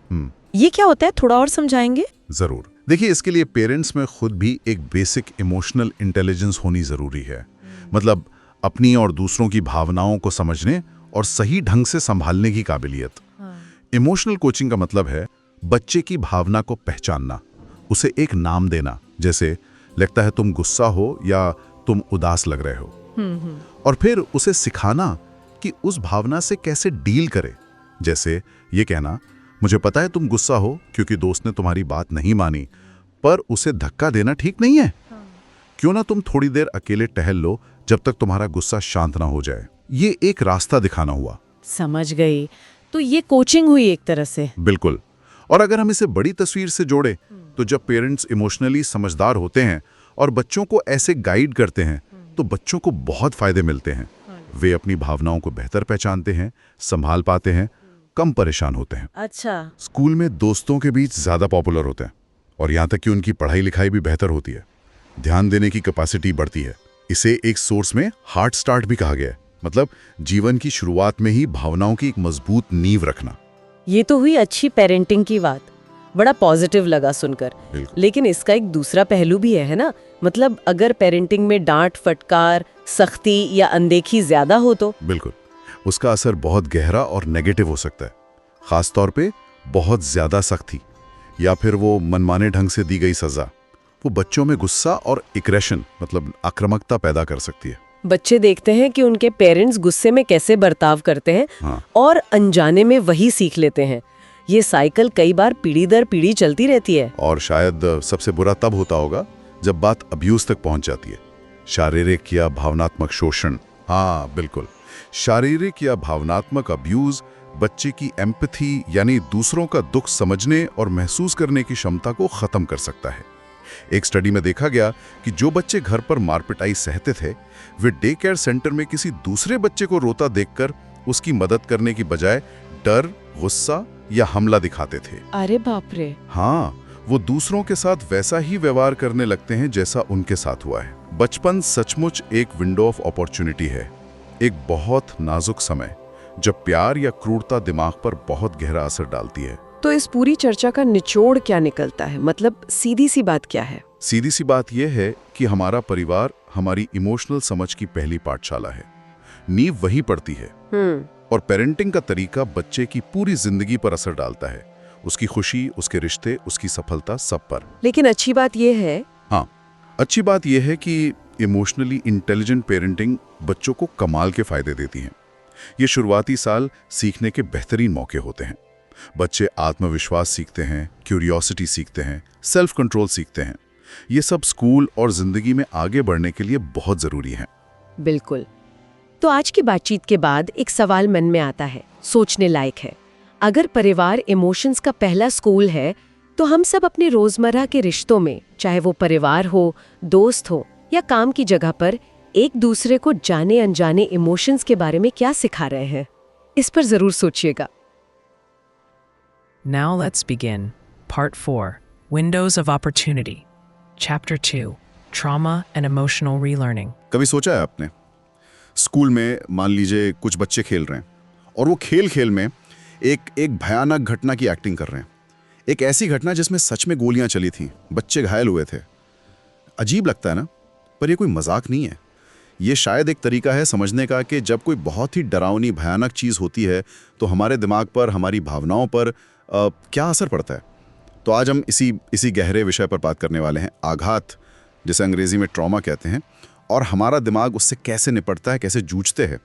ये क्या होता है? थोड़ा और समझाएंगे? जरूर। देखिए, इसके लिए पेरेंट्स में खुद भी एक बेसिक इमोशनल इंटेलिजेंस होनी जरूरी है। मतलब अपनी और दूसरों की भावनाओं को समझने और सही ढंग से संभालने की काबिलियत। इमोशनल कोचिंग का मतलब है बच्चे की भावना को पहचानना, उसे एक नाम देना, जैसे लगता है तुम गुस्सा हो या तुम उदास लग रहे हो, और फिर उसे सिखाना कि उस भावना से कैसे डील करे। जैसे ये कहना, मुझे पता है तुम गुस्सा हो क्योंकि दोस्त ने तुम्हारी बात नहीं मानी, पर उसे धक्का देना ठीक नहीं है। क्यों ना तुम थोड़ी देर अकेले टहल लो जब तक तुम्हारा गुस्सा शांत ना हो जाए। ये एक रास्ता दिखाना हुआ। समझ गई। तो ये कोचिंग हुई एक तरह से। बिल्कुल। और अगर हम इसे बड़ी तस्वीर से जोड़े तो जब पेरेंट्स इमोशनली समझदार होते हैं और बच्चों को ऐसे गाइड करते हैं तो बच्चों को बहुत फायदे मिलते हैं। वे अपनी भावनाओं को बेहतर पहचानते हैं, संभाल पाते हैं, कम परेशान होते हैं। अच्छा। स्कूल में दोस्तों के बीच ज्यादा पॉपुलर होते हैं और यहाँ तक कि उनकी पढ़ाई लिखाई भी बेहतर होती है। ध्यान देने की कैपेसिटी बढ़ती है। इसे एक सोर्स में हार्ट स्टार्ट भी कहा गया है, मतलब जीवन की शुरुआत में ही भावनाओं की एक मजबूत नींव रखना। ये तो हुई अच्छी पेरेंटिंग की बात, बड़ा पॉजिटिव लगा सुनकर। लेकिन इसका एक दूसरा पहलू भी है ना? मतलब अगर पेरेंटिंग में डांट, फटकार, सख्ती या अनदेखी ज्यादा हो तो? बिल्कुल, उसका असर बहुत गहरा और नेगेटिव हो सकता है। खास तौर पे बहुत ज्यादा सख्ती या फिर वो मनमाने ढंग से दी गई सजा, वो बच्चों में गुस्सा और एग्रेशन, मतलब आक्रामकता पैदा कर सकती है। बच्चे देखते हैं कि उनके पेरेंट्स गुस्से में कैसे बर्ताव करते हैं, और अनजाने में वही सीख लेते हैं। ये साइकिल कई बार पीढ़ी दर पीढ़ी चलती रहती है। और शायद सबसे बुरा तब होता होगा जब बात अब्यूज तक पहुंच जाती है। शारीरिक या भावनात्मक शोषण। हाँ बिल्कुल, शारीरिक या भावनात्मक अब्यूज बच्चे की एम्पैथी यानी दूसरों का दुख समझने और महसूस करने की क्षमता को खत्म कर सकता है। एक स्टडी में देखा गया कि जो बच्चे घर पर मारपिटाई सहते थे, वे डे केयर सेंटर में किसी दूसरे बच्चे को रोता देखकर उसकी मदद करने की बजाय डर, गुस्सा या हमला दिखाते थे। अरे बाप रे। हाँ, वो दूसरों के साथ वैसा ही व्यवहार करने लगते हैं जैसा उनके साथ हुआ है। बचपन सचमुच एक विंडो ऑफ अपॉर्चुनिटी है, एक बहुत नाजुक समय जब प्यार या क्रूरता दिमाग पर बहुत गहरा असर डालती है। तो इस पूरी चर्चा का निचोड़ क्या निकलता है? मतलब सीधी सी बात क्या है? सीधी सी बात यह है कि हमारा परिवार हमारी इमोशनल समझ की पहली पाठशाला है। नींव वही पड़ती है और पेरेंटिंग का तरीका बच्चे की पूरी जिंदगी पर असर डालता है, उसकी खुशी, उसके रिश्ते, उसकी सफलता, सब पर। लेकिन अच्छी बात यह है, हाँ, अच्छी बात यह है कि इमोशनली इंटेलिजेंट पेरेंटिंग बच्चों को कमाल के फायदे देती है। ये शुरुआती साल सीखने के बेहतरीन मौके होते हैं। बच्चे आत्मविश्वास सीखते हैं, क्यूरियोसिटी सीखते हैं, सेल्फ कंट्रोल सीखते हैं। ये सब स्कूल और जिंदगी में आगे बढ़ने के लिए बहुत जरूरी है। बिल्कुल। तो आज की बातचीत के बाद एक सवाल मन में आता है, सोचने लायक है। अगर परिवार इमोशंस का पहला स्कूल है, तो हम सब अपने रोजमर्रा के रिश्तों में, चाहे वो परिवार हो, दोस्त हो या काम की जगह पर, एक दूसरे को जाने अनजाने इमोशंस के बारे में क्या सिखा रहे हैं? इस पर जरूर सोचिएगा। Now let's begin. Part 4, Windows of Opportunity. Chapter 2, Trauma and Emotional Relearning. कभी सोचा है आपने, स्कूल में मान लीजिए कुछ बच्चे खेल रहे हैं और वो खेल में एक भयानक घटना की एक्टिंग कर रहे हैं। एक ऐसी घटना जिसमें सच में गोलियां चली थीं, बच्चे घायल हुए थे। अजीब लगता है ना, पर ये कोई मजाक नहीं है। ये शायद एक तरीका है समझने का कि जब कोई बहुत ही डरावनी भयानक चीज़ होती है तो हमारे दिमाग पर, हमारी भावनाओं पर क्या असर पड़ता है। तो आज हम इसी गहरे विषय पर बात करने वाले हैं, आघात, जिसे अंग्रेजी में ट्रॉमा कहते हैं, और हमारा दिमाग उससे कैसे निपटता है, कैसे जूझते हैं।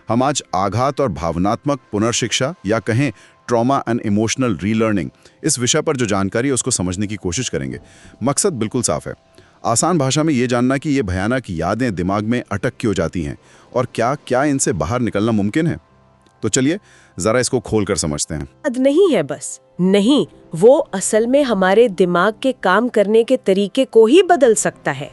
हम आज आघात और भावनात्मक पुनर्शिक्षा, या कहें ट्रॉमा एंड इमोशनल रीलर्निंग, इस विषय पर जो जानकारी है उसको समझने की कोशिश करेंगे। मकसद बिल्कुल साफ है, आसान भाषा में ये जानना कि ये भयानक यादें दिमाग में अटक क्यों जाती हैं और क्या इनसे बाहर निकलना मुमकिन है। तो चलिए जरा इसको खोलकर समझते हैं। याद नहीं है बस, नहीं, वो असल में हमारे दिमाग के काम करने के तरीके को ही बदल सकता है।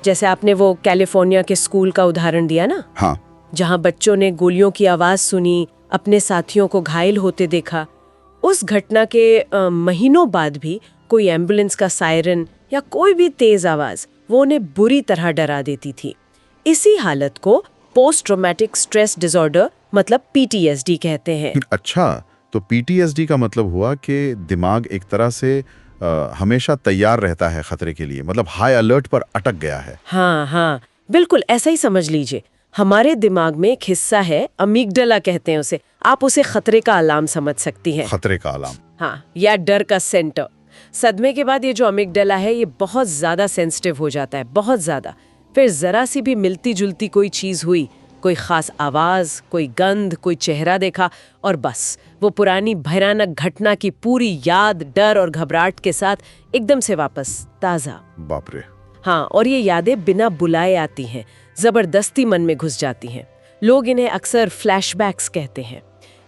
जैसे आपने वो कैलिफोर्निया के स्कूल का उदाहरण दिया ना, हाँ, जहाँ बच्चों ने गोलियों की आवाज सुनी, अपने साथियों को घायल होते देखा। उस घटना के महीनों बाद भी कोई एम्बुलेंस का सायरन या कोई भी तेज आवाज वो उन्हें बुरी तरह डरा देती थी। इसी हालत को पोस्ट ट्रॉमेटिक स्ट्रेस डिसऑर्डर मतलब PTSD कहते हैं। अच्छा, तो PTSD का मतलब हुआ कि दिमाग एक तरह से हमेशा तैयार रहता है खतरे के लिए, मतलब हाई अलर्ट पर अटक गया है। हाँ, बिल्कुल ऐसा ही समझ लीजिए। हमारे दिमाग में एक हिस्सा है, अमीगडाला कहते हैं उसे। आप उसे खतरे का अलार्म समझ सकती हैं। खतरे का अलार्म, हाँ, या डर का सेंटर। सदमे के बाद ये जो अमीगडाला है, ये बहुत ज्यादा सेंसिटिव हो जाता है, बहुत ज्यादा। फिर जरा सी भी मिलती जुलती कोई चीज हुई, कोई खास आवाज, कोई गंध, कोई चेहरा देखा, और बस वो पुरानी भयानक घटना की पूरी याद डर और घबराहट के साथ एकदम से वापस ताजा। बाप रे। हाँ, और ये यादें बिना बुलाए आती हैं, जबरदस्ती मन में घुस जाती हैं। लोग इन्हें अक्सर फ्लैशबैक्स कहते हैं।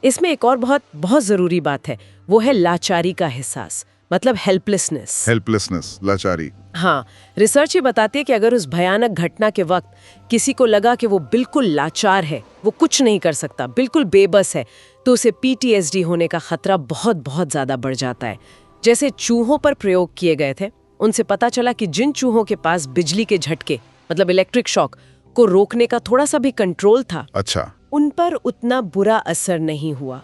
इसमें एक और बहुत जरूरी बात है, वो है लाचारी का एहसास, मतलब हेल्पलेसनेस, लाचारी। हाँ, रिसर्च ये बताती है कि अगर उस भयानक घटना के वक्त किसी को लगा कि वो बिल्कुल लाचार है, वो कुछ नहीं कर सकता, बिल्कुल बेबस है, तो उसे PTSD होने का खतरा बहुत ज्यादा बढ़ जाता है। जैसे चूहों पर प्रयोग किए गए थे, उनसे पता चला कि जिन चूहों के पास बिजली के झटके मतलब इलेक्ट्रिक शॉक को रोकने का थोड़ा सा भी कंट्रोल था, अच्छा, उन पर उतना बुरा असर नहीं हुआ।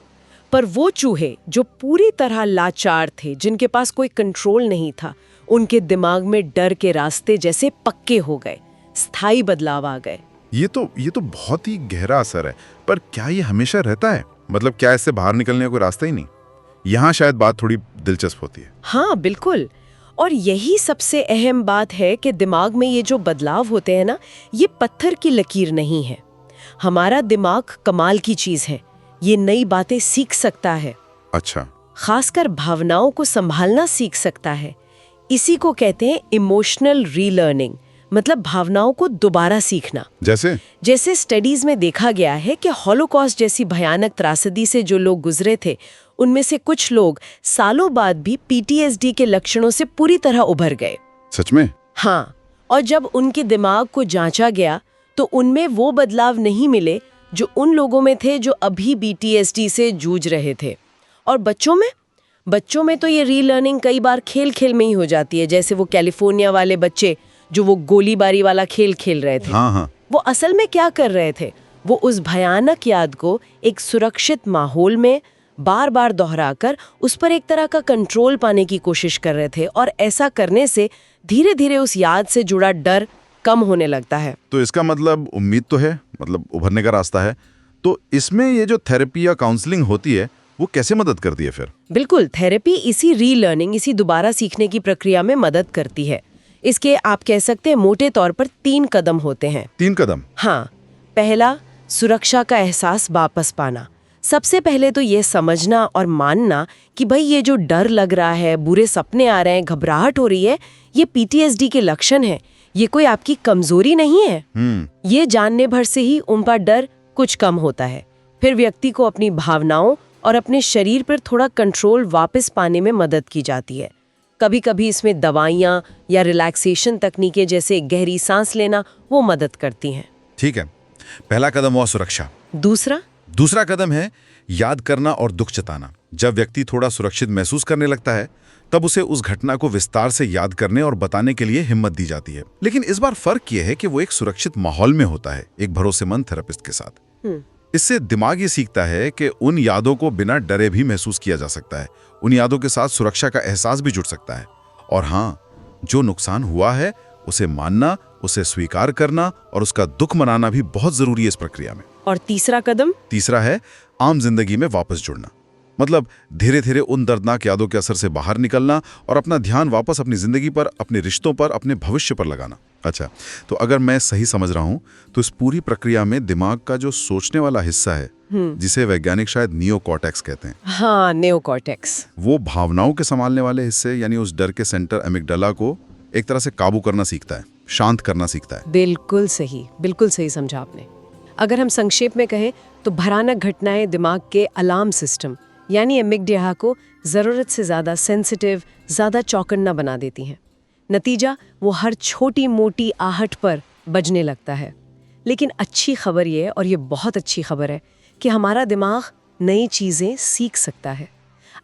पर वो चूहे जो पूरी तरह लाचार थे, जिनके पास कोई कंट्रोल नहीं था, उनके दिमाग में डर के रास्ते जैसे पक्के हो गए, स्थायी बदलाव आ गए। ये तो बहुत ही गहरा असर है। पर क्या ये हमेशा रहता है? मतलब क्या इससे बाहर निकलने का कोई रास्ता ही नहीं? यहाँ शायद बात थोड़ी दिलचस्प होती है। हाँ, बिल्कुल। और यही सबसे अहम बात है कि दिमाग में ये जो बदलाव होते हैं ना, ये पत्थर की लकीर नहीं है। हमारा दिमाग कमाल की चीज है, ये नई बातें सीख सकता है। अच्छा, खासकर भावनाओं को संभालना सीख सकता है। इसी को कहते हैं इमोशनल रीलर्निंग, मतलब भावनाओं को दोबारा सीखना। जैसे स्टडीज में देखा गया है कि हॉलोकॉस्ट जैसी भयानक त्रासदी से जो लोग गुजरे थे, उनमें से कुछ लोग सालों बाद भी PTSD के लक्षणों से पूरी तरह उभर गए। सच में? हाँ, और जब उनके दिमाग को जांचा गया तो उनमें वो बदलाव नहीं मिले जो उन लोगों में थे जो अभी बीटीएसडी से जूझ रहे थे। और बच्चों में तो ये रीलर्निंग कई बार खेल खेल में ही हो जाती है, जैसे वो कैलिफोर्निया वाले बच्चे जो वो गोलीबारी वाला खेल खेल रहे थे। हाँ। वो असल में क्या कर रहे थे? वो उस भयानक याद को एक सुरक्षित माहौल में बार बार दोहराकर उस पर एक तरह का कंट्रोल पाने की कोशिश कर रहे थे, और ऐसा करने से धीरे धीरे उस याद से जुड़ा डर कम होने लगता है। तो इसका मतलब उम्मीद तो है, मतलब उभरने का रास्ता है। तो इसमें ये जो थेरेपी या काउंसलिंग होती है वो कैसे मदद करती है फिर? बिल्कुल, थेरेपी इसी रीलर्निंग, इसी दोबारा सीखने की प्रक्रिया में मदद करती है। इसके आप कह सकते हैं मोटे तौर पर 3 कदम होते हैं। 3 कदम? हाँ, पहला, सुरक्षा का एहसास वापस पाना। सबसे पहले तो ये समझना और मानना कि भाई ये जो डर लग रहा है, बुरे सपने आ रहे हैं, घबराहट हो रही है, ये पीटीएसडी के लक्षण है, ये कोई आपकी कमजोरी नहीं है। ये जानने भर से ही उनका डर कुछ कम होता है। फिर व्यक्ति को अपनी भावनाओं और अपने शरीर पर थोड़ा कंट्रोल वापस पाने में मदद की जाती है। कभी कभी इसमें दवाइयाँ या रिलैक्सेशन तकनीकें जैसे गहरी सांस लेना वो मदद करती हैं। ठीक है, पहला कदम हुआ सुरक्षा। दूसरा कदम है याद करना और दुख जताना। जब व्यक्ति थोड़ा सुरक्षित महसूस करने लगता है तब उसे उस घटना को विस्तार से याद करने और बताने के लिए हिम्मत दी जाती है। लेकिन इस बार फर्क यह है कि वो एक सुरक्षित माहौल में होता है, एक भरोसेमंद थेरेपिस्ट के साथ। इससे दिमाग ये सीखता है कि उन यादों को बिना डरे भी महसूस किया जा सकता है, उन यादों के साथ सुरक्षा का एहसास भी जुड़ सकता है। और हाँ, जो नुकसान हुआ है उसे मानना, उसे स्वीकार करना और उसका दुख मनाना भी बहुत जरूरी है इस प्रक्रिया में। और तीसरा है आम जिंदगी में वापस जुड़ना। मतलब धीरे धीरे उन दर्दनाक यादों के असर से बाहर निकलना और अपना ध्यान वापस अपनी जिंदगी पर, अपने रिश्तों पर, अपने भविष्य पर लगाना। अच्छा, तो अगर मैं सही समझ रहा हूं तो इस पूरी प्रक्रिया में दिमाग का जो सोचने वाला हिस्सा है, जिसे वैज्ञानिक शायद नियोकॉर्टेक्स कहते हैं, हाँ, नियोकॉर्टेक्स, वो भावनाओं के संभालने वाले हिस्से यानी उस डर के सेंटर एमिगडाला को एक तरह से काबू करना सीखता है, शांत करना सीखता है। बिल्कुल सही समझा आपने। अगर हम संक्षेप में कहें तो भयानक घटनाएं दिमाग के अलार्म सिस्टम यानी एमिगडाला को जरूरत से ज्यादा सेंसिटिव, ज्यादा चौकन्ना बना देती हैं। नतीजा, वो हर छोटी मोटी आहट पर बजने लगता है। लेकिन अच्छी खबर ये, और ये बहुत अच्छी खबर है, कि हमारा दिमाग नई चीजें सीख सकता है।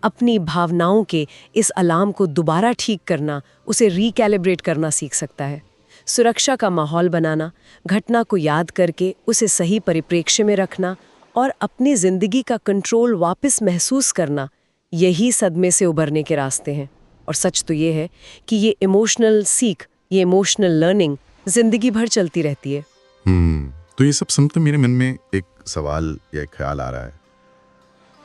अपनी भावनाओं के इस अलार्म को दोबारा ठीक करना, उसे रिकैलिब्रेट करना सीख सकता है। सुरक्षा का माहौल बनाना, घटना को याद करके उसे सही परिप्रेक्ष्य में रखना और अपनी जिंदगी का कंट्रोल वापस महसूस करना, यही सदमे से उबरने के रास्ते हैं। और सच तो ये है कि ये इमोशनल सीख, ये इमोशनल लर्निंग जिंदगी भर चलती रहती है। तो ये सब सुनते मेरे मन में एक सवाल या एक ख्याल आ रहा है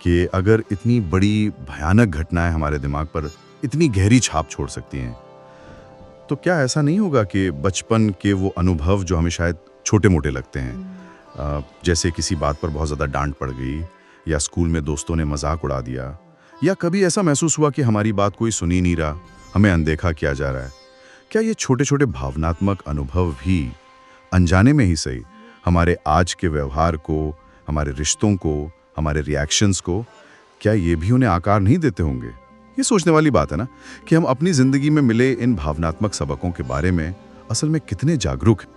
कि अगर इतनी बड़ी भयानक घटनाएं हमारे दिमाग पर इतनी गहरी छाप छोड़ सकती हैं, तो क्या ऐसा नहीं होगा कि बचपन के वो अनुभव जो हमें शायद छोटे मोटे लगते हैं, जैसे किसी बात पर बहुत ज़्यादा डांट पड़ गई या स्कूल में दोस्तों ने मजाक उड़ा दिया, या कभी ऐसा महसूस हुआ कि हमारी बात कोई सुनी नहीं रहा, हमें अनदेखा किया जा रहा है, क्या ये छोटे छोटे भावनात्मक अनुभव भी अनजाने में ही सही हमारे आज के व्यवहार को, हमारे रिश्तों को, हमारे रिएक्शंस को, क्या ये भी उन्हें आकार नहीं देते होंगे? ये सोचने वाली बात है ना कि हम अपनी जिंदगी में मिले इन भावनात्मक सबकों के बारे में असल में कितने जागरूक हैं।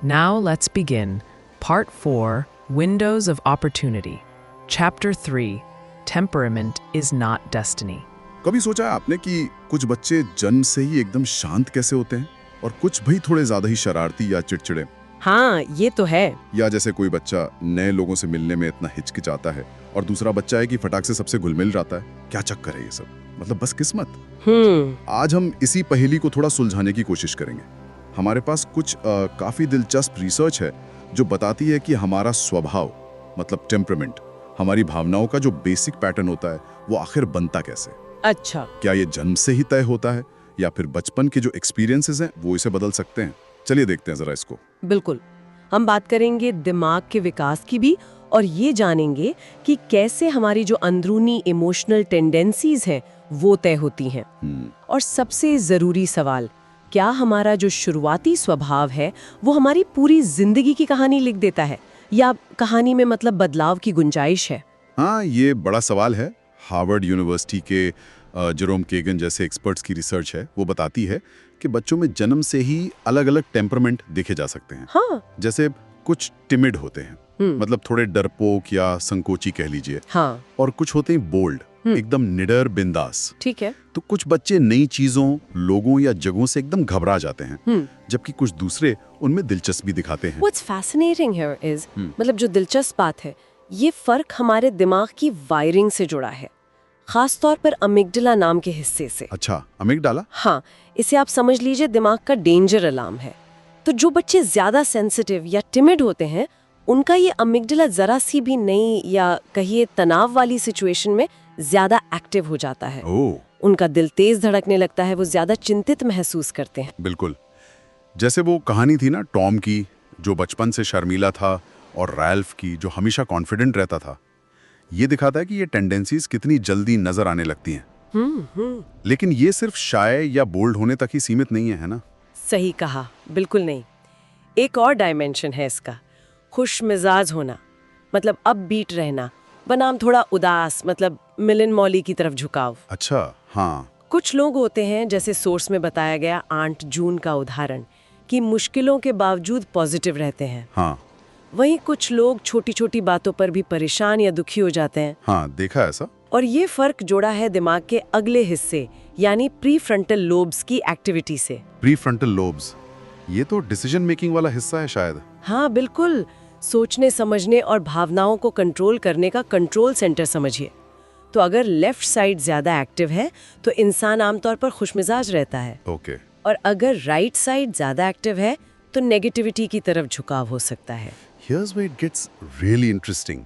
Now let's begin. Part 4, Windows of Opportunity. Chapter 3, Temperament is not Destiny. कभी सोचा है आपने कि कुछ बच्चे जन्म से ही एकदम शांत कैसे होते हैं और कुछ भाई थोड़े ज्यादा ही शरारती या चिड़चिड़े? हाँ, ये तो है। या जैसे कोई बच्चा नए लोगों से मिलने में इतना हिचकिचाता है और दूसरा बच्चा है कि फटाक से सबसे घुल मिल जाता है। क्या चक्कर है ये सब? मतलब बस किस्मत। आज हम इसी पहेली को थोड़ा सुलझाने की कोशिश करेंगे। हमारे पास कुछ काफी दिलचस्प रिसर्च है जो बताती है कि हमारा स्वभाव, मतलब टेम्परामेंट, हमारी भावनाओं का जो बेसिक पैटर्न होता है वो आखिर बनता कैसे। अच्छा, क्या ये जन्म से ही तय होता है या फिर बचपन के जो एक्सपीरियंसेस हैं वो इसे बदल सकते हैं? चलिए देखते हैं जरा इसको। बिल्कुल, हम बात करेंगे दिमाग के विकास की भी, और ये जानेंगे कि कैसे हमारी जो अंदरूनी इमोशनल टेंडेंसीज हैं वो तय होती हैं। और सबसे जरूरी सवाल, क्या हमारा जो शुरुआती स्वभाव है वो हमारी पूरी जिंदगी की कहानी लिख देता है, या कहानी में मतलब बदलाव की गुंजाइश है? हाँ, ये बड़ा सवाल है। हार्वर्ड यूनिवर्सिटी के जेरोम केगन जैसे एक्सपर्ट्स की रिसर्च है वो बताती है कि बच्चों में जन्म से ही अलग अलग टेम्परामेंट देखे जा सकते हैं। हाँ। जैसे कुछ टिमिड होते हैं, मतलब थोड़े डरपोक या संकोची कह लीजिए। हाँ। और कुछ होते हैं बोल्ड, एकदम निडर बिंदास। ठीक है। तो कुछ बच्चे नई चीजों, लोगों या जगहों से एकदम घबरा जाते हैं, जबकि कुछ दूसरे उनमें दिलचस्पी दिखाते हैं। What's fascinating here is, मतलब जो दिलचस्प बात है, ये फर्क हमारे दिमाग की वायरिंग से जुड़ा है, खास तौर पर अमिगडाला नाम के हिस्से से। अच्छा, अमिगडाला? हाँ, इसे आप समझ लीजिए दिमाग का डेंजर अलार्म है। तो जो बच्चे ज्यादा सेंसिटिव या टिमिड होते हैं, उनका ये अमिगडाला जरा सी भी नई या कहिए तनाव वाली सिचुएशन में ज्यादा एक्टिव हो जाता है। ओह, उनका दिल तेज धड़कने लगता है, वो ज्यादा चिंतित महसूस करते हैं। बिल्कुल। जैसे वो कहानी थी ना टॉम की, जो बचपन से शर्मीला था, और रैल्फ की, जो हमेशा कॉन्फिडेंट रहता था। ये दिखाता है कि ये टेंडेंसीज कितनी जल्दी नजर आने लगती हैं। लेकिन ये सिर्फ शाय या बोल्ड होने तक ही सीमित नहीं है ना? सही कहा, बिल्कुल नहीं। एक और डायमेंशन है इसका, खुश मिजाज होना, मतलब अपबीट रहना, बनाम थोड़ा उदास, मतलब मिलन मौली की तरफ झुकाव। अच्छा, हाँ। कुछ लोग होते हैं, जैसे सोर्स में बताया गया आंट जून का उदाहरण, कि मुश्किलों के बावजूद पॉजिटिव रहते हैं। हाँ। वहीं कुछ लोग छोटी छोटी बातों पर भी परेशान या दुखी हो जाते हैं। हाँ, देखा ऐसा। और ये फर्क जोड़ा है दिमाग के अगले हिस्से, यानी प्री फ्रंटल लोब्स की एक्टिविटी से। प्री फ्रंटल लोब्स, ये तो डिसीजन मेकिंग वाला हिस्सा है शायद। हाँ बिल्कुल, सोचने समझने और भावनाओं को कंट्रोल करने का कंट्रोल सेंटर समझिए। तो अगर लेफ्ट साइड ज्यादा एक्टिव है तो इंसान आमतौर पर खुशमिजाज रहता है। ओके। और अगर राइट साइड ज्यादा एक्टिव है तो नेगेटिविटी की तरफ झुकाव हो सकता है। Here's where it gets really interesting.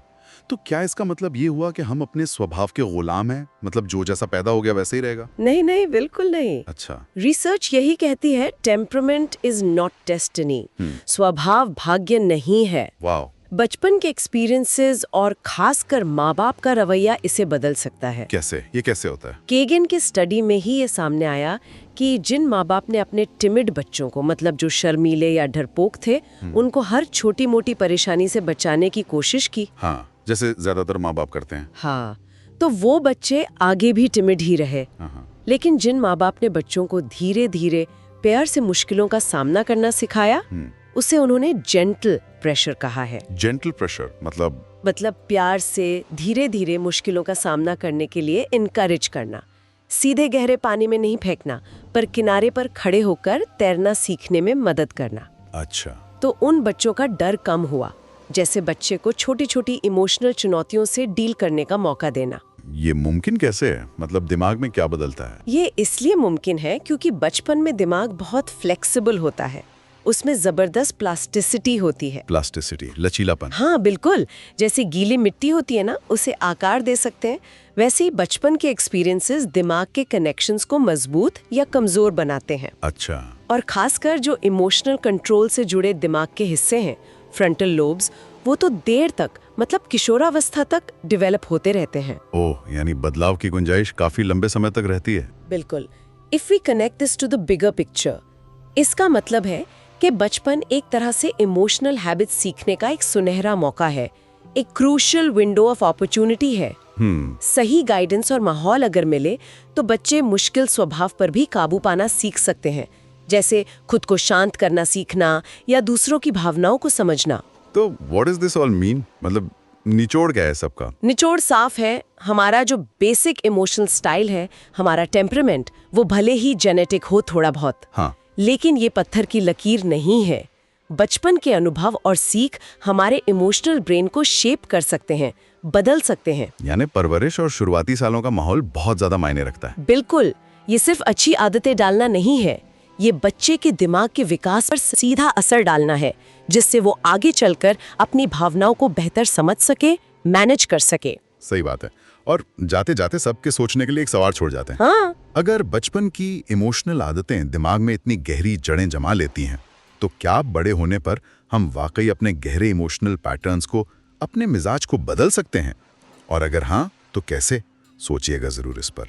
तो क्या इसका मतलब ये हुआ कि हम अपने स्वभाव के गुलाम हैं? मतलब जो जैसा पैदा हो गया वैसे ही रहेगा? नहीं नहीं, बिल्कुल नहीं। अच्छा। रिसर्च यही कहती है, टेम्परामेंट इज नॉट डेस्टिनी। स्वभाव भाग्य नहीं है। वाओ। बचपन के एक्सपीरियंसेस और खासकर माँ बाप का रवैया इसे बदल सकता है। कैसे? ये कैसे होता है? केगन के स्टडी में ही ये सामने आया कि जिन माँ बाप ने अपने टिमिड बच्चों को, मतलब जो शर्मीले या डरपोक थे, उनको हर छोटी मोटी परेशानी से बचाने की कोशिश की। हाँ, जैसे ज्यादातर माँ बाप करते हैं। हाँ, तो वो बच्चे आगे भी टिमिड ही रहे। लेकिन जिन माँ बाप ने बच्चों को धीरे धीरे प्यार से मुश्किलों का सामना करना सिखाया, उसे उन्होंने जेंटल प्रेशर कहा है। जेंटल प्रेशर मतलब प्यार से धीरे धीरे मुश्किलों का सामना करने के लिए इनकरेज करना। सीधे गहरे पानी में नहीं फेंकना, पर किनारे पर खड़े होकर तैरना सीखने में मदद करना। अच्छा। तो उन बच्चों का डर कम हुआ, जैसे बच्चे को छोटी छोटी इमोशनल चुनौतियों से डील करने का मौका देना। ये मुमकिन कैसे है? मतलब दिमाग में क्या बदलता है? ये इसलिए मुमकिन है क्योंकि बचपन में दिमाग बहुत फ्लेक्सिबल होता है, उसमें जबरदस्त प्लास्टिसिटी होती है। प्लास्टिसिटी, लचीलापन। हाँ बिल्कुल, जैसे गीली मिट्टी होती है ना, उसे आकार दे सकते हैं, वैसे ही बचपन के एक्सपीरियंसेस दिमाग के कनेक्शंस को मजबूत या कमजोर बनाते हैं। अच्छा। और खासकर जो इमोशनल कंट्रोल से जुड़े दिमाग के हिस्से हैं, फ्रंटल लोब्स, वो तो देर तक, मतलब किशोरावस्था तक डेवलप होते रहते हैं। ओह, यानी बदलाव की गुंजाइश काफी लंबे समय तक रहती है। बिल्कुल। If we connect this to the bigger picture, इसका मतलब है कि बचपन एक तरह से इमोशनल हैबिट सीखने का एक सुनहरा मौका है, एक क्रूशियल विंडो ऑफ अपॉर्चुनिटी है। सही गाइडेंस और माहौल अगर मिले तो बच्चे मुश्किल स्वभाव पर भी काबू पाना सीख सकते हैं, जैसे खुद को शांत करना सीखना या दूसरों की भावनाओं को समझना। तो what is this all mean? मतलब निचोड़ क्या है सबका? निचोड़ साफ है, हमारा जो बेसिक इमोशनल स्टाइल है, हमारा टेम्परामेंट, वो भले ही जेनेटिक हो थोड़ा बहुत, हाँ, लेकिन ये पत्थर की लकीर नहीं है। बचपन के अनुभव और सीख हमारे इमोशनल ब्रेन को शेप कर सकते हैं, बदल सकते हैं। यानी परवरिश और शुरुआती सालों का माहौल बहुत ज्यादा मायने रखता है। बिल्कुल, ये सिर्फ अच्छी आदतें डालना नहीं है, ये बच्चे के दिमाग के विकास पर सीधा असर डालना है, जिससे वो आगे चलकर अपनी भावनाओं को बेहतर समझ सके, मैनेज कर सके। सही बात है। और जाते जाते सबके सोचने के लिए एक सवाल छोड़ जाते हैं। हाँ, अगर बचपन की इमोशनल आदतें दिमाग में इतनी गहरी जड़ें जमा लेती हैं, तो क्या बड़े होने पर हम वाकई अपने गहरे इमोशनल पैटर्न्स को, अपने मिजाज को बदल सकते हैं? और अगर हाँ, तो कैसे? सोचिएगा जरूर इस पर।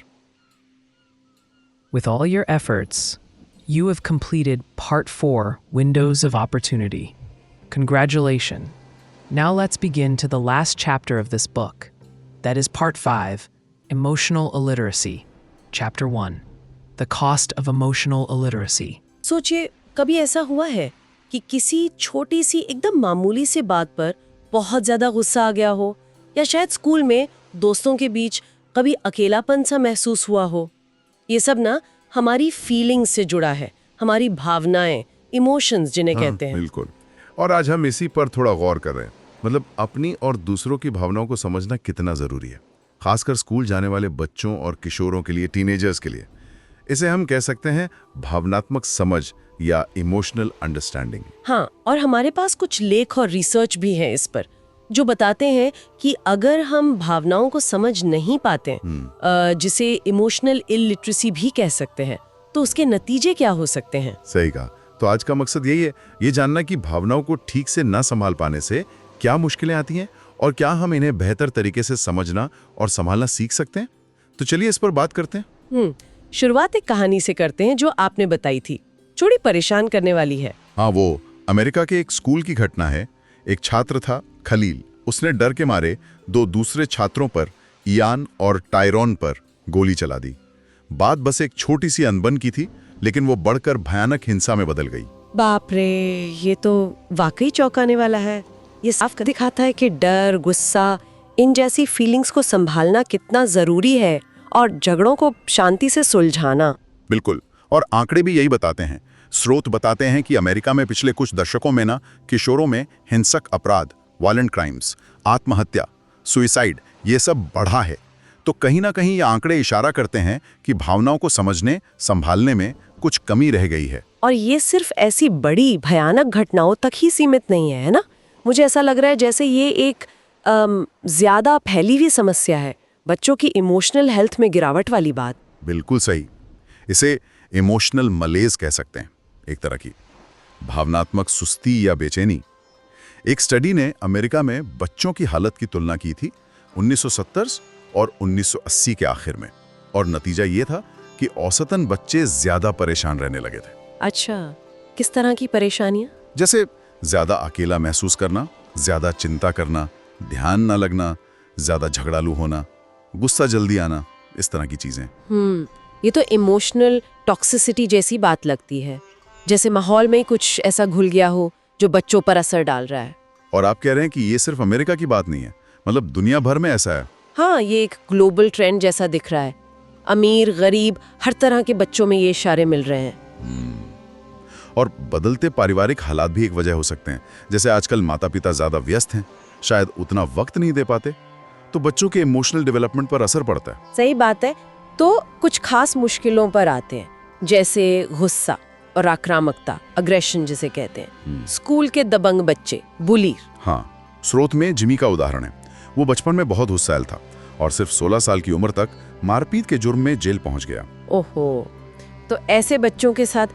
With all your efforts, you have completed Part 4, Windows of Opportunity. Congratulations. Now let's begin to the last chapter of this book. That is Part 5, Emotional Illiteracy. Chapter 1 The Cost of Emotional Illiteracy. सोचिए, कभी ऐसा हुआ है कि किसी छोटी सी एकदम मामूली सी बात पर बहुत ज्यादा गुस्सा आ गया हो, या शायद स्कूल में दोस्तों के बीच कभी अकेलापन सा महसूस हुआ हो। ये सब ना हमारी फीलिंग्स से जुड़ा है, हमारी भावनाएं, इमोशंस जिन्हें कहते हैं। बिल्कुल। और आज हम इसी पर थोड़ा गौर कर रहे हैं, मतलब अपनी और दूसरों की भावनाओं को समझना कितना जरूरी है, खासकर स्कूल जाने वाले बच्चों और किशोरों के लिए, टीनेजर्स के लिए। इसे हम कह सकते हैं भावनात्मक समझ या इमोशनल अंडरस्टैंडिंग। हाँ, और हमारे पास कुछ लेख और रिसर्च भी है इस पर, जो बताते हैं कि अगर हम भावनाओं को समझ नहीं पाते, जिसे इमोशनल इलिटरेसी भी कह सकते हैं, तो उसके नतीजे क्या हो सकते हैं। सही कहा। तो आज का मकसद यही है, ये जानना कि भावनाओं को ठीक से न संभाल पाने से क्या मुश्किलें आती हैं और क्या हम इन्हें बेहतर तरीके से समझना और संभालना सीख सकते हैं। तो चलिए इस पर बात करते हैं। शुरुआत एक कहानी से करते हैं जो आपने बताई थी, थोड़ी परेशान करने वाली है। हाँ, वो अमेरिका के एक स्कूल की घटना है। एक छात्र था खलील, उसने डर के मारे दो दूसरे छात्रों पर, इयान और टायरॉन पर गोली चला दी। बात बस एक छोटी सी अनबन की थी, लेकिन वो बढ़कर भयानक हिंसा में बदल गई। बाप रे, ये तो वाकई चौंकाने वाला है। ये साफ दिखाता है कि डर, गुस्सा, इन जैसी फीलिंग्स को संभालना कितना जरूरी है, और झगड़ों को शांति से सुलझाना। बिल्कुल, और आंकड़े भी यही बताते हैं। स्रोत बताते हैं कि अमेरिका में पिछले कुछ दशकों में किशोरों में हिंसक अपराध, वायलेंट क्राइम्स, आत्महत्या, सुइसाइड, ये सब बढ़ा है। तो कहीं ना कहीं ये आंकड़े इशारा करते हैं कि भावनाओं को समझने, संभालने में कुछ कमी रह गई है। और ये सिर्फ ऐसी बड़ी भयानक घटनाओं तक ही सीमित नहीं है ना। मुझे ऐसा लग रहा है जैसे ये एक ज्यादा फैली हुई समस्या है, बच्चों की इमोशनल हेल्थ में गिरावट वाली बात। बिल्कुल सही। इसे इमोशनल मलेज कह सकते हैं, एक तरह की भावनात्मक सुस्ती या बेचैनी। एक स्टडी ने अमेरिका में बच्चों की हालत की तुलना की थी 1970 और 1980 के आखिर में, और नतीजा ये था कि औसतन बच्चे ज्यादा परेशान रहने लगे थे। अच्छा, किस तरह की परेशानियां? जैसे ज्यादा अकेला महसूस करना, ज्यादा चिंता करना, ध्यान न लगना, ज्यादा झगड़ालू होना, गुस्सा जल्दी आना, इस तरह की चीजें। ये तो इमोशनल टॉक्सिसिटी जैसी बात लगती है, जैसे माहौल में कुछ ऐसा घुल गया हो जो बच्चों पर असर डाल रहा है। और आप कह रहे हैं कि ये सिर्फ अमेरिका की बात नहीं है, मतलब दुनिया भर में ऐसा है। हाँ, ये एक ग्लोबल ट्रेंड जैसा दिख रहा है। अमीर, गरीब, हर तरह के बच्चों में ये इशारे मिल रहे हैं। और बदलते पारिवारिक हालात भी एक वजह हो सकते हैं। जैसे आजकल माता पिता ज्यादा व्यस्त हैं, शायद उतना वक्त नहीं दे पाते, तो बच्चों के इमोशनल डेवलपमेंट पर असर पड़ता है। सही बात है। तो कुछ खास मुश्किलों पर आते हैं, जैसे गुस्सा और आक्रामकता, अग्रेशन जिसे कहते हैं। स्कूल के दबंग बच्चे, बुली। हाँ, स्रोत में जिमी का उदाहरण है। वो बचपन में बहुत गुस्सैल था और सिर्फ 16 साल की उम्र तक मारपीट के जुर्म में जेल पहुंच गया। ओहो, तो ऐसे बच्चों के साथ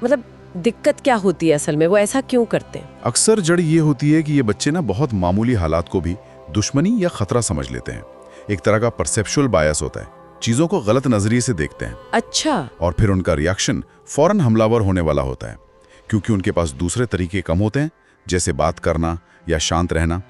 मतलब दिक्कत क्या होती है असल में, वो ऐसा क्यों करते हैं? अक्सर जड़ ये होती है कि ये बच्चे बहुत मामूली हालात को भी दुश्मनी या खतरा समझ लेते हैं। एक तरह का परसेप्चुअल बायस होता है, चीजों को गलत नजरिए से देखते हैं। अच्छा। और फिर उनका रिएक्शन फौरन हमलावर होने वाला होता है, क्योंकि उनके पास दूसरे तरीके कम होते हैं, जैसे बात करना या शांत रहना।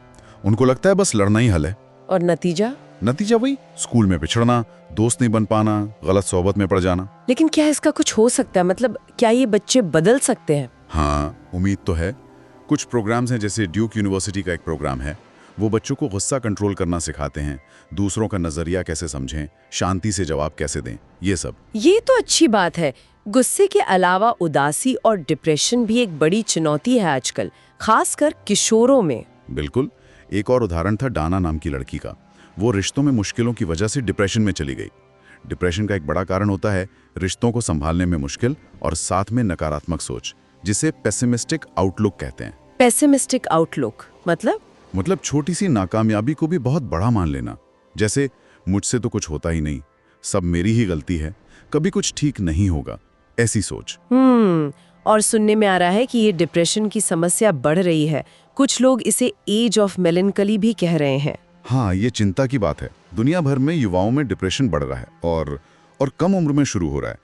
उनको लगता है बस लड़ना ही हल है। और नतीजा वही, स्कूल में पिछड़ना, दोस्त नहीं बन पाना, गलत सोहबत में पड़ जाना। लेकिन क्या इसका कुछ हो सकता है? मतलब क्या ये बच्चे बदल सकते हैं? हाँ, उम्मीद तो है। कुछ प्रोग्राम्स हैं, जैसे ड्यूक यूनिवर्सिटी का एक प्रोग्राम है, वो बच्चों को गुस्सा कंट्रोल करना सिखाते हैं, दूसरों का नजरिया कैसे समझें, शांति से जवाब कैसे दें, ये सब। ये तो अच्छी बात है। गुस्से के अलावा उदासी और डिप्रेशन भी एक बड़ी चुनौती है आजकल, खासकर किशोरों में। बिल्कुल। एक और उदाहरण था डाना नाम की लड़की का। वो रिश्तों में मुश्किलों की वजह से डिप्रेशन में चली गई। डिप्रेशन का एक बड़ा कारण होता है रिश्तों को संभालने में मुश्किल और साथ में नकारात्मक सोच, जिसे पेसिमिस्टिक आउटलुक कहते हैं। पेसिमिस्टिक आउटलुक मतलब छोटी सी नाकामयाबी को भी बहुत बड़ा मान लेना, जैसे मुझसे तो कुछ होता ही नहीं, सब मेरी ही गलती है, कभी कुछ ठीक नहीं होगा, ऐसी सोच। और सुनने में आ रहा है कि ये डिप्रेशन की समस्या बढ़ रही है। कुछ लोग इसे एज ऑफ मेलनकली भी कह रहे हैं। हाँ, ये चिंता की बात है। दुनिया भर में युवाओं में डिप्रेशन बढ़ रहा है और कम उम्र में शुरू हो रहा है।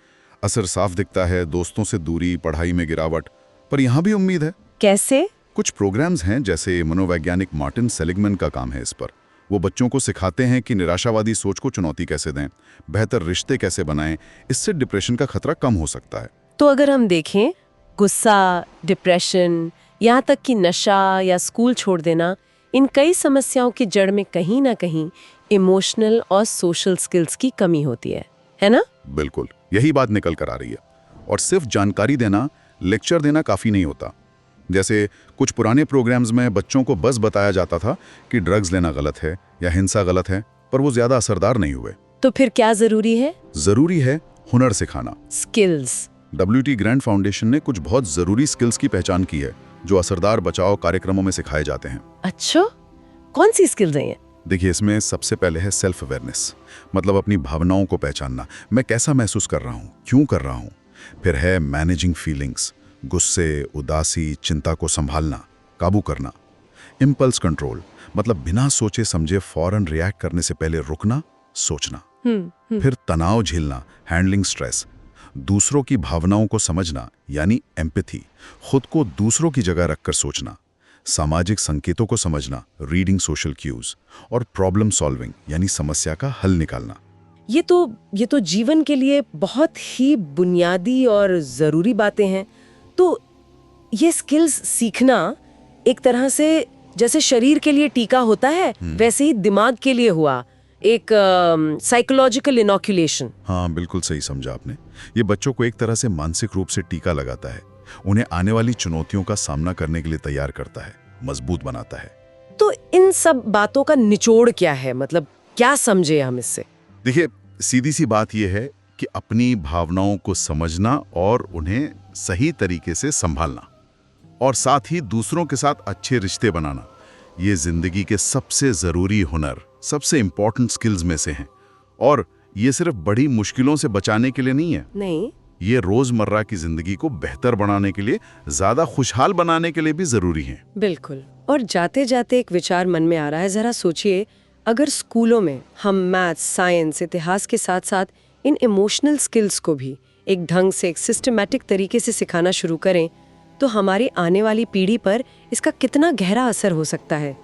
असर साफ दिखता है, दोस्तों से दूरी, पढ़ाई में गिरावट। पर यहाँ भी उम्मीद है। कैसे? कुछ प्रोग्राम्स हैं, जैसे मनोवैज्ञानिक मार्टिन सेलिगमैन का काम है इस पर। वो बच्चों को सिखाते हैं कि निराशावादी सोच को चुनौती कैसे दें, बेहतर रिश्ते कैसे बनाएं। इससे डिप्रेशन का खतरा कम हो सकता है। तो अगर हम देखें, गुस्सा, डिप्रेशन, यहाँ तक कि नशा या स्कूल छोड़ देना, इन कई समस्याओं की जड़ में कहीं ना कहीं इमोशनल और सोशल स्किल्स की कमी होती है ना? बिल्कुल, यही बात निकल कर आ रही है। और सिर्फ जानकारी देना, लेक्चर देना काफ़ी नहीं होता। जैसे कुछ पुराने प्रोग्राम्स में बच्चों को बस बताया जाता था कि ड्रग्स लेना गलत है या हिंसा गलत है, पर वो ज़्यादा असरदार नहीं हुए। तो फिर क्या ज़रूरी है? ज़रूरी है हुनर सिखाना। स्किल्स। WT ग्रैंड फाउंडेशन ने कुछ बहुत ज़रूरी स्किल्स की पहचान की है जो असरदार बचाव कार्यक्रमों में सिखाए जाते हैं। अच्छा, कौन सी स्किल्स हैं ये? देखिए, इसमें सबसे पहले है सेल्फ अवेयरनेस, मतलब अपनी भावनाओं को पहचानना, मैं कैसा महसूस कर रहा हूँ, क्यों कर रहा हूँ। फिर है मैनेजिंग फीलिंग्स, गुस्से, उदासी, चिंता को संभालना, काबू करना। इम्पल्स कंट्रोल, मतलब बिना सोचे समझे फौरन रिएक्ट करने से पहले रुकना, सोचना। फिर तनाव झेलना, हैंडलिंग स्ट्रेस। दूसरों की भावनाओं को समझना यानी एम्पैथी, खुद को दूसरों की जगह रखकर सोचना। सामाजिक संकेतों को समझना, रीडिंग सोशल क्यूज। और प्रॉब्लम सॉल्विंग यानी समस्या का हल निकालना। ये तो जीवन के लिए बहुत ही बुनियादी और ज़रूरी बातें हैं। तो ये स्किल्स सीखना एक तरह से जैसे शरीर के लिए टीका होता है, वैसे ही दिमाग के लिए हुआ एक साइकोलॉजिकल इनॉक्यूलेशन। हाँ, बिल्कुल सही समझा आपने। ये बच्चों को एक तरह से मानसिक रूप से टीका लगाता है, उन्हें आने वाली चुनौतियों का सामना करने के लिए तैयार करता है, मजबूत बनाता है। तो इन सब बातों का निचोड़ क्या है? मतलब क्या समझे हम इससे? देखिए, सीधी सी बात यह है कि अपनी भावनाओं को समझना और उन्हें सही तरीके से संभालना, और साथ ही दूसरों के साथ अच्छे रिश्ते बनाना, ये जिंदगी के सबसे जरूरी हुनर, सबसे इंपॉर्टेंट स्किल्स में से हैं। और ये सिर्फ बड़ी मुश्किलों से बचाने के लिए नहीं है, नहीं, ये रोजमर्रा की जिंदगी को बेहतर बनाने के लिए, ज्यादा खुशहाल बनाने के लिए भी जरूरी है। बिल्कुल। और जाते जाते एक विचार मन में आ रहा है, जरा सोचिए, अगर स्कूलों में हम मैथ्स, साइंस, इतिहास के साथ साथ इन इमोशनल स्किल्स को भी एक ढंग से, एक सिस्टमैटिक तरीके से सिखाना शुरू करें, तो हमारी आने वाली पीढ़ी पर इसका कितना गहरा असर हो सकता है।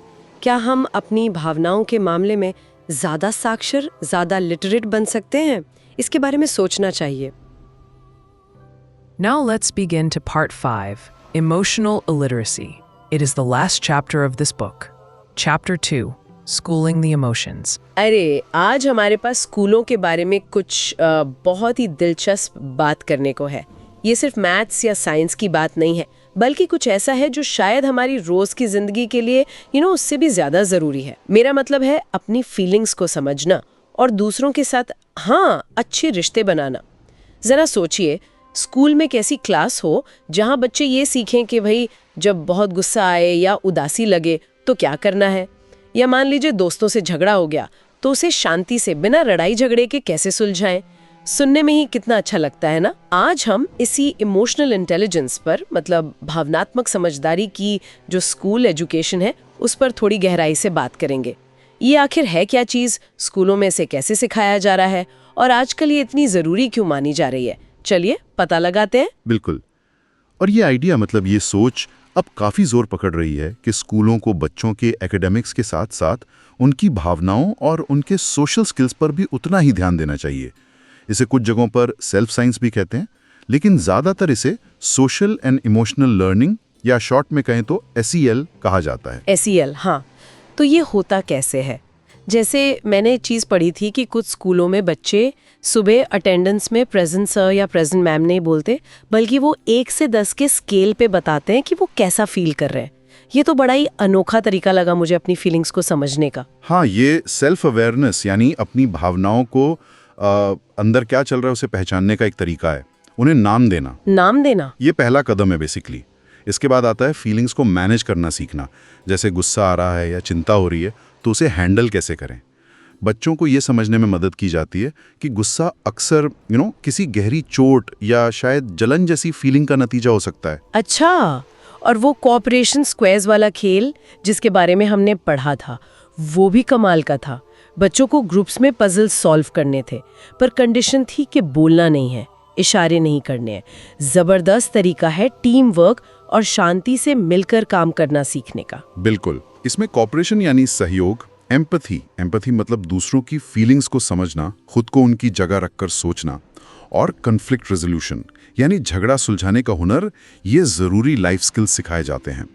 क्या हम अपनी भावनाओं के मामले में ज़्यादा साक्षर, ज़्यादा लिटरेट बन सकते हैं? इसके बारे में सोचना चाहिए। Now let's begin to part 5, Emotional Illiteracy. It is the last chapter of this book. Chapter 2, Schooling the Emotions. अरे, आज हमारे पास स्कूलों के बारे में कुछ बहुत ही दिलचस्प बात करने को है। ये सिर्फ मैथ्स या साइंस की बात नहीं है, बल्कि कुछ ऐसा है जो शायद हमारी रोज की जिंदगी के लिए उससे भी ज्यादा जरूरी है। मेरा मतलब है अपनी फीलिंग्स को समझना और दूसरों के साथ अच्छे रिश्ते बनाना। जरा सोचिए, स्कूल में कैसी क्लास हो जहां बच्चे ये सीखें कि भाई जब बहुत गुस्सा आए या उदासी लगे तो क्या करना है, या मान लीजिए दोस्तों से झगड़ा हो गया तो उसे शांति से बिना लड़ाई झगड़े के कैसे सुलझाएं। सुनने में ही कितना अच्छा लगता है ना। आज हम इसी इमोशनल इंटेलिजेंस पर, मतलब भावनात्मक समझदारी की जो स्कूल एजुकेशन है, उस पर थोड़ी गहराई से बात करेंगे। ये आखिर है क्या चीज, स्कूलों में से कैसे सिखाया जा रहा है और आजकल ये इतनी जरूरी क्यों मानी जा रही है? चलिए पता लगाते हैं। बिल्कुल। और ये आइडिया, मतलब ये सोच अब काफी जोर पकड़ रही है कि स्कूलों को बच्चों के एकेडमिक्स के साथ साथ उनकी भावनाओं और उनके सोशल स्किल्स पर भी उतना ही ध्यान देना चाहिए। इसे कुछ जगहों पर सेल्फ साइंस भी कहते हैं, लेकिन ज्यादातर इसे सोशल एंड इमोशनल लर्निंग या शॉर्ट में कहें तो SEL कहा जाता है। SEL, हाँ। तो ये होता कैसे है? जैसे मैंने चीज़ पढ़ी थी कि कुछ स्कूलों में बच्चे सुबह अटेंडेंस में प्रेजेंट सर या प्रेजेंट मैम नहीं बोलते, बल्कि वो 1 से 10 के स्केल पे बताते हैं कि वो कैसा फील कर रहे हैं। ये तो बड़ा ही अनोखा तरीका लगा मुझे अपनी फीलिंग्स को समझने का। हाँ, ये सेल्फ अवेयरनेस यानी अपनी भावनाओं को अंदर क्या चल रहा है उसे पहचानने का एक तरीका है। उन्हें नाम देना ये पहला कदम है बेसिकली। इसके बाद आता है फीलिंग्स को मैनेज करना सीखना। जैसे गुस्सा आ रहा है या चिंता हो रही है तो उसे हैंडल कैसे करें। बच्चों को ये समझने में मदद की जाती है कि गुस्सा अक्सर किसी गहरी चोट या शायद जलन जैसी फीलिंग का नतीजा हो सकता है। अच्छा, और वो कोऑपरेशन स्क्वेयर्स वाला खेल जिसके बारे में हमने पढ़ा था, वो भी कमाल का था। बच्चों को ग्रुप्स में पजल सॉल्व करने थे, पर कंडीशन थी कि बोलना नहीं है, इशारे नहीं करने हैं। जबरदस्त तरीका है टीम वर्क और शांति से मिलकर काम करना सीखने का। बिल्कुल। इसमें कोऑपरेशन यानी सहयोग, एम्पथी मतलब दूसरों की फीलिंग्स को समझना, खुद को उनकी जगह रखकर सोचना, और कन्फ्लिक्ट रेजोल्यूशन यानी झगड़ा सुलझाने का हुनर, ये ज़रूरी लाइफ स्किल्स सिखाए जाते हैं।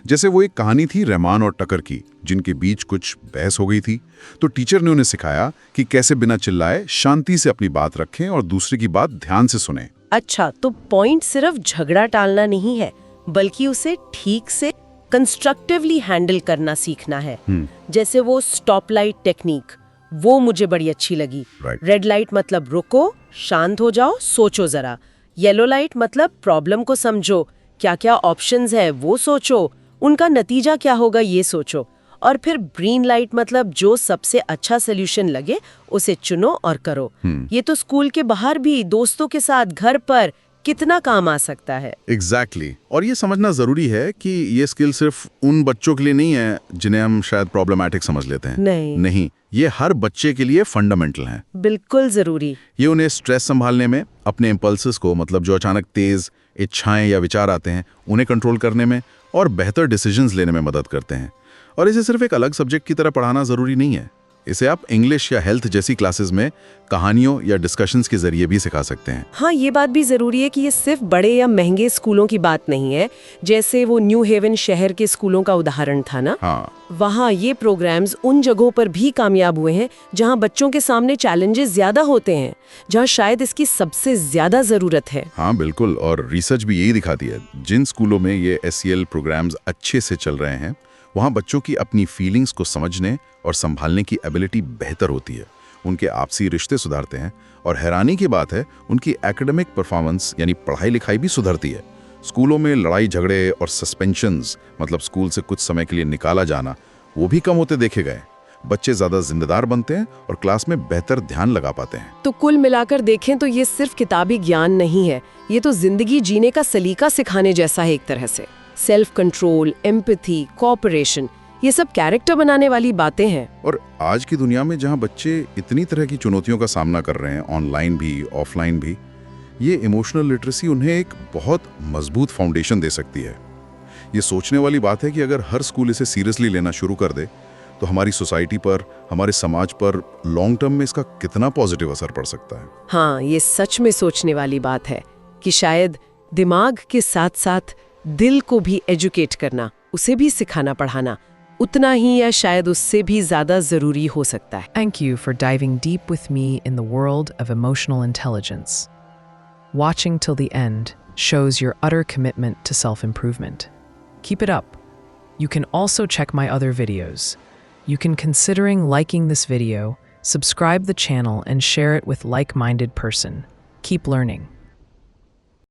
जैसे वो एक कहानी थी रहमान और टकर की, जिनके बीच कुछ बहस हो गई थी, तो टीचर ने उन्हें सिखाया कि कैसे बिना चिल्लाए शांति से अपनी बात रखें और दूसरे की बात ध्यान से सुने। अच्छा, तो पॉइंट सिर्फ झगड़ा टालना नहीं है, बल्कि उसे ठीक से कंस्ट्रक्टिवली हैंडल करना सीखना है। जैसे वो स्टॉप लाइट टेक्निक, वो मुझे बड़ी अच्छी लगी। Right. रेड लाइट मतलब रुको, शांत हो जाओ, सोचो जरा। येलो लाइट मतलब प्रॉब्लम को समझो, क्या क्या ऑप्शंस है वो सोचो, उनका नतीजा क्या होगा ये सोचो। और फिर ग्रीन लाइट मतलब जो सबसे अच्छा सोल्यूशन लगे उसे चुनो और करो। ये तो स्कूल के बाहर भी, दोस्तों के साथ, घर पर कितना काम आ सकता है। एग्जैक्टली और ये समझना ज़रूरी है कि ये स्किल सिर्फ उन बच्चों के लिए नहीं है जिन्हें हम शायद प्रॉब्लमैटिक समझ लेते हैं। नहीं, ये हर बच्चे के लिए फंडामेंटल है। बिल्कुल जरूरी। ये उन्हें स्ट्रेस संभालने में, अपने इम्पल्सेस को, मतलब जो अचानक तेज इच्छाएं या विचार आते हैं, उन्हें कंट्रोल करने में और बेहतर डिसीजंस लेने में मदद करते हैं। और इसे सिर्फ एक अलग सब्जेक्ट की तरह पढ़ाना ज़रूरी नहीं है। इसे आप इंग्लिश या हेल्थ जैसी क्लासेस में कहानियों या डिस्कशंस के जरिए भी सिखा सकते हैं। हाँ, ये बात भी जरूरी है कि ये सिर्फ बड़े या महंगे स्कूलों की बात नहीं है। जैसे वो न्यू हेवन शहर के स्कूलों का उदाहरण था ना, हाँ, वहाँ ये प्रोग्राम्स उन जगहों पर भी कामयाब हुए हैं जहाँ बच्चों के सामने चैलेंजेस ज्यादा होते हैं, जहाँ शायद इसकी सबसे ज्यादा जरूरत है। हाँ बिल्कुल, और रिसर्च भी यही दिखाती है। जिन स्कूलों में ये SEL प्रोग्राम्स अच्छे से चल रहे हैं, वहाँ बच्चों की अपनी फीलिंग्स को समझने और संभालने की एबिलिटी बेहतर होती है, उनके आपसी रिश्ते सुधारते हैं, और हैरानी की बात है उनकी एकेडमिक परफॉर्मेंस यानी पढ़ाई लिखाई भी सुधरती है। स्कूलों में लड़ाई झगड़े और सस्पेंशंस, मतलब स्कूल से कुछ समय के लिए निकाला जाना, वो भी कम होते देखे गए। बच्चे ज़्यादा जिम्मेदार बनते हैं और क्लास में बेहतर ध्यान लगा पाते हैं। तो कुल मिलाकर देखें तो ये सिर्फ किताबी ज्ञान नहीं है, ये तो जिंदगी जीने का सलीका सिखाने जैसा है एक तरह से। सेल्फ कंट्रोल, एम्पैथी, कोऑपरेशन, ये सब कैरेक्टर बनाने वाली बातें हैं। और आज की दुनिया में जहां बच्चे इतनी तरह की चुनौतियों का सामना कर रहे हैं, ऑनलाइन भी ऑफलाइन भी, ये इमोशनल लिटरेसी उन्हें एक बहुत मजबूत फाउंडेशन दे सकती है। ये सोचने वाली बात है कि अगर हर स्कूल इसे सीरियसली लेना शुरू कर दे तो हमारी सोसाइटी पर, हमारे समाज पर लॉन्ग टर्म में इसका कितना पॉजिटिव असर पड़ सकता है। हाँ, ये सच में सोचने वाली बात है कि शायद दिमाग के साथ साथ दिल को भी एजुकेट करना, उसे भी सिखाना पढ़ाना उतना ही या शायद उससे भी ज्यादा जरूरी हो सकता है। Thank you for diving deep with me in the world of emotional intelligence. Watching till the end shows your utter commitment to self-improvement. Keep it up. You can also check my other videos. You can considering liking this video, subscribe the channel and share it with like-minded person. Keep learning.